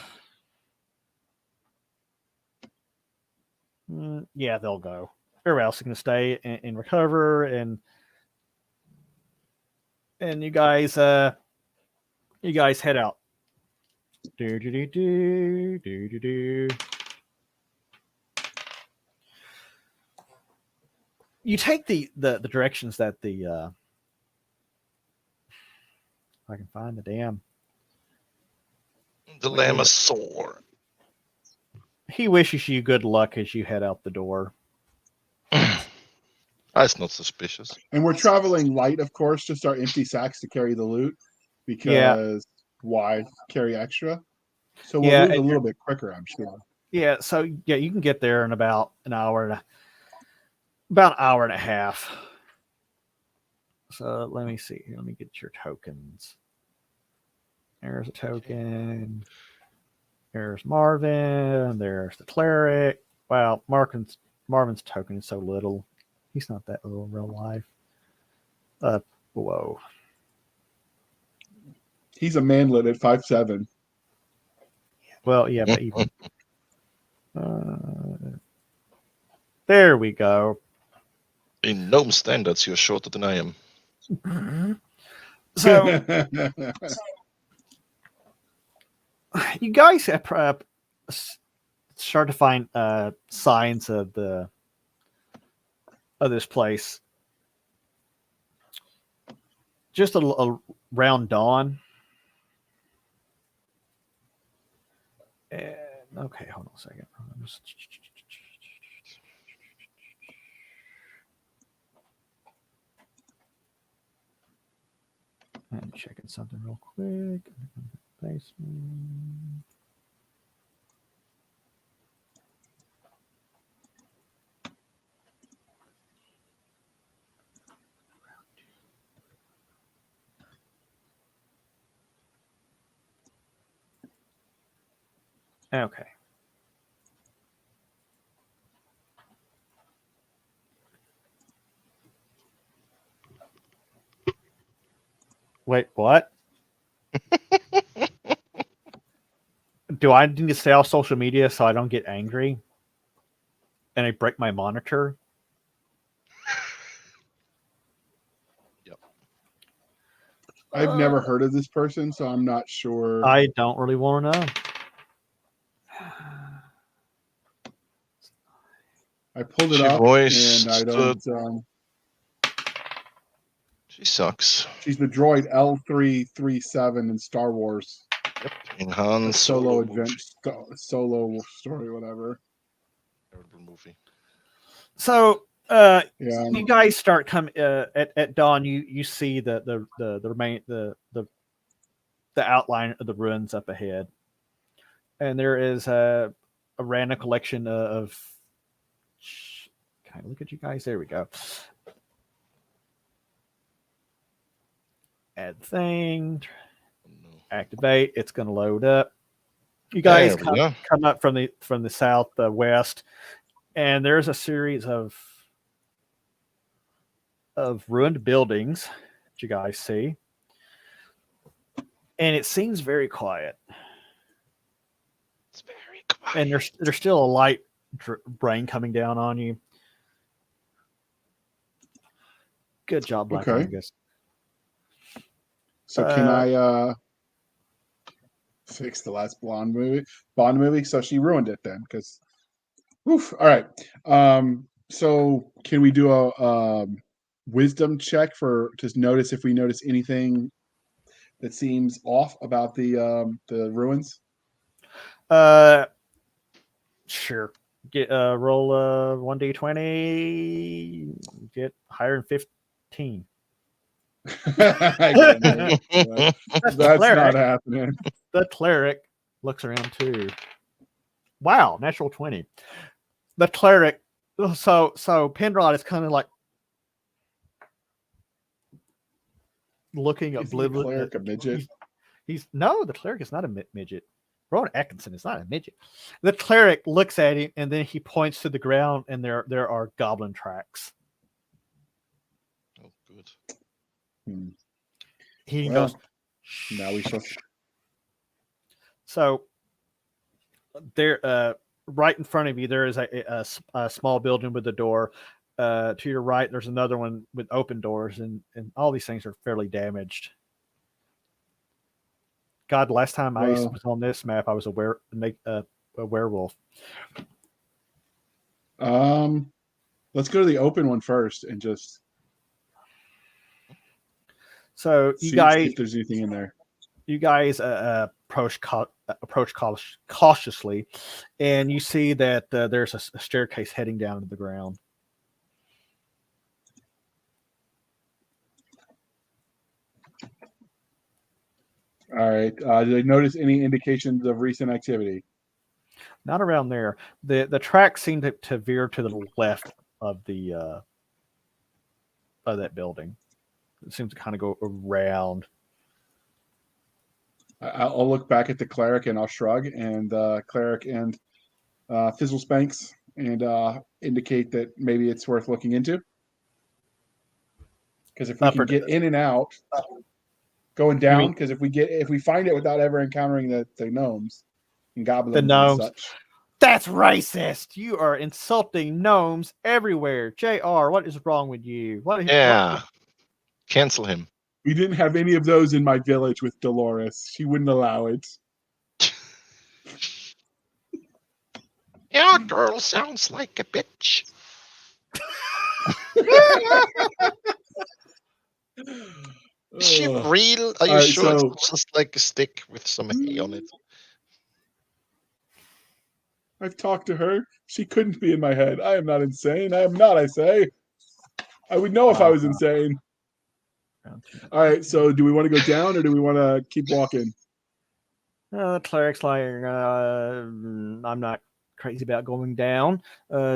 Yeah, they'll go. Everybody else is going to stay and recover, and you guys head out. Do do do do do do do. You take the directions that the if I can find the damn The Lamasaur. He wishes you good luck as you head out the door. That's not suspicious. And we're traveling light, of course, just our empty sacks to carry the loot. Because why carry extra? So we'll move a little bit quicker, I'm sure. Yeah, so yeah, you can get there in about an hour and a half. So let me see. Let me get your tokens. There's a token. There's Marvin. There's the cleric. Wow, Marvin's token is so little. He's not that little in real life. Whoa. He's a manlet at 5'7". Well, yeah, but even there we go. In gnome standards, you're shorter than I am. So you guys have start to find signs of this place. Just around dawn. And okay, hold on a second. I'm checking something real quick. Basement. Okay. Wait, what? Do I need to stay off social media so I don't get angry and I break my monitor? Yep. I've never heard of this person, so I'm not sure. I don't really want to know. I pulled it She up, voiced and I don't. She sucks. She's the droid L337 in Star Wars. In Han Solo movie. solo story, whatever. Terrible movie. So, Yeah. you guys start coming at dawn. You see the outline of the ruins up ahead, and there is a random collection of. Can I look at you guys? There we go. Add thing. Activate. It's going to load up. You guys come up from the south west, and there's a series of ruined buildings that you guys see, and it seems very quiet. It's very quiet. And there's still a light rain coming down on you. Good job, Black Angus. So can I fix the last Bond movie? So she ruined it then, because oof. All right. So can we do a wisdom check to notice if we notice anything that seems off about the ruins? Sure. Get roll 1d20. Get higher than 15. That's not happening. The cleric looks around too. Wow, natural 20. The cleric. So Penrod is kind of like looking oblivious. Is the cleric a midget? The cleric is not a midget. Rowan Atkinson is not a midget. The cleric looks at him and then he points to the ground, and there are goblin tracks. Oh, good. He goes. Now we shall. So there, right in front of you, there is a small building with a door. To your right, there's another one with open doors, and all these things are fairly damaged. God, last time I was on this map, I was a werewolf. Let's go to the open one first and just. So see if there's anything in there. You guys approach cautiously, and you see that there's a staircase heading down to the ground. All right. Did I notice any indications of recent activity? Not around there. The tracks seem to veer to the left of the of that building. It seems to kind of go around. I'll look back at the cleric and I'll shrug, and cleric and Fizzle Spanks, and indicate that maybe it's worth looking into. Because if we can get in and out, going down. Because if we find it without ever encountering the gnomes and goblins and such. That's racist. You are insulting gnomes everywhere. JR, what is wrong with you? Cancel him. We didn't have any of those in my village with Dolores. She wouldn't allow it. Your girl sounds like a bitch. Is she real? Are you sure it's just like a stick with some hay on it? I've talked to her. She couldn't be in my head. I am not insane. I am not, I say. I would know if I was insane. All right, so do we want to go down or do we want to keep walking? The cleric's like, I'm not crazy about going down.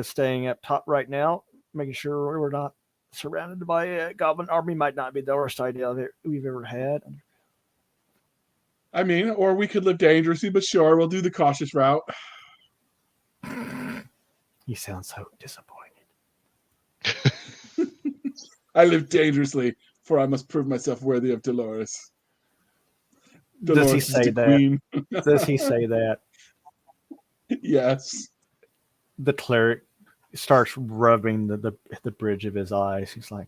Staying up top right now, making sure we're not surrounded by a goblin army might not be the worst idea that we've ever had. I mean, or we could live dangerously, but sure, we'll do the cautious route. You sound so disappointed. I live dangerously, for I must prove myself worthy of Dolores. Does he Dolores is say the that? queen. Does he say that? Yes. The cleric starts rubbing the bridge of his eyes. He's like,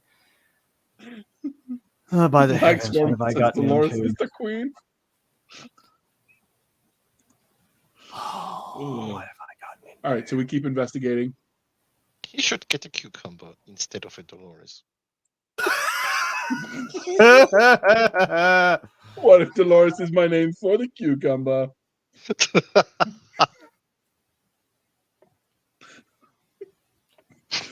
oh, by the Black heavens, Storm what have I says gotten Dolores into? is the queen. Oh, what have I gotten into? All right, so we keep investigating. He should get a cucumber instead of a Dolores. What if Dolores is my name for the cucumber?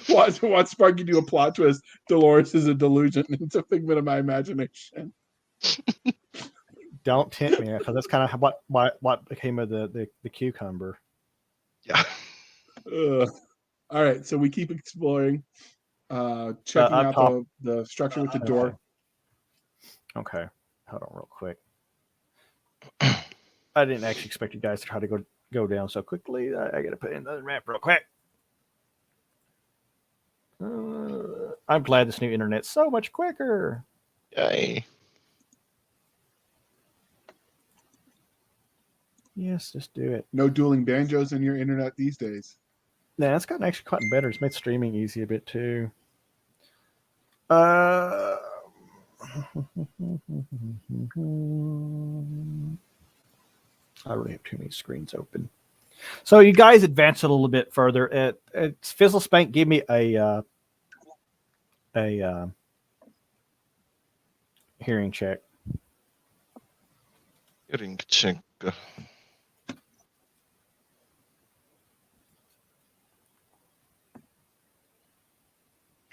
Watch Sparky do a plot twist. Dolores is a delusion. It's a figment of my imagination. Don't tempt me, because that's kind of what became of the cucumber. Yeah. All right, so we keep exploring, checking out the structure with the door. Okay, hold on real quick. I didn't actually expect you guys to try to go down so quickly. I got to put in the map real quick. I'm glad this new internet's so much quicker. Yay. Yes, just do it. No dueling banjos in your internet these days. Yeah, it's gotten actually quite better. It's made streaming easy a bit too. I really have too many screens open. So you guys advance it a little bit further. Fizzlespank, give me a hearing check. Hearing check.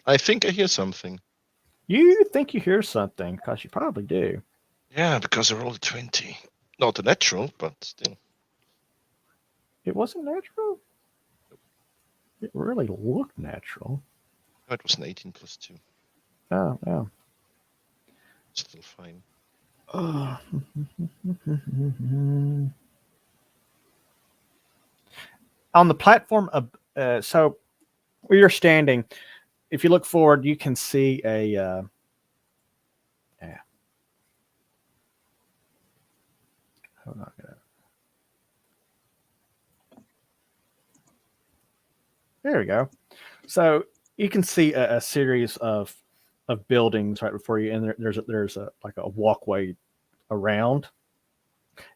I think I hear something. You think you hear something, because you probably do. Yeah, because I rolled a 20. Not a natural, but still. It wasn't natural? It really looked natural. Oh, it was an 18 plus 2. Oh, yeah. Still fine. On the platform, so where you're standing, if you look forward, you can see a... Hold on. There we go. So you can see a series of buildings right before you, and there's a walkway around,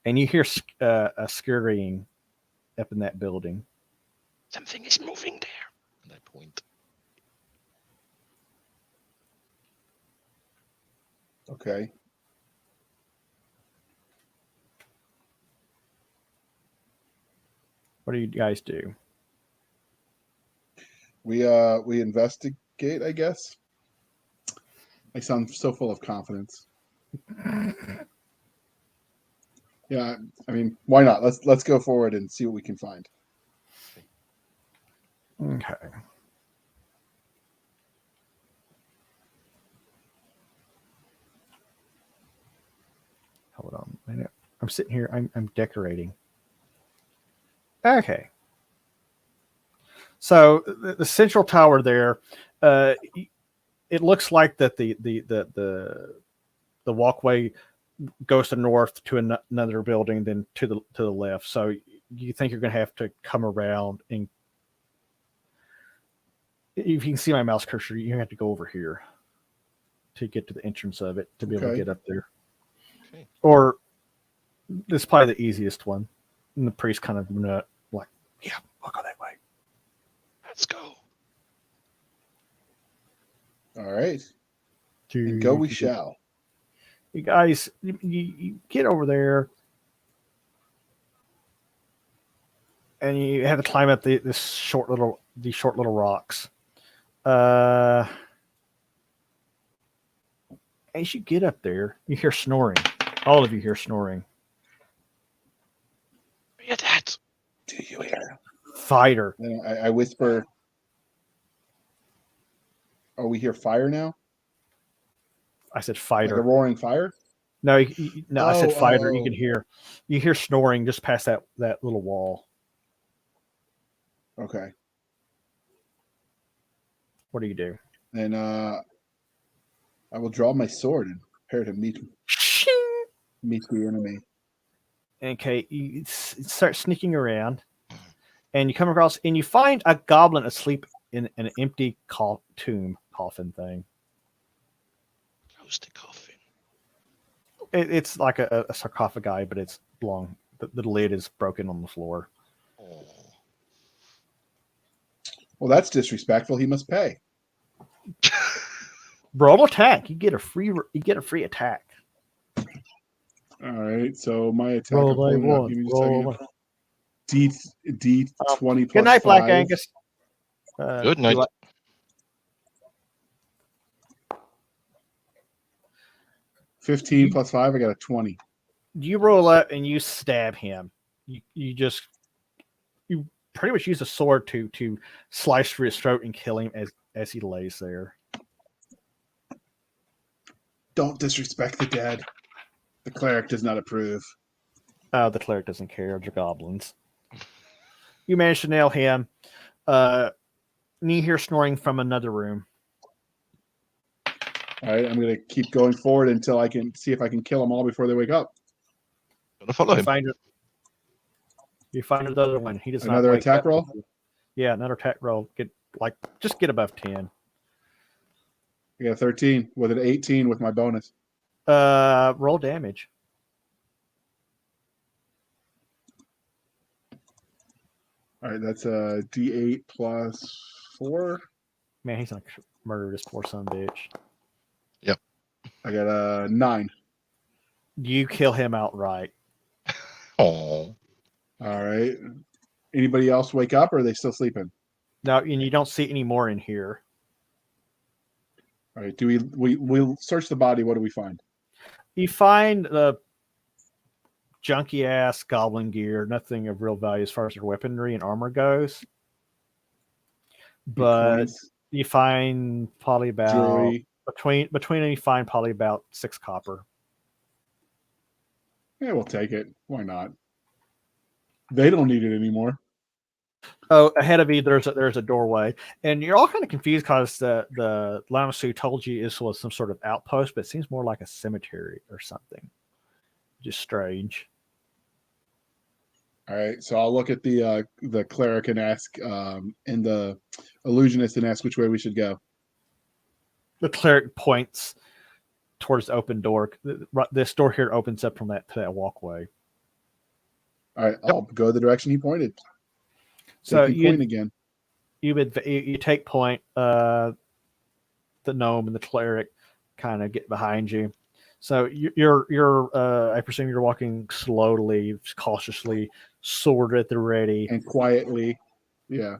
and you hear a scurrying up in that building. Something is moving there. And I point. Okay. What do you guys do? We investigate, I guess. I sound so full of confidence. Yeah, I mean, why not? Let's go forward and see what we can find. Okay. Hold on a minute. I'm sitting here. I'm decorating. Okay. So the central tower there, it looks like that the walkway goes to the north to another building, then to the left. So you think you're going to have to come around, and if you can see my mouse cursor, you have to go over here to get to the entrance of it to be able to get up there. Okay. Or this is probably the easiest one. And the priest kind of like, yeah, we'll go that way. Let's go. All right. And go we shall. You guys, you get over there, and you have to climb up these short little rocks. As you get up there, you hear snoring. All of you hear snoring. Hear that? Do you hear? Fighter. And I whisper. Oh, we hear fire now? I said fighter. Like a roaring fire? No, no, I said fighter. You oh. can hear snoring just past that little wall. Okay. What do you do? And I will draw my sword and prepare to meet the enemy. Okay, you start sneaking around, and you come across, and you find a goblin asleep in an empty tomb coffin thing. Close the coffin. It's like a sarcophagi, but it's long. The lid is broken on the floor. Oh. Well, that's disrespectful. He must pay. Roll attack. You get a free attack. All right. So my attack. Roll I'm pulling it up. Give me just a second. D20 plus Good night, 5. Black Angus. Good night. 15 plus 5. I got a 20. You roll up and you stab him. You pretty much use a sword to slice through his throat and kill him as he lays there. Don't disrespect the dead. The cleric does not approve. The cleric doesn't care. They're goblins. You manage to nail him. And you hear snoring from another room. All right, I'm going to keep going forward until I can see if I can kill them all before they wake up. Gonna follow him. You find another one. He does another not wake attack up. roll. Yeah, another attack roll. Just get above 10. I got a 13 with an 18 with my bonus. Roll damage. All right, that's a D8 plus 4. Man, he's gonna murder this poor son of a bitch. Yep. I got a 9. You kill him outright. Oh. All right. Anybody else wake up, or are they still sleeping? No, and you don't see any more in here. All right. Do we'll search the body? What do we find? You find the junky ass goblin gear, nothing of real value as far as their weaponry and armor goes. But Coins, you find probably about jewelry. between you find probably about 6 copper. Yeah, we'll take it. Why not? They don't need it anymore. Oh, ahead of you, there's a doorway, and you're all kind of confused because the Lamasu told you this was some sort of outpost, but it seems more like a cemetery or something. Just strange. All right, so I'll look at the cleric and ask, and the illusionist and ask which way we should go. The cleric points towards the open door. This door here opens up from that walkway. All right, I'll go the direction he pointed. So point again. You take point. The gnome and the cleric kind of get behind you. So you're I presume you're walking slowly, cautiously, sword at the ready, and quietly. Yeah,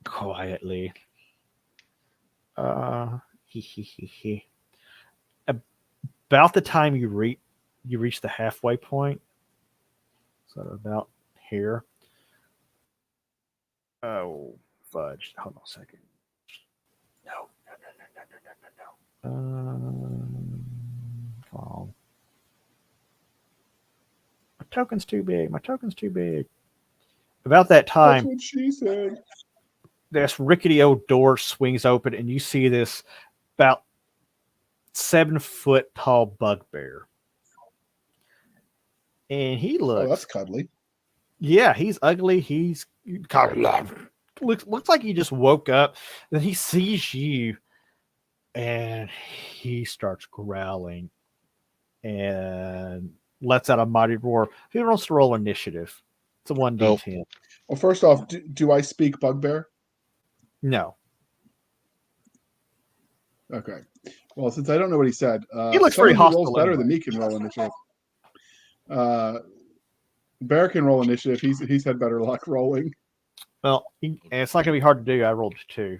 quietly. About the time you reach the halfway point, so about here. Oh, fudge. Hold on a second. No. Come on. My token's too big. About that time, that's what she said. this rickety old door swings open, and you see this about 7-foot tall bugbear. And he looks... Oh, that's cuddly. Yeah, he's ugly. He's looks like he just woke up. Then he sees you, and he starts growling and lets out a mighty roar. Who wants to roll initiative? It's a 1d10. Well, first off, do I speak bugbear? No. Okay. Well, since I don't know what he said, He looks very hostile. Rolls better than me can roll initiative. Bear can roll initiative. He's had better luck rolling. Well, it's not going to be hard to do. I rolled 2.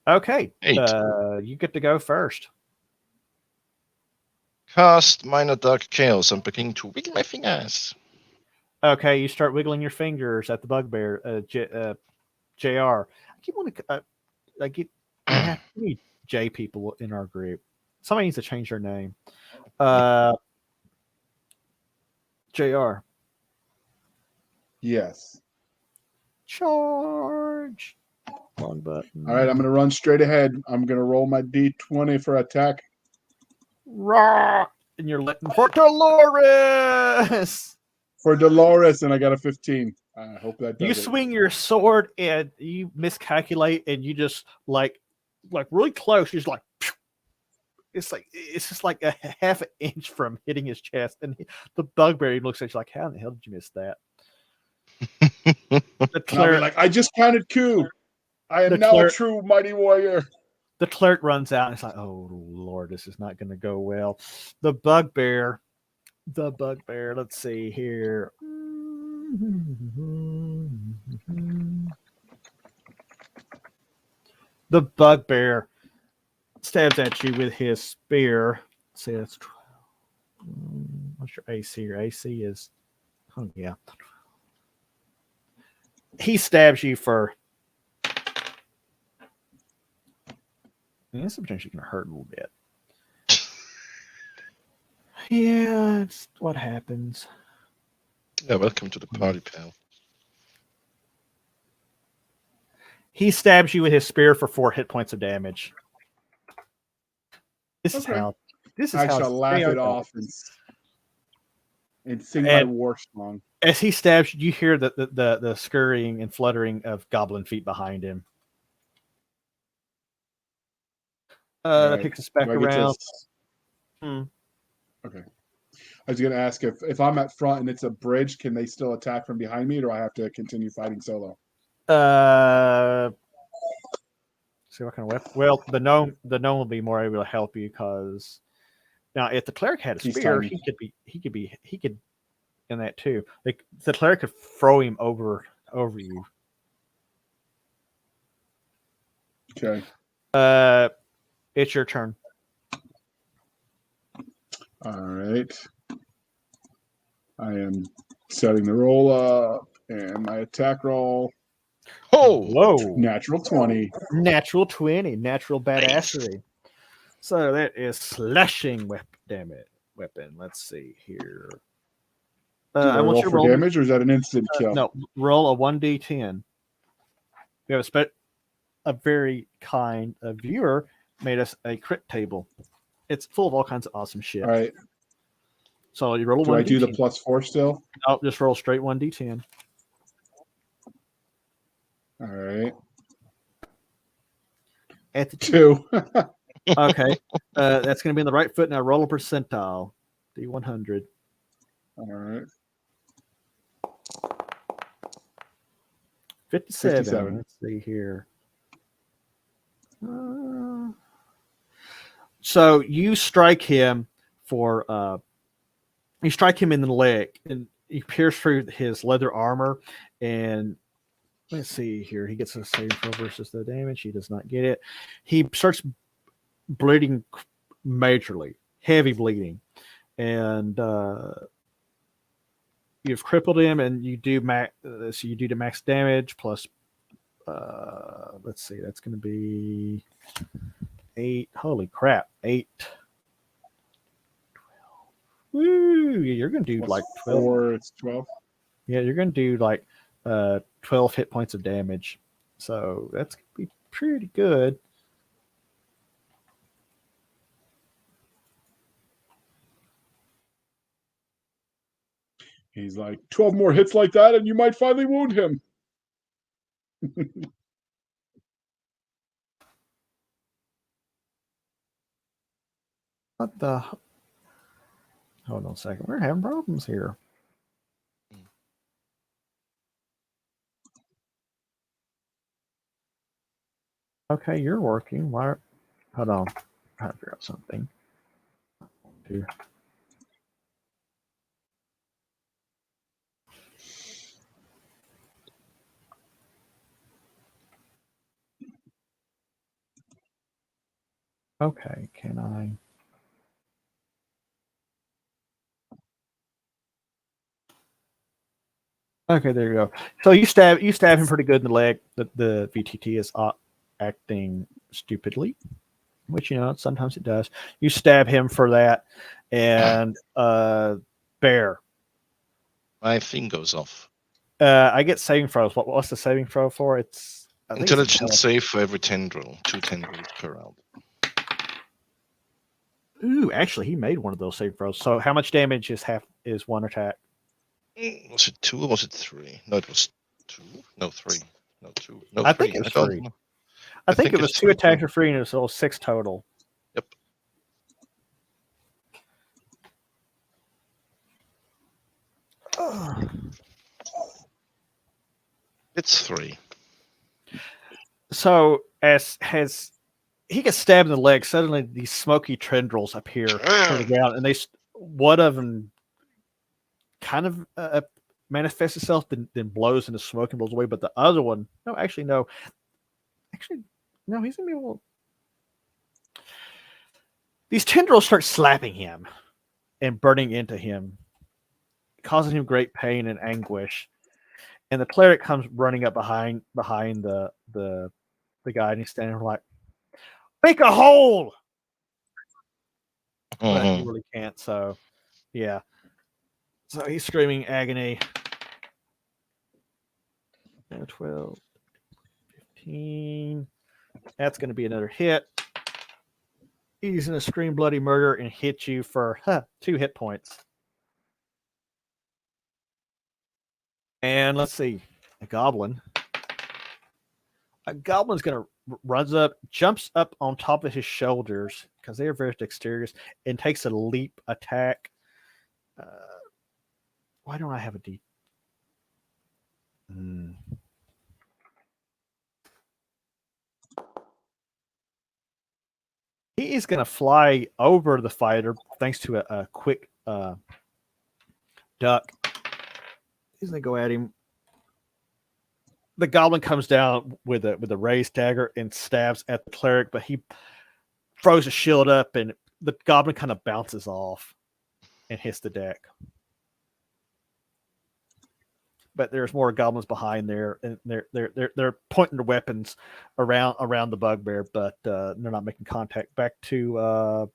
Okay. 8. You get to go first. Cast Minor Dark Chaos. I'm beginning to wiggle my fingers. Okay, you start wiggling your fingers at the bugbear. JR. I keep wanting to... I have too many J people in our group. Somebody needs to change their name. JR. Yes. Charge. Wrong button. All right, I'm going to run straight ahead. I'm going to roll my D20 for attack. Rock. And you're letting for Dolores. For Dolores, and I got a 15. I hope that does You it. swing your sword and you miscalculate, and you just like really close. You're just like, phew. It's just like a half an inch from hitting his chest, and the bugbear looks at you like, how in the hell did you miss that? The cleric, like, I just counted coup. I am now a true mighty warrior. The cleric runs out and it's like, oh Lord, this is not going to go well. The bugbear, let's see here. The bugbear stabs at you with his spear. Let's see, that's 12. What's your AC? Your AC is, oh yeah. He stabs you for. This is potentially going to hurt a little bit. Yeah, it's what happens. Yeah, welcome to the party, pal. He stabs you with his spear for 4 hit points of damage. This is how. I shall laugh it off and sing my war song. As he stabs you, you hear the scurrying and fluttering of goblin feet behind him. That picks us back around. Okay. I was going to ask if I'm at front and it's a bridge, can they still attack from behind me, or do I have to continue fighting solo? See what kind of weapon. Well, the gnome will be more able to help you because now if the cleric had a spear, he could in that too. Like the cleric could throw him over you. Okay. It's your turn. All right. I am setting the roll up and my attack roll. Oh, whoa! Natural 20. Natural 20. Natural badassery. So that is slashing weapon. Let's see here. I want you to roll damage, or is that an instant kill? No, roll a 1d10. We have a very kind viewer made us a crit table. It's full of all kinds of awesome shit. All right. So you roll a 1d10. Do I do the +4 still? No, just roll straight 1d10. All right. At the 2. Okay. That's going to be in the right foot. Now roll a percentile. D100. All right. 57. Let's see here. So you strike him you strike him in the leg, and you pierce through his leather armor. And let's see here. He gets a save throw versus the damage. He does not get it. He starts bleeding majorly, heavy bleeding, and you've crippled him, and you do the max damage plus. Let's see. That's going to be 8. Holy crap! 8. 12. Woo! You're going to do like 12. 4. It's 12. Yeah, you're going to do like 12 hit points of damage. So that's going to be pretty good. He's like, 12 more hits like that, and you might finally wound him. What the? Hold on a second. We're having problems here. Okay, you're working. Why? Hold on. I'm trying to figure out something. Here. Okay, can I? Okay, there you go. So you stab him pretty good in the leg. The VTT is acting stupidly. which sometimes it does. You stab him for that, and Bear. My thing goes off. I get saving throws. What's the saving throw for? It's intelligence save for every tendril. 2 tendrils per round. Ooh, actually, he made one of those save throws. So, how much damage is one attack? Was it 2 or was it 3? No, it was 2. No, 3. No, 2. No, 3. I think it was 3. I think it was 2 attacks for 3, and it was 6 total. Yep. It's 3. So, as he gets stabbed in the leg, suddenly these smoky tendrils appear from the ground, and one of them kind of manifests itself, then blows into smoke and blows away. But the other one, no, he's gonna be able. These tendrils start slapping him and burning into him, causing him great pain and anguish. And the cleric comes running up behind the guy, and he's standing there like, "Make a hole!" But he really can't. So, yeah. So he's screaming agony. 12, 15. That's going to be another hit. He's going to scream bloody murder and hit you for 2 hit points. And let's see. A goblin's going to runs up, jumps up on top of his shoulders because they are very dexterous, and takes a leap attack. Why don't I have a D? He is going to fly over the fighter thanks to a quick duck. He's going to go at him. The goblin comes down with a raised dagger and stabs at the cleric, but he throws a shield up, and the goblin kind of bounces off and hits the deck. But there's more goblins behind there, and they're pointing their weapons around the bugbear, but they're not making contact. Back to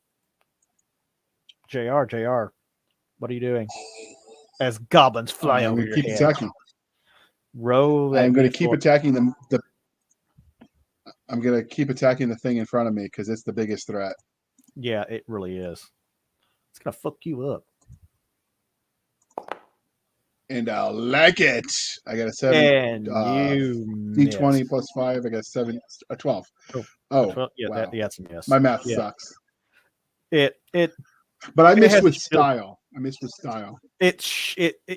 JR. JR, what are you doing? As goblins fly over your head. Attacking. Roll. I'm going to keep attacking them. I'm going to keep attacking the thing in front of me because it's the biggest threat. Yeah, it really is. It's going to fuck you up. And I'll like it. I got a 7. And you D20 missed. plus 5. I got 7. A 12. Oh, 12, yeah, wow. That's a miss. My math sucks. But I missed with style.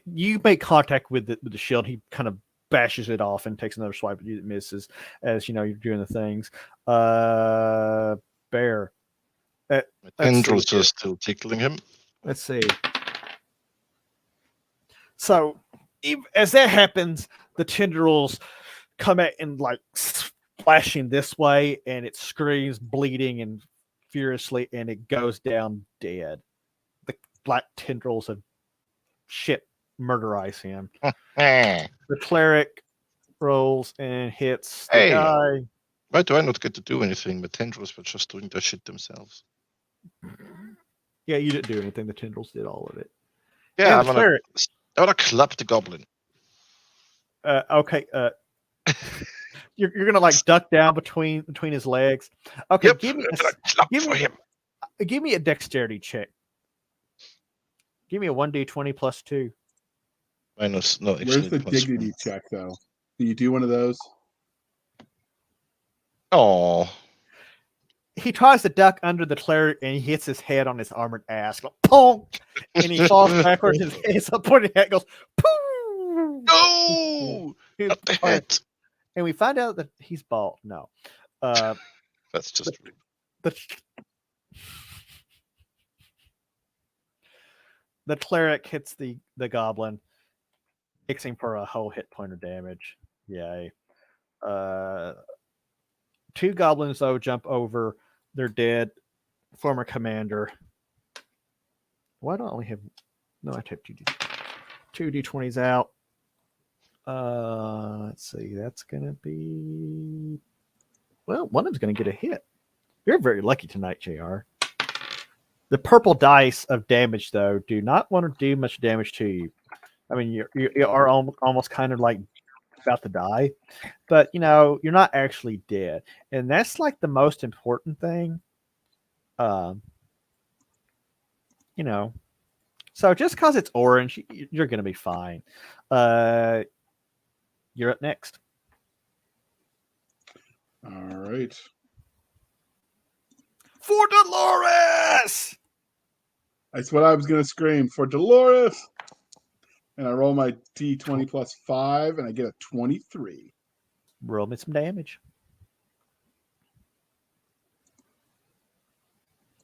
You make contact with the shield. He kind of bashes it off and takes another swipe at you that misses as you're doing the things. Bear. Tendrils are still tickling him. Let's see. So, as that happens, the tendrils come at and like splashing this way, and it screams, bleeding and furiously, and it goes down dead. The black tendrils of shit murderize him. The cleric rolls and hits the guy. Why do I not get to do anything? The tendrils were just doing their shit themselves. Yeah, you didn't do anything. The tendrils did all of it. Yeah, I'm gonna club the goblin. Okay. You're gonna like duck down between his legs. Okay, yep, give me a dexterity check. Give me a 1d20 plus 2. Minus no. Where's the dignity check though? Do you do one of those? Oh. He tries to duck under the cleric and he hits his head on his armored ass. Like, pong! And he falls backwards. His head's up pointing head goes, poo! No! Not the head. And we find out that he's bald. No. That's just the cleric hits the goblin, fixing for a whole hit point of damage. Yay. 2 goblins, though, jump over. They're dead. Former commander. Why don't I only have... No, I took 2 D20s out. Let's see. That's going to be... Well, one of them's going to get a hit. You're very lucky tonight, JR. The purple dice of damage, though, do not want to do much damage to you. I mean, you are almost kind of like about to die, but you're not actually dead, and that's like the most important thing. So just because it's orange, you're gonna be fine. You're up next. All right. For Dolores! That's what I was going to scream for Dolores. And I roll my D20 plus 5, and I get a 23. Roll me some damage.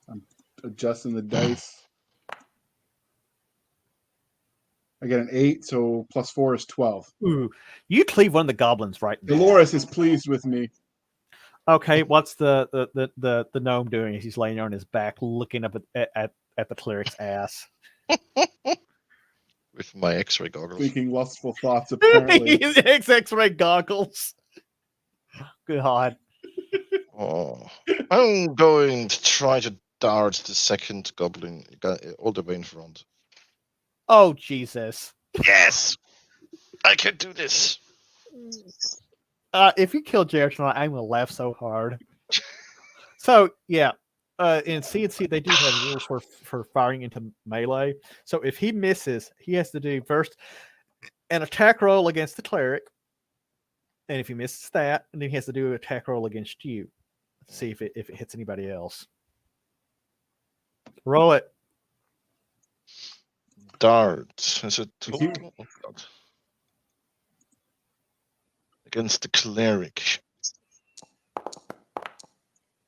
I'm adjusting the dice. I get an 8, so plus 4 is 12. Ooh, you cleave one of the goblins right now. Dolores is pleased with me. Okay, what's the gnome doing? He's laying on his back, looking up at the cleric's ass. With my X-ray goggles. Thinking lustful thoughts, apparently. X-ray goggles. God. Oh, I'm going to try to dart the second goblin all the way in front. Oh, Jesus. Yes! I can do this. If you kill Jared tonight, I'm going to laugh so hard. So, yeah. In CNC, they do have rules for firing into melee. So if he misses, he has to do first an attack roll against the cleric. And if he misses that, then he has to do an attack roll against you. Let's see if it hits anybody else. Roll it. Dart. Is it total? Oh, God. Against the cleric.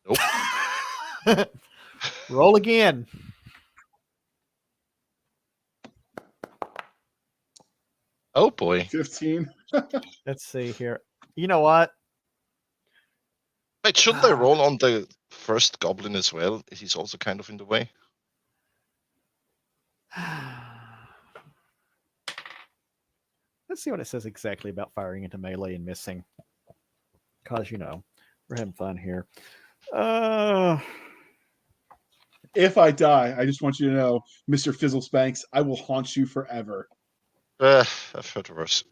Nope. Roll again. Oh boy. 15. Let's see here. You know what? Wait, shouldn't I roll on the first goblin as well? He's also kind of in the way. Let's see what it says exactly about firing into melee and missing. Because, we're having fun here. If I die, I just want you to know, Mr. Fizzle Spanks, I will haunt you forever. I've heard worse.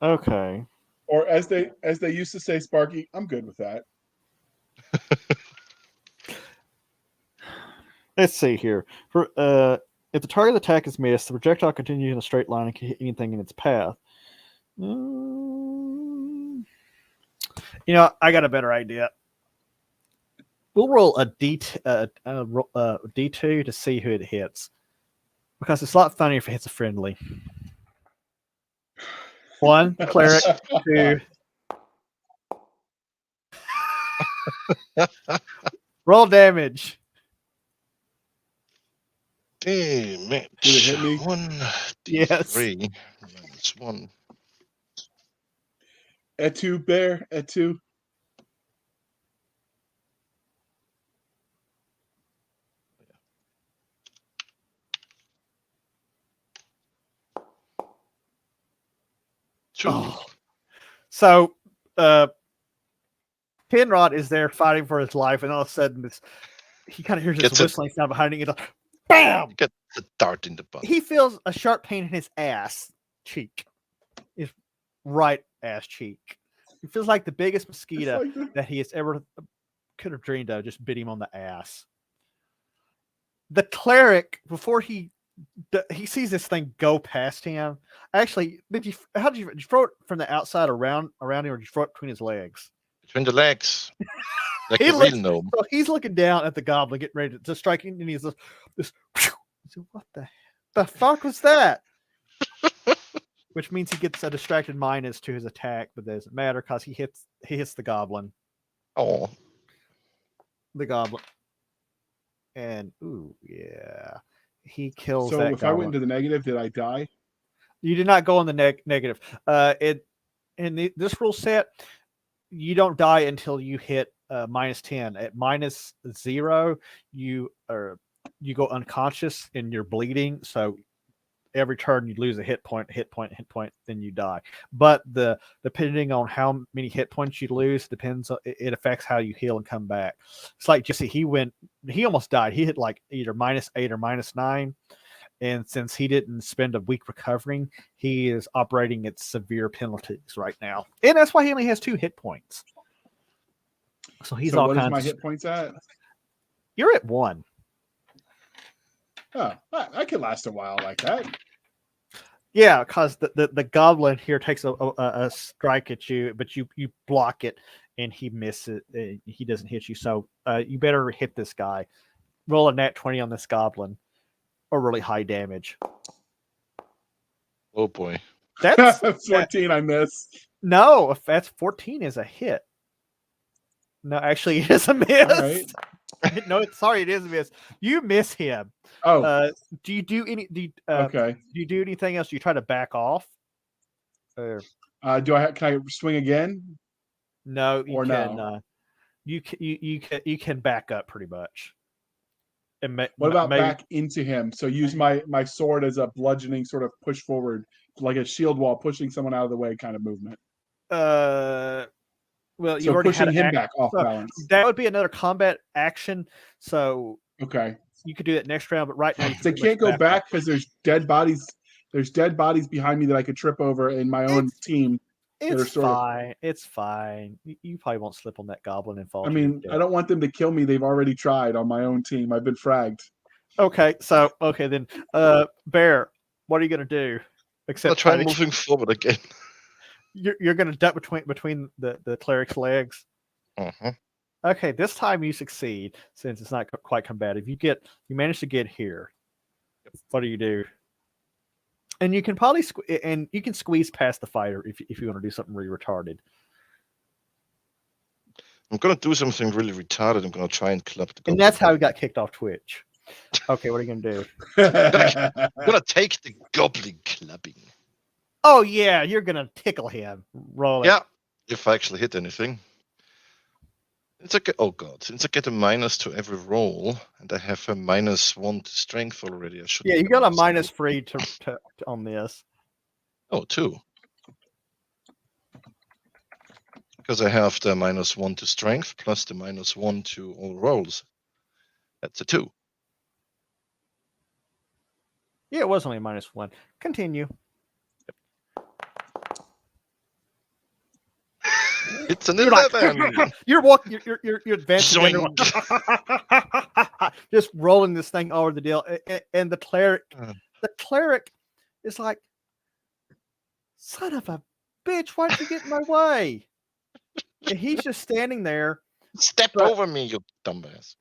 Okay. Or as they used to say, Sparky, I'm good with that. Let's see here. For if the target attack is missed, the projectile continues in a straight line and can hit anything in its path. I got a better idea. We'll roll a D2 to see who it hits. Because it's a lot funnier if it hits a friendly. 1, cleric. 2. Roll damage. Damn it. Did it hit me? 1d3 minus 1. Et bear, et. Oh. So, Penrod is there fighting for his life, and all of a sudden, he kind of hears this whistling sound behind him. Bam! You get the dart in the butt. He feels a sharp pain in his ass cheek, his right ass cheek. He feels like the biggest mosquito that he has ever could have dreamed of just bit him on the ass. The cleric, before he sees this thing go past him. Actually, did you throw it from the outside around him, or did you throw it between his legs? Between the legs. Like a real gnome. So he's looking down at the goblin, getting ready to strike him, and he's this. So what the fuck was that? Which means he gets a distracted minus to his attack, but it doesn't matter because he hits the goblin. Oh. The goblin. And ooh, yeah. He kills so that if goblin. I went into the negative, did I die? You did not go on the negative. In this rule set, you don't die until you hit -10. At -0, you go unconscious and you're bleeding. So every turn you lose a hit point, then you die. But depending on how many hit points you lose, it affects how you heal and come back. It's like Jesse, he almost died. He hit like either -8 or -9. And since he didn't spend a week recovering, he is operating at severe penalties right now. And that's why he only has 2 hit points. So he's all what kinds is my of... hit points at? You're at 1. Oh, I could last a while like that. Yeah, because the goblin here takes a strike at you, but you block it, and he misses. He doesn't hit you, so you better hit this guy. Roll a nat 20 on this goblin, or really high damage. Oh boy. That's 14. I miss. No, if that's 14 is a hit. No, actually, it is a miss. All right. No, sorry, it is a miss. You miss him. Oh. Do you do any? Okay. Do you do anything else? Do you try to back off? Can I swing again? No, you or can. No? You can back up pretty much. And what about back into him? So use my sword as a bludgeoning sort of push forward, like a shield wall, pushing someone out of the way kind of movement. Well, you so already pushing had him back off balance. That would be another combat action. So okay, you could do it next round, but right now they can't go back because there's dead bodies. There's dead bodies behind me that I could trip over in my own team. It's fine. It's fine. You probably won't slip on that goblin and fall. I mean, I don't want them to kill me. They've already tried on my own team. I've been fragged. Okay, then, Bear, what are you gonna do? Except try moving forward again. You're gonna duck between the cleric's legs. Okay, this time you succeed since it's not quite combative. You manage to get here. What do you do? And you can probably squeeze past the fighter if you want to do something really retarded. I'm gonna do something really retarded. I'm gonna try and club the goblin. And that's how he got kicked off Twitch. Okay, what are you gonna do? I'm gonna take the goblin clubbing. Oh yeah, you're gonna tickle him. Roll it. Yeah, if I actually hit anything. Since I get a minus to every roll, and I have a -1 to strength already, I should. Yeah, you got a -3 to on this. Oh, 2. Because I have the -1 to strength plus the -1 to all rolls. That's a 2. Yeah, it was only a -1. Continue. It's an 11. You're walking. You're advancing. Just rolling this thing over the deal, and the cleric is like, "Son of a bitch! Why did you get in my way?" And he's just standing there. Step over me, you dumbass.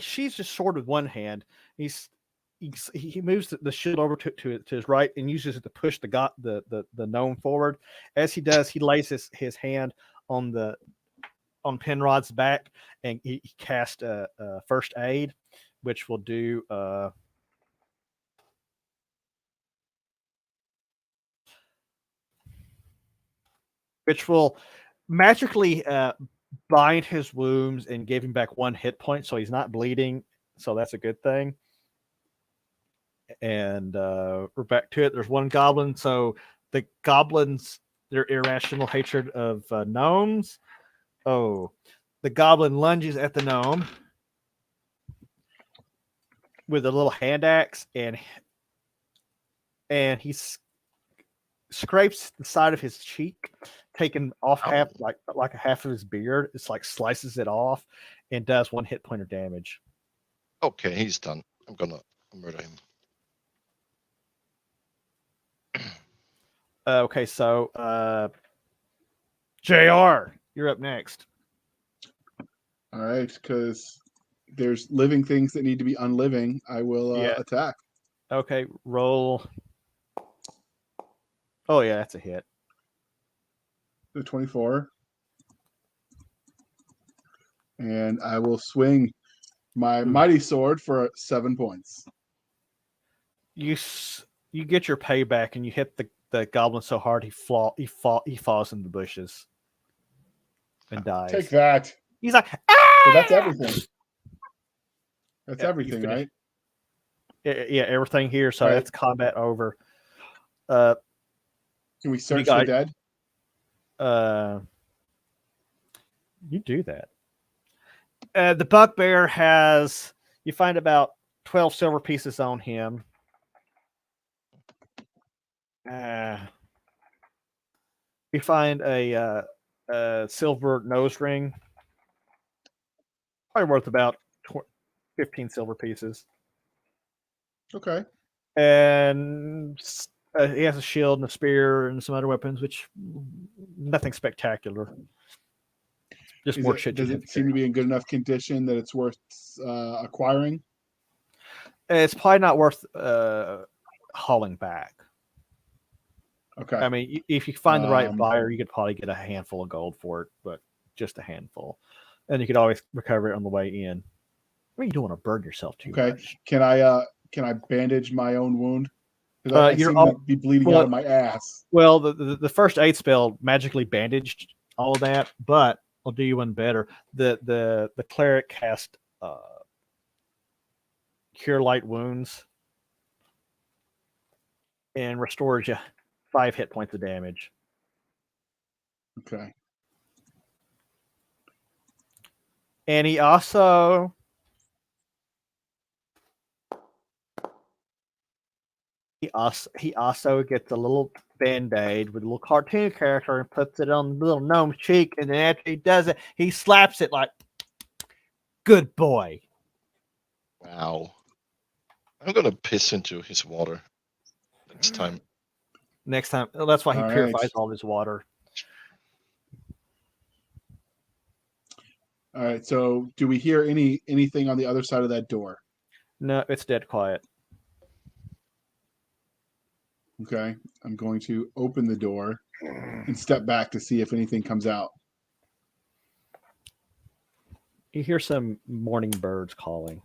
She's just sword with one hand. He moves the shield over to his right and uses it to push the gnome forward. As he does, he lays his hand on Penrod's back, and he casts first aid, which will do which will magically bind his wounds and give him back 1 hit point, so he's not bleeding. So that's a good thing. And we're back to it. There's 1 goblin. So the goblins, their irrational hatred of gnomes. Oh, the goblin lunges at the gnome with a little hand axe, and he scrapes the side of his cheek, taking off half like a half of his beard. It's like slices it off and does 1 hit point of damage. Okay, he's done. I'm gonna murder him. Okay, so JR, you're up next. All right, because there's living things that need to be unliving. I will attack. Okay, roll. Oh yeah, that's a hit. The 24. And I will swing my mighty sword for 7 points. You get your payback, and you hit the goblin so hard he falls in the bushes and dies. Take that. He's like, ah! So that's everything. That's everything, right? Yeah, everything here. So Right. that's combat over. Can we search the dead? You do that. The bugbear has. You find about 12 silver pieces on him. You find a silver nose ring, probably worth about 15 silver pieces. Okay. And he has a shield and a spear and some other weapons, which nothing spectacular. Just more shit. Does it seem to be in good enough condition that it's worth acquiring? It's probably not worth hauling back. Okay. I mean, if you find the right buyer, you could probably get a handful of gold for it, but just a handful. And you could always recover it on the way in. I mean, you don't want to burn yourself too much. Can I bandage my own wound? Because I seem to be bleeding out of my ass. Well, the first aid spell magically bandaged all of that, but I'll do you one better. The cleric cast cure light wounds and restores you 5 hit points of damage. Okay. And he also he also gets a little band-aid with a little cartoon character and puts it on the little gnome's cheek, and then after he does it, he slaps it like, good boy. Wow. I'm gonna piss into his water next time. Next time. Well, that's why he purifies all his water. All right. So, do we hear anything on the other side of that door? No, it's dead quiet. Okay. I'm going to open the door and step back to see if anything comes out. You hear some morning birds calling.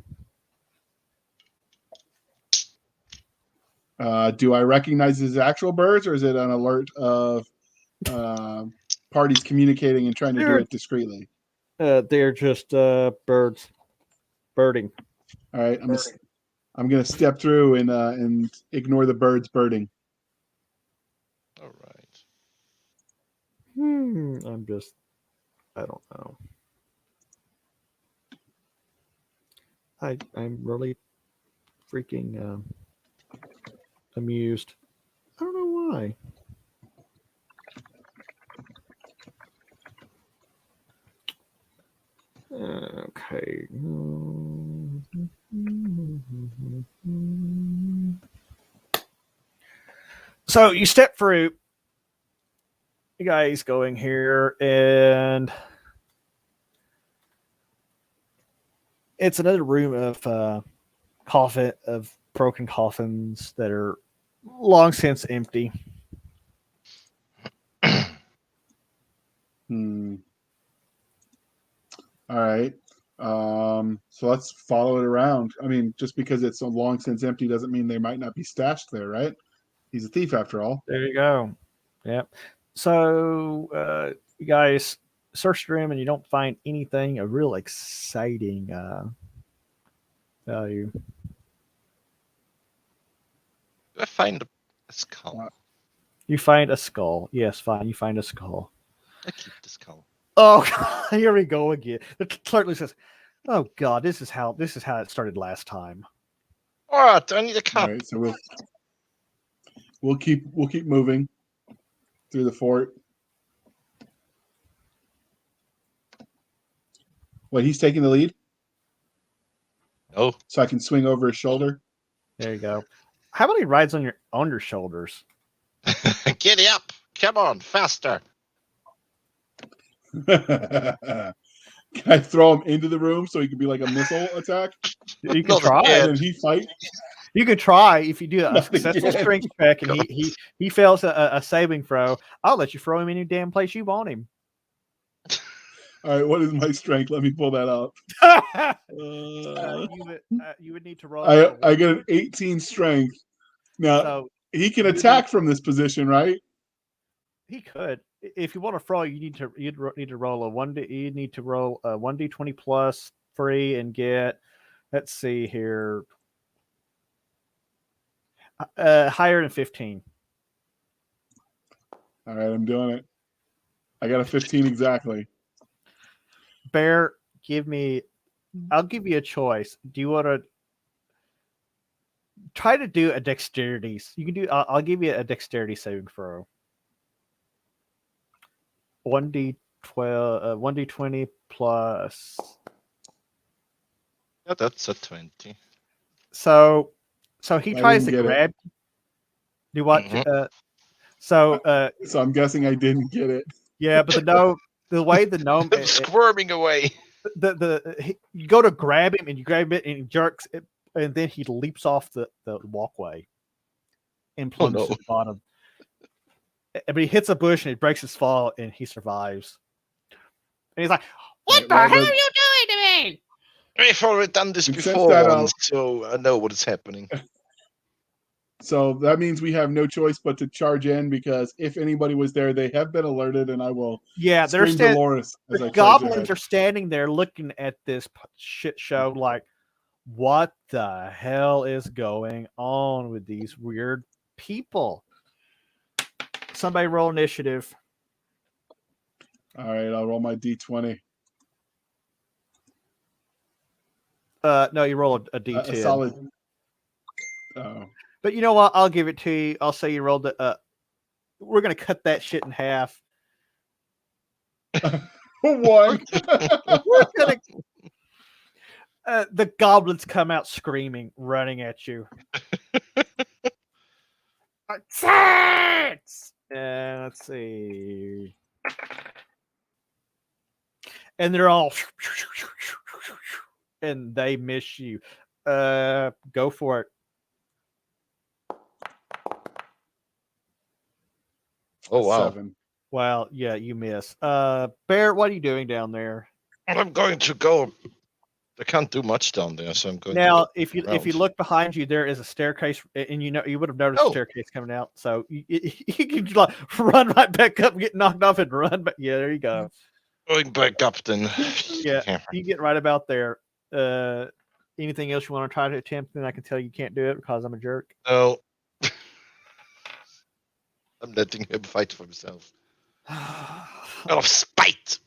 Do I recognize these actual birds, or is it an alert of parties communicating and trying to do it discreetly? They're just birds birding. All right, I'm gonna step through and ignore the birds birding. All right. I don't know. I'm really freaking amused. I don't know why. Okay. So you step through. You guys going here, and it's another room of broken coffins that are long since empty. All right. So let's follow it around. I mean, just because it's so long since empty doesn't mean they might not be stashed there, right? He's a thief after all. There you go. Yep. So you guys search the room and you don't find anything of real exciting value. Do I find a skull? You find a skull. Yes, fine. You find a skull. I keep the skull. Oh, God, here we go again. The clerk says, "Oh God, this is how it started last time." What? I need a cup. All right, so we'll keep moving through the fort. Wait, he's taking the lead? No. So I can swing over his shoulder? There you go. How about he rides on your shoulders? Giddy up. Come on, faster. Can I throw him into the room so he could be like a missile attack? You can try. And then he fight? You could try if you do a successful strength check and he fails a saving throw. I'll let you throw him any damn place you want him. All right, what is my strength? Let me pull that up. You would need to roll. I get an 18 strength. Now so he can attack from this position, right? He could. If you want to throw, you'd need to roll a 1D. You need to roll a 1d20 plus 3 and get. Let's see here. Higher than 15. All right, I'm doing it. I got a 15 exactly. Bear, I'll give you a choice. Do you want to try to do a dexterity? You can do. I'll give you a dexterity saving throw. 1d12, 1d20 plus. Yeah, that's a 20. So he I tries to didn't get it. grab. Do what? Mhm. So I'm guessing I didn't get it. yeah, but the way the gnome, I'm squirming away. you go to grab him and you grab it and he jerks it, and then he leaps off the walkway and plunges no. to the bottom. But he hits a bush and it breaks his fall and he survives. And he's like, "What Right, the well, hell then- are you doing to me?" We've already done this And since before that, once, so I know what is happening. So that means we have no choice but to charge in because if anybody was there, they have been alerted, and I will Yeah, they're scream Dolores as the I charge goblins ahead. are standing there looking at this shit show like, what the hell is going on with these weird people? Somebody roll initiative. All right, I'll roll my d20. No, you roll a d10. A solid. Oh. But you know what? I'll give it to you. I'll say you rolled it. We're gonna cut that shit in half. One. We're gonna. The goblins come out screaming, running at you. Attacks! And let's see. And they're all, and they miss you. Go for it. Oh, wow. 7. Well, yeah, you miss. Bear, what are you doing down there? I'm going to go. I can't do much down there, so I'm going Now, to if you around. look behind you, there is a staircase, and you would have noticed a Oh. staircase coming out. So you can just like run right back up, get knocked off, and run. But yeah, there you go. Going back up then. Yeah, you get right about there. Anything else you want to try to attempt? Then I can tell you can't do it because I'm a jerk. No. I'm letting him fight for himself. Out of spite.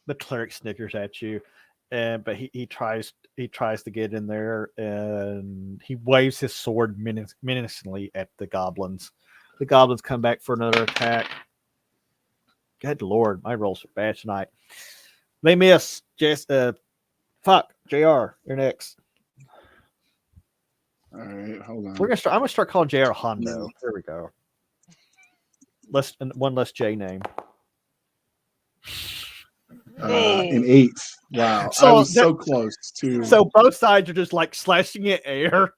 The cleric snickers at you, but he tries to get in there, and he waves his sword menacingly at the goblins. The goblins come back for another attack. Good lord, my rolls are bad tonight. They miss. Fuck, JR, you're next. All right, hold on. I'm gonna start calling JR Hondo. There we go. One less J name. An 8. Wow, So I was so close to. So both sides are just like slashing at air,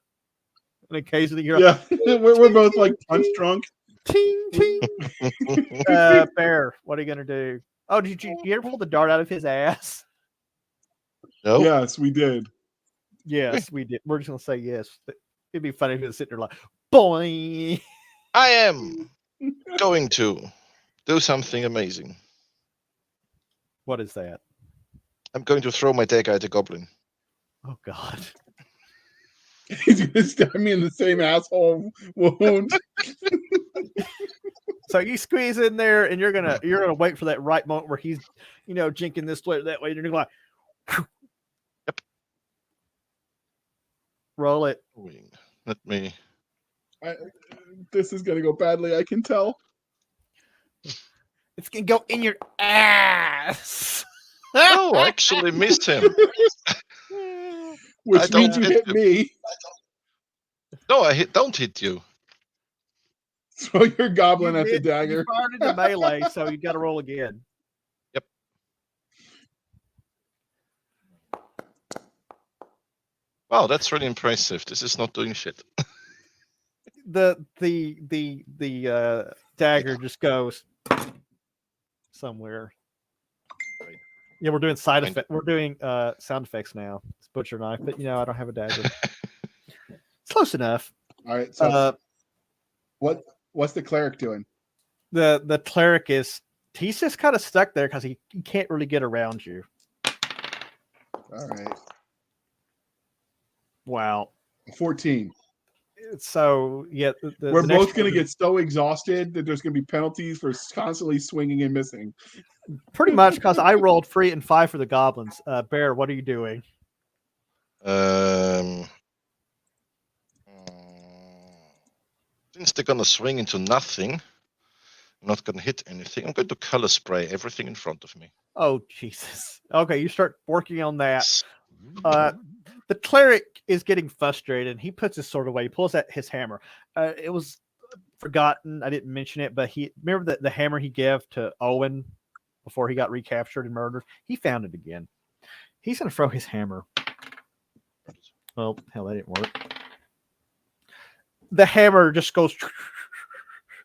and occasionally you're Yeah, we're both like punch drunk. ting ting. Bear, what are you gonna do? Oh, did you ever pull the dart out of his ass? No. Yes, we did. Yes, we did. We're just gonna say yes. It'd be funny if he was sitting there like, boing. I am going to do something amazing. What is that? I'm going to throw my dagger at the goblin. Oh God. He's gonna stab me in the same asshole wound. So you squeeze in there, and you're gonna wait for that right moment where he's, jinking this way or that way. And you're gonna like, Yep. Roll it. Let me. This is gonna go badly. I can tell. It's gonna go in your ass. Oh, I actually missed him. Which means you hit me. No, don't hit you. So you're goblin at the dagger. You fired into melee, so you got to roll again. Yep. Wow, that's really impressive. This is not doing shit. The dagger just goes somewhere. Right. Yeah, we're doing side effect. We're doing sound effects now. It's butcher knife, but I don't have a dagger. It's close enough. All right. So what's the cleric doing? The cleric he's just kind of stuck there because he can't really get around you. All right. Wow. 14. So yeah, we're the both next going to get so exhausted that there's going to be penalties for constantly swinging and missing. pretty much because I rolled 3 and 5 for the goblins. Bear, what are you doing? Since they're gonna swing into nothing, I'm not gonna hit anything. I'm going to color spray everything in front of me. Oh Jesus! Okay, you start working on that. The cleric is getting frustrated, and he puts his sword away. He pulls out his hammer. It was forgotten. I didn't mention it, but he remember the hammer he gave to Owen before he got recaptured and murdered. He found it again. He's gonna throw his hammer. Well, hell, that didn't work. The hammer just goes.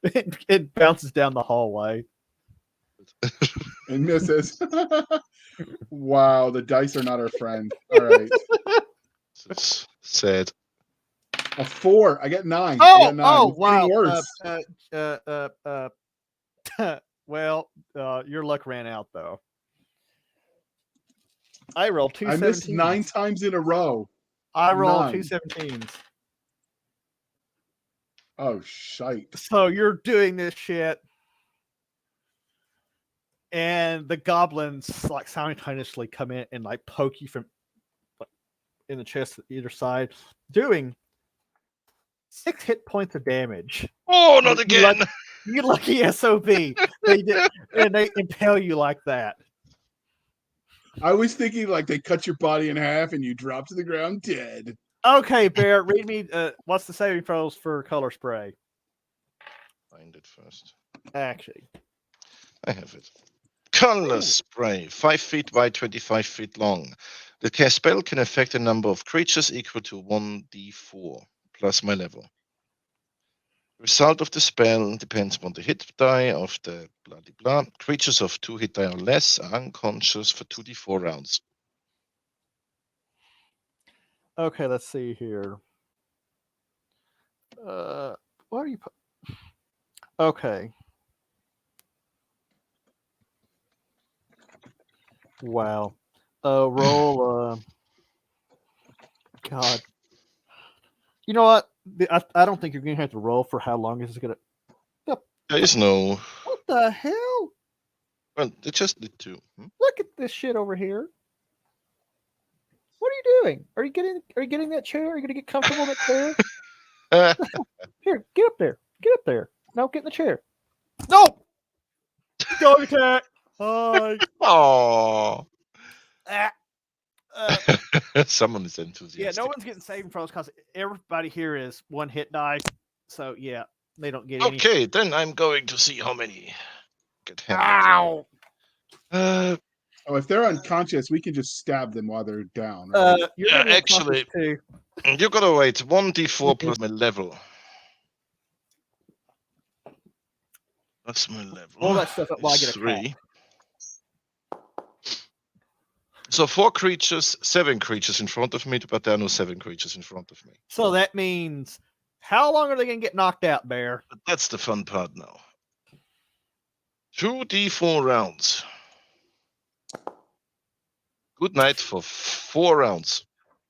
It bounces down the hallway and misses. Wow, the dice are not our friend. All right. It's sad. A 4. I get 9. Oh, I got 9. oh, It's wow. worse. Well, your luck ran out though. I rolled 2 I missed 9 times in a row. I rolled 9. 2 17s. Oh, shite. So you're doing this shit, and the goblins like simultaneously come in and like poke you from in the chest at either side, doing 6 hit points of damage. Oh, not again! You lucky SOB. They did, and they impale you like that. I was thinking like they cut your body in half and you drop to the ground dead. Okay, Bear, read me. What's the saving throws for color spray? Find it first. Actually, I have it. Color spray, 5 feet wide, 25 feet long. The cast spell can affect a number of creatures equal to 1d4 plus my level. The result of the spell depends on the hit die of the blah blah blah. Creatures of 2 hit die or less are unconscious for 2d4 rounds. okay. Let's see here. What are you? Okay. Wow. Roll. God. You know what? I don't think you're going to have to roll for how long this is going to. There is no. What the hell? Well, they just need to. Look at this shit over here. What are you doing? Are you getting that chair? Are you going to get comfortable in that chair? Here, get up there. Get up there. No, get in the chair. No. Dog attack. Hi. Oh. Ah. Someone is enthusiastic. Yeah, no one's getting saving throws because everybody here is 1 hit die. So yeah, they don't get any. Okay, then I'm going to see how many get Ow! hammered. Oh, if they're unconscious, we can just stab them while they're down. Right? Yeah, actually, too. You gotta wait. 1d4 plus my level. That's my level. All that stuff up while I get a 3. So 4 creatures, 7 creatures in front of me, but there are no 7 creatures in front of me. So that means how long are they going to get knocked out, Bear? But that's the fun part now. 2d4 rounds. Good night for 4 rounds.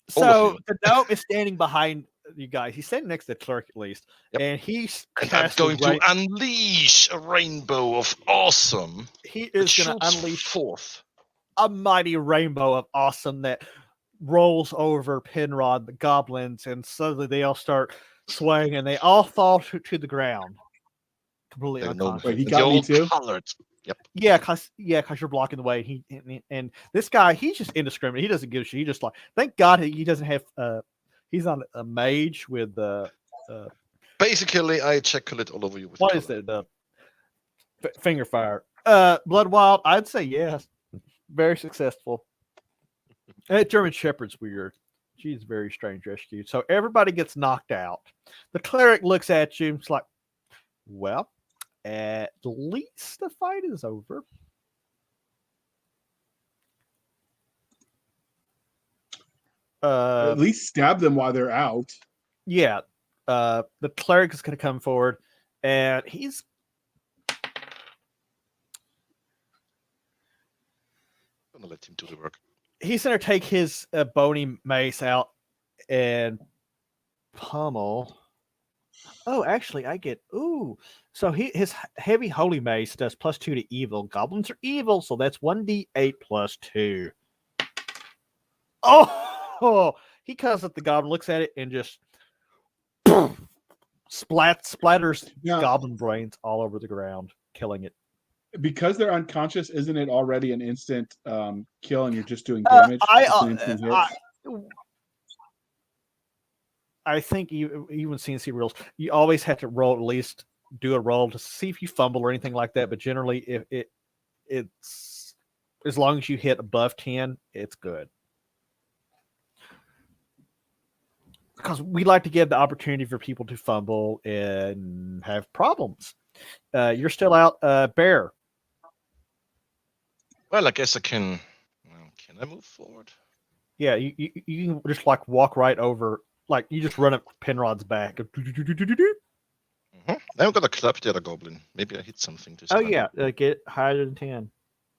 So the gnome is standing behind you guys. He's standing next to the clerk at least. Yep. And he's I'm going to unleash a rainbow of awesome. He is going to unleash forth a mighty rainbow of awesome that rolls over Penrod, the goblins, and suddenly they all start swaying and they all fall to the ground. Completely unconscious. Wait, he got me too? Colored. Yep. Yeah, cause you're blocking the way. And this guy, he's just indiscriminate. He doesn't give a shit. He just like, thank God he doesn't have. He's on a mage with. Basically, I check-collet all over you. With what color. is it? Finger fire. Blood Wild. I'd say yes. Very successful. That German Shepherd's weird. She's very strange rescue. So everybody gets knocked out. The cleric looks at you. It's like, well, at least the fight is over. At least stab them while they're out. Yeah. The cleric is going to come forward, and he's I'm gonna let him do the work. He's going to take his bony mace out and pummel Oh, actually, I get So his heavy holy mace does +2 to evil. Goblins are evil, so that's 1d8 plus 2. Oh, he comes at the goblin, looks at it, and just splatters goblin brains all over the ground, killing it. Because they're unconscious, isn't it already an instant kill, and you're just doing damage? I think even CNC rules, you always have to roll, at least do a roll to see if you fumble or anything like that. But generally, if it's as long as you hit above 10, it's good. Because we like to give the opportunity for people to fumble and have problems. You're still out, Bear. Well, I guess I can. Well, can I move forward? Yeah, you can just like walk right over. Like you just run up Penrod's back. Now I've got a club the other goblin. Maybe I hit something. Oh yeah, get higher than 10.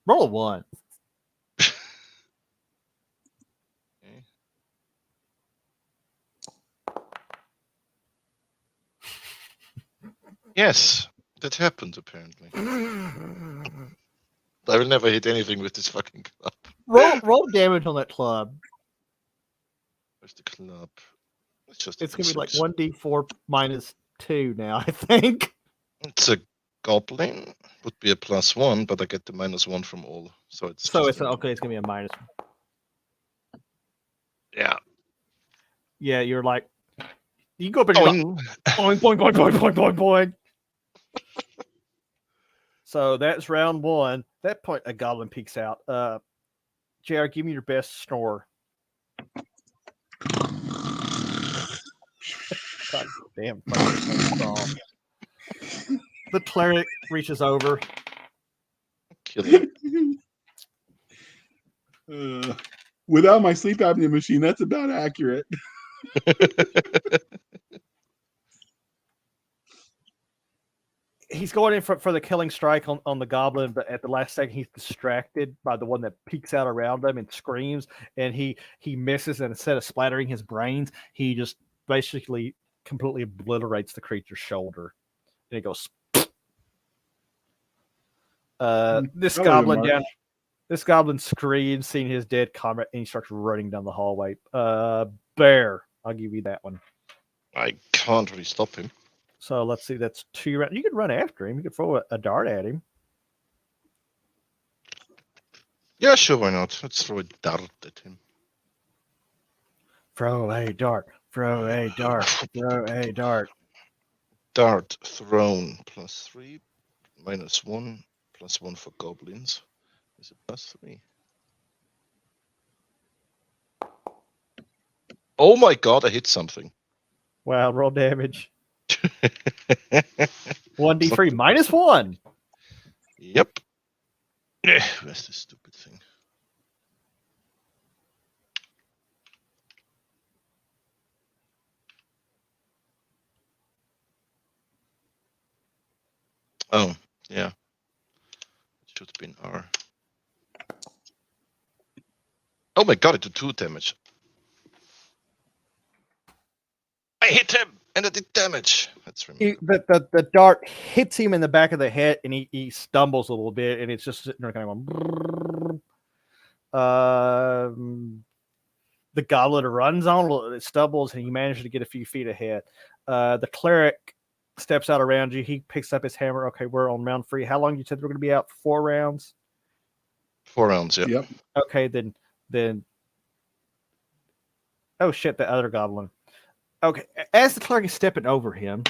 Roll a 1. Okay. Yes, that happened apparently. I will never hit anything with this fucking club. Roll damage on that club. Where's the club? It's gonna be like 1d4 minus 2 now, I think. It's a goblin. Would be a +1, but I get the -1 from all. So it's okay. It's gonna be a minus. Yeah. Yeah, you're like you go up and boing, boing, boing, boing, boing, boing, boing. So that's round 1. That point, a goblin peeks out. JR, give me your best snore. God damn. The cleric reaches over. Kill him. Without my sleep apnea machine, that's about accurate. He's going in for the killing strike on the goblin, but at the last second he's distracted by the one that peeks out around him and screams, and he misses, and instead of splattering his brains, he just basically completely obliterates the creature's shoulder. And it goes this goblin screams, seeing his dead comrade, and he starts running down the hallway. Bear, I'll give you that one. I can't really stop him. So let's see, that's 2 rounds. You could run after him. You could throw a dart at him. Yeah, sure, why not? Let's throw a dart at him. Throw a dart. Throw a dart. Throw a dart. Dart thrown +3, -1, +1 for goblins. Is it +3? Oh my god, I hit something. Wow, roll damage. 1d3 -1. Yep. Where's this stupid thing? Oh, yeah. It should have been R. Oh my god, it did 2 damage. I hit him! And it did damage. That's the dart hits him in the back of the head, and he stumbles a little bit, and it's just sitting there kind of going. The goblin runs on, it stumbles, and he manages to get a few feet ahead. The cleric steps out around you. He picks up his hammer. Okay, we're on round 3. How long you said we're going to be out? 4 rounds? 4 rounds, yeah. Yep. Okay, then. Oh shit! The other goblin. Okay, as the cleric is stepping over him,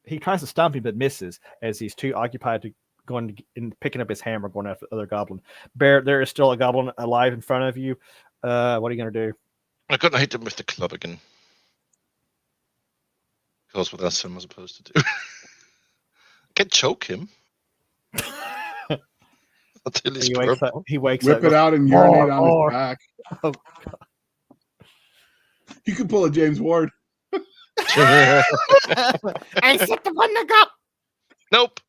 he tries to stomp him but misses as he's too occupied to going and picking up his hammer, going after the other goblin. Bear, there is still a goblin alive in front of you. What are you going to do? I'm going to hit him with the club again. Because what else am I supposed to do? I can choke him. Until he's purple. He wakes Whip up. Whip it out and urinate on his back. Oh, God. You could pull a James Ward. I said the one that got. Nope.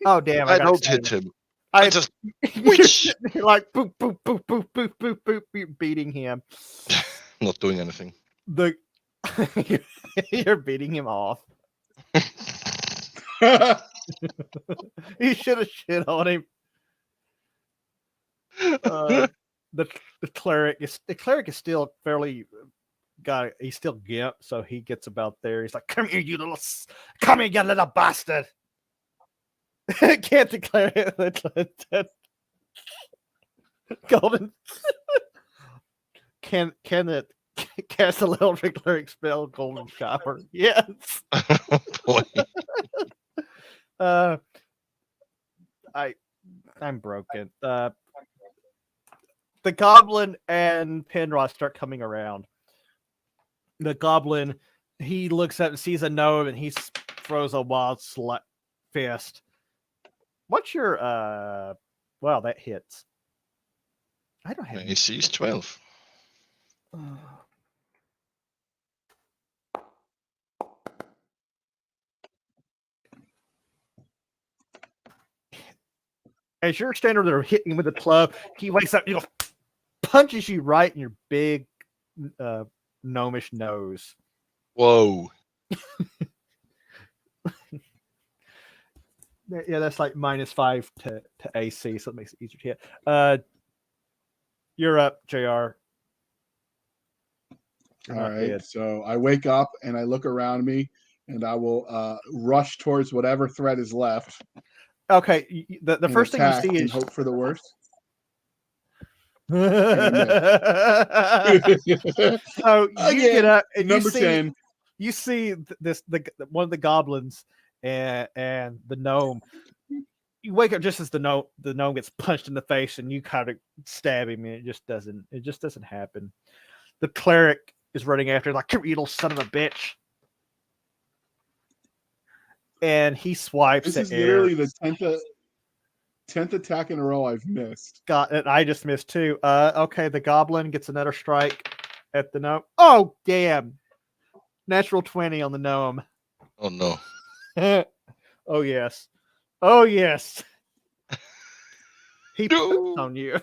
Oh damn! I don't hit him. I just you're like boop boop boop boop boop boop boop boop, beating him. Not doing anything. The You're beating him off. You should have shit on him. The cleric is still fairly he's still gimp, so he gets about there. He's like, come here, you little bastard. Can't declare it. Golden can it cast a little cleric spell, golden shower? Yes. Oh, boy. I'm broken. The goblin and Penrod start coming around. The goblin, he looks up and sees a gnome, and he throws a wild fist. What's your well, that hits. I don't have AC's 12. As you're standing there hitting him with a club, he wakes up, punches you right in your big gnomish nose. Whoa. Yeah, that's like -5 to AC, so it makes it easier to hit. You're up, JR. All right. So I wake up and I look around me, and I will rush towards whatever threat is left. Okay. The first thing you see is hope for the worst. So you get up and number 10. You see one of the goblins and the gnome. You wake up just as the gnome gets punched in the face, and you kind of stab him, and it just doesn't happen. The cleric is running after him, like, come here, you little son of a bitch. And he swipes. This is literally the 10th attack in a row I've missed. I just missed too. Okay, the goblin gets another strike at the gnome. Oh, damn. Natural 20 on the gnome. Oh, no. Oh, yes. Oh, yes. He puts on you.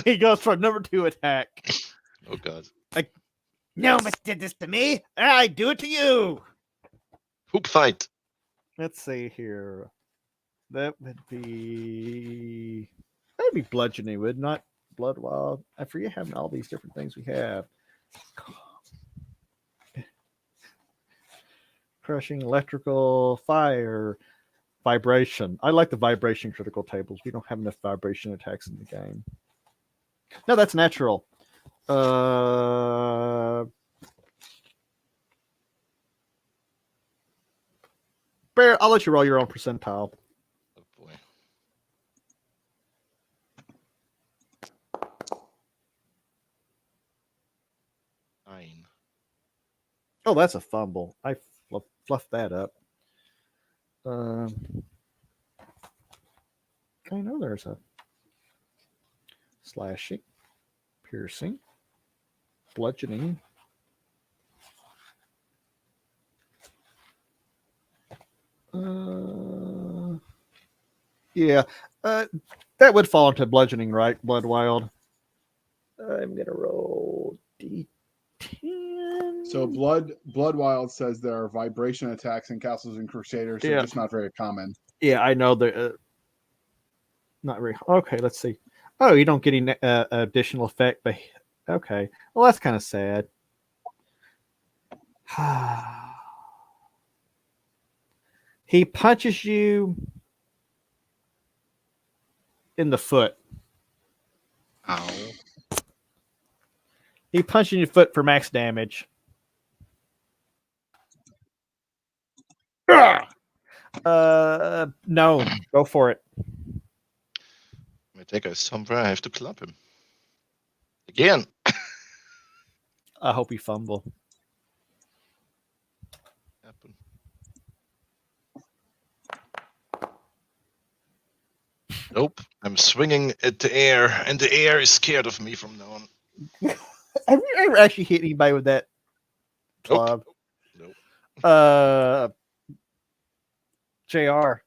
He goes for number 2 attack. Oh, God. Like, Nomus did this to me. I do it to you. Hoop fight. Let's see here. That'd be bludgeoning, would not blood wild. I forget having all these different things we have. Crushing, electrical, fire, vibration. I like the vibration critical tables. We don't have enough vibration attacks in the game. No, that's natural. Bear, I'll let you roll your own percentile. Oh, boy. Nine. Oh, that's a fumble. I fluffed that up. I know there's a slashing, piercing, bludgeoning. Yeah, that would fall into bludgeoning, right? Blood wild. I'm gonna roll D10. So blood wild says there are vibration attacks in castles and crusaders. They're just not very common. Yeah, I know they're not very. Okay, let's see. Oh, you don't get any additional effect, but okay. Well, that's kind of sad. He punches you in the foot. Ow. He punches you in your foot for max damage. No, go for it. My take is somewhere. I have to club him. Again. I hope he fumble. Happen. Nope. I'm swinging at the air, and the air is scared of me from now on. Have you ever actually hit anybody with that club? Nope. JR.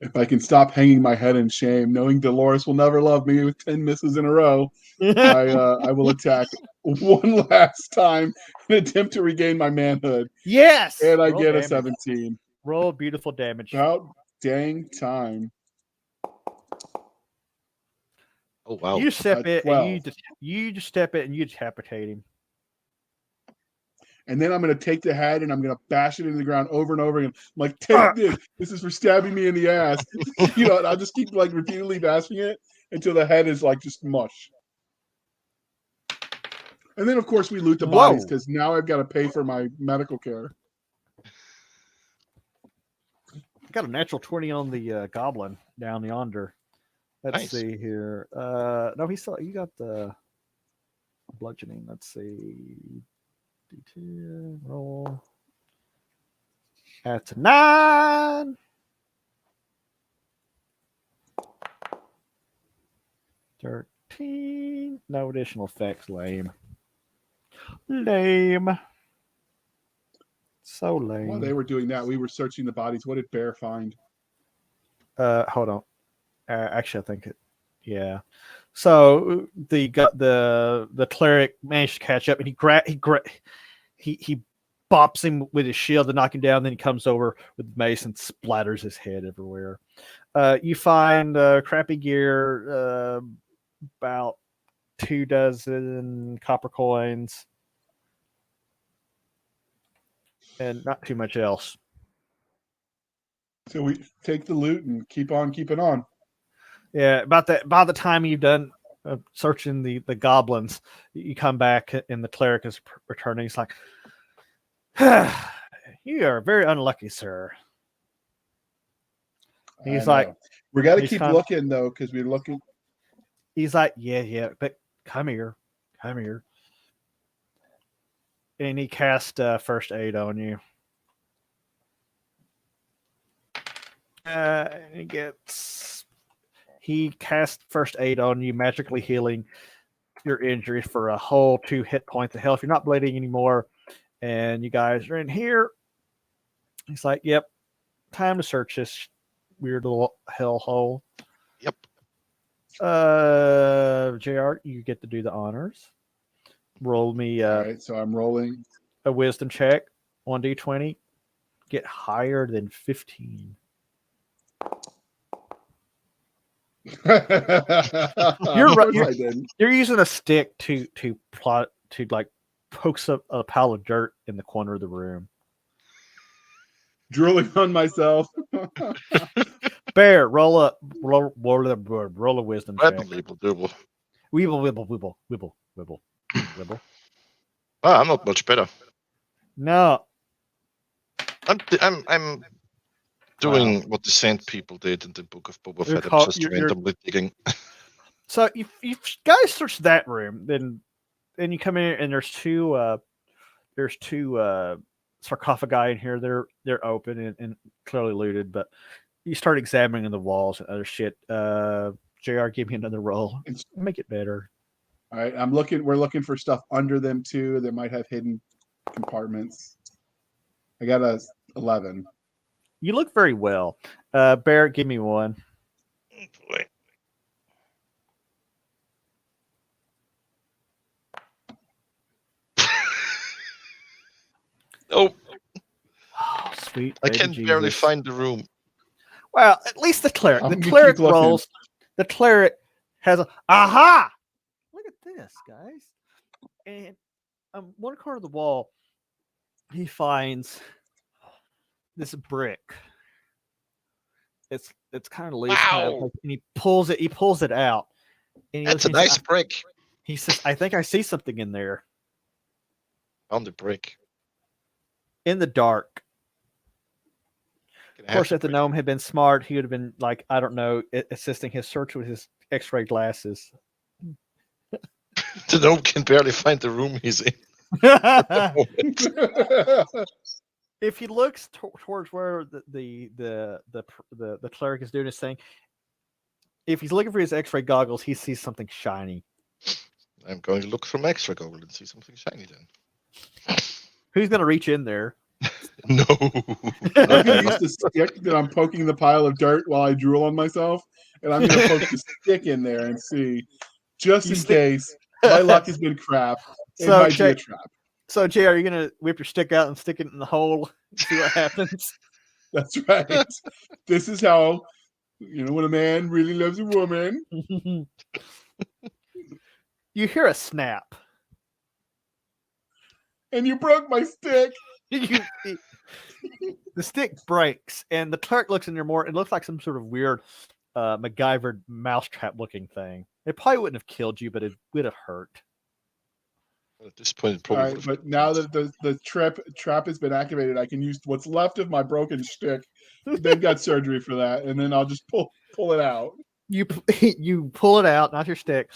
If I can stop hanging my head in shame, knowing Dolores will never love me with 10 misses in a row, I will attack one last time and attempt to regain my manhood. Yes! And I Roll get damage. a 17. Roll beautiful damage. About dang time. Oh wow! You step it 12. and you just step it and you decapitate him. And then I'm going to take the head and I'm going to bash it into the ground over and over again. I'm like, take this. This is for stabbing me in the ass. And I'll just keep like repeatedly bashing it until the head is like just mush. And then, of course, we loot the bodies because now I've got to pay for my medical care. I got a natural 20 on the goblin down yonder. Let's see here. No, you got the bludgeoning. Let's see. D10 roll. That's a 9. $13. No additional effects. Lame. So lame. While they were doing that, we were searching the bodies. What did Bear find? Hold on. Actually, I think it. Yeah. So the cleric managed to catch up, and he bops him with his shield to knock him down. Then he comes over with the mace and splatters his head everywhere. You find crappy gear, about 24 copper coins, and not too much else. So we take the loot and keep on keeping on. Yeah, by the time you've done searching the goblins, you come back and the cleric is returning. He's like, "You are very unlucky, sir." He's like, "We got to keep looking though, because we're looking." He's like, "Yeah, but come here," and he cast first aid on you. He casts first aid on you, magically healing your injuries for a whole 2 hit points of health. You're not bleeding anymore, and you guys are in here. He's like, "Yep, time to search this weird little hellhole." Yep. JR, you get to do the honors. Roll me. All right, so I'm rolling a wisdom check. 1d20. Get higher than 15. You're right. You're using a stick to like poke a pile of dirt in the corner of the room. Drooling on myself. Bear, roll a wisdom check. Weeble. Oh, I'm not much better. No. I'm doing what the Saint people did in the Book of Boba Fett. I'm just randomly digging. So you guys search that room, then you come in and there's two sarcophagi in here. They're open and clearly looted, but you start examining the walls and other shit. JR, give me another roll. Make it better. All right, we're looking for stuff under them too that might have hidden compartments. I got a 11. You look very well. Barrett, give me one. Boy. Oh, sweet. I can barely find the room. Well, at least the cleric. The cleric rolls. The cleric has a aha. Look at this, guys. And one corner of the wall, he finds this brick. It's kind of loose. Wow. And he pulls it out. And that's a nice brick. He says, "I think I see something in there." On the brick. In the dark. Of course, if the gnome had been smart, he would have been like, I don't know, assisting his search with his X-ray glasses. The gnome can barely find the room he's in. If he looks towards where the cleric is doing his thing, if he's looking for his X-ray goggles, he sees something shiny. I'm going to look for my X-ray goggles and see something shiny then. Who's going to reach in there? No. I'm going to use the stick that I'm poking the pile of dirt while I drool on myself, and I'm going to poke the stick in there and see, just in case. My luck has been crap. It might be a trap. So, Jay, are you going to whip your stick out and stick it in the hole and see what happens? That's right. This is how, when a man really loves a woman. You hear a snap. And you broke my stick. The stick breaks, and the clerk looks in there more. It looks like some sort of weird MacGyver mousetrap looking thing. It probably wouldn't have killed you, but it would have hurt. At this point, probably. All right, but now that the trap has been activated, I can use what's left of my broken stick. They've got surgery for that, and then I'll just pull it out. You pull it out, not your stick.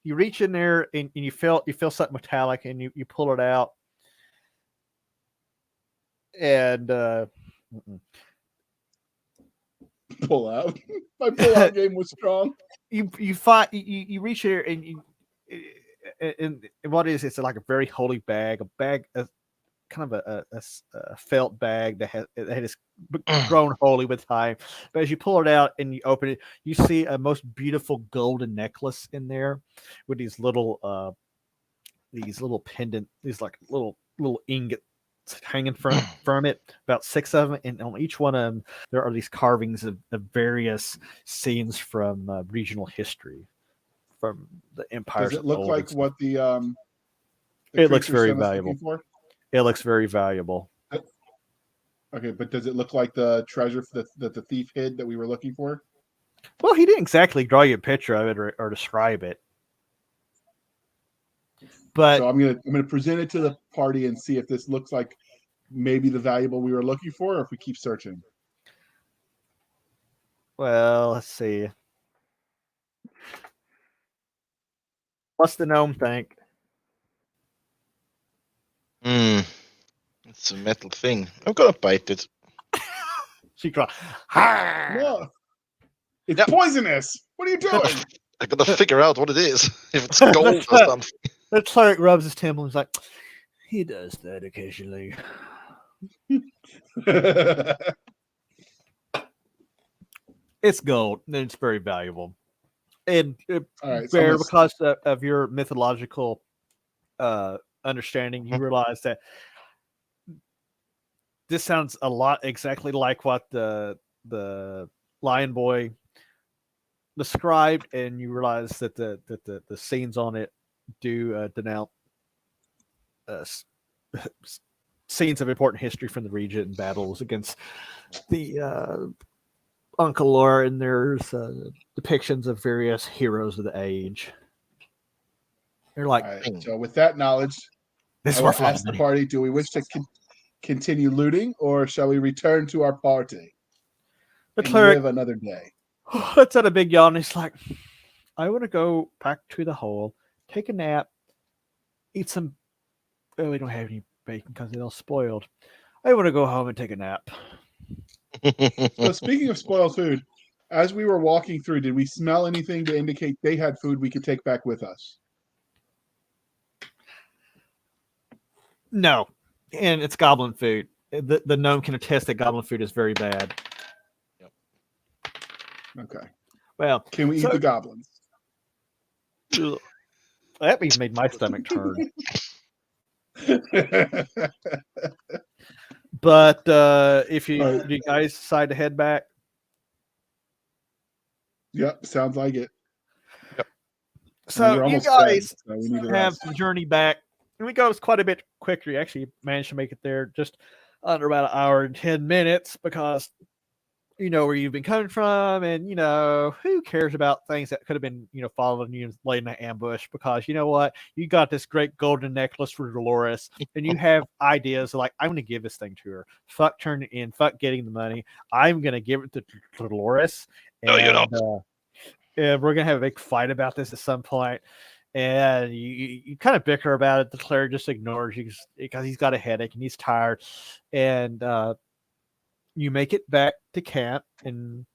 You reach in there and you feel something metallic, and you pull it out. And pull out. My pull out game was strong. You reach here and what is it's like a very holy bag, kind of a felt bag that has grown holy with time. But as you pull it out and you open it, you see a most beautiful golden necklace in there with these little pendant, these like little ingots hanging from it, about 6 of them, and on each one of them there are these carvings of various scenes from regional history from the empires. Does it look like what the it looks very valuable. It looks very valuable. Okay, but does it look like the treasure that the thief hid that we were looking for? Well, he didn't exactly draw you a picture of it or describe it. But so I'm gonna present it to the party and see if this looks like maybe the valuable we were looking for, or if we keep searching. Well, let's see. What's the gnome think? It's a metal thing. I'm gonna bite it. She cries. No. It's poisonous. What are you doing? I gotta figure out what it is. If it's gold or something. The cleric rubs his temple and he's like, he does that occasionally. It's gold, and it's very valuable. And because of your mythological understanding, you realize that this sounds a lot exactly like what the Lion Boy described, and you realize that the scenes on it do denote scenes of important history from the region and battles against the Uncle Laura, and there's depictions of various heroes of the age. They're like, right, so with that knowledge, I will ask the party, do we wish to continue looting, or shall we return to our party the cleric live another day? Let's at a big yawn. He's like, I want to go back to the hole, take a nap, eat some. Oh, we don't have any bacon because it's all spoiled. I want to go home and take a nap. So speaking of spoiled food, as we were walking through, did we smell anything to indicate they had food we could take back with us? No, and it's goblin food. The gnome can attest that goblin food is very bad. Yep. Okay. Well, can we eat the goblins? That made my stomach turn. But if you guys decide to head back, yep, sounds like it. Yep. So you guys have the journey back, and we go quite a bit quicker. You actually managed to make it there just under about 1 hour and 10 minutes because you know where you've been coming from, and you know who cares about things that could have been following you and laid in an ambush, because you know what, you got this great golden necklace for Dolores, and you have ideas like, I'm going to give this thing to her. Fuck turning it in. Fuck getting the money. I'm going to give it to Dolores. And, no, you're not. And we're going to have a big fight about this at some point. And you kind of bicker about it. The cleric just ignores you because he's got a headache and he's tired. And you make it back to camp, and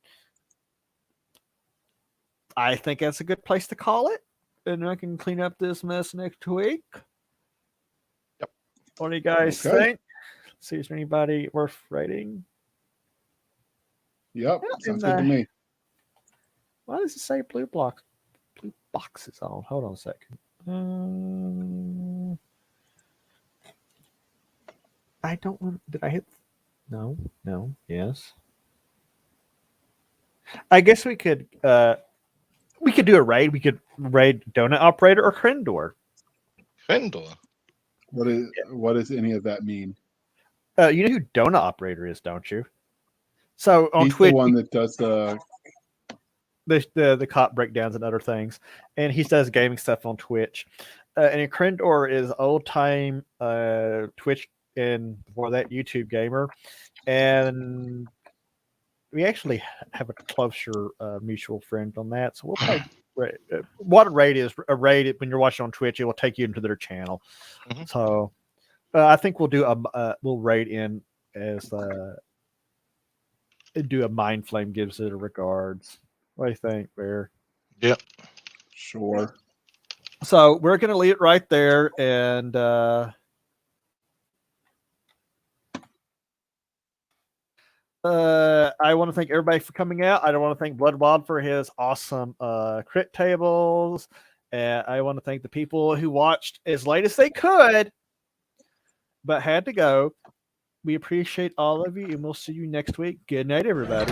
I think that's a good place to call it. And I can clean up this mess next week. Yep. What do you guys think? See, is there anybody worth rating? Yep, sounds good to me. Why does it say blue boxes on? Hold on a second. I don't want. Did I hit? No. Yes. I guess we could do a raid. We could raid Donut Operator or Crendor. Crendor. What does any of that mean? You know who Donut Operator is, don't you? So on He's Twitch, the one that does the cop breakdowns and other things, and he does gaming stuff on Twitch. And Crendor is old time Twitch and before that YouTube gamer, and we actually have a closer mutual friend on that. So we'll play. What a raid is a raid when you're watching on Twitch, it will take you into their channel. Mm-hmm. So I think we'll do we'll raid in as do a Mind Flame gives it a regards. What do you think, Bear? Yep. Sure. So we're gonna leave it right there, and I want to thank everybody for coming out. I want to thank Bloodwild for his awesome crit tables, and I want to thank the people who watched as late as they could, but had to go. We appreciate all of you, and we'll see you next week. Good night, everybody.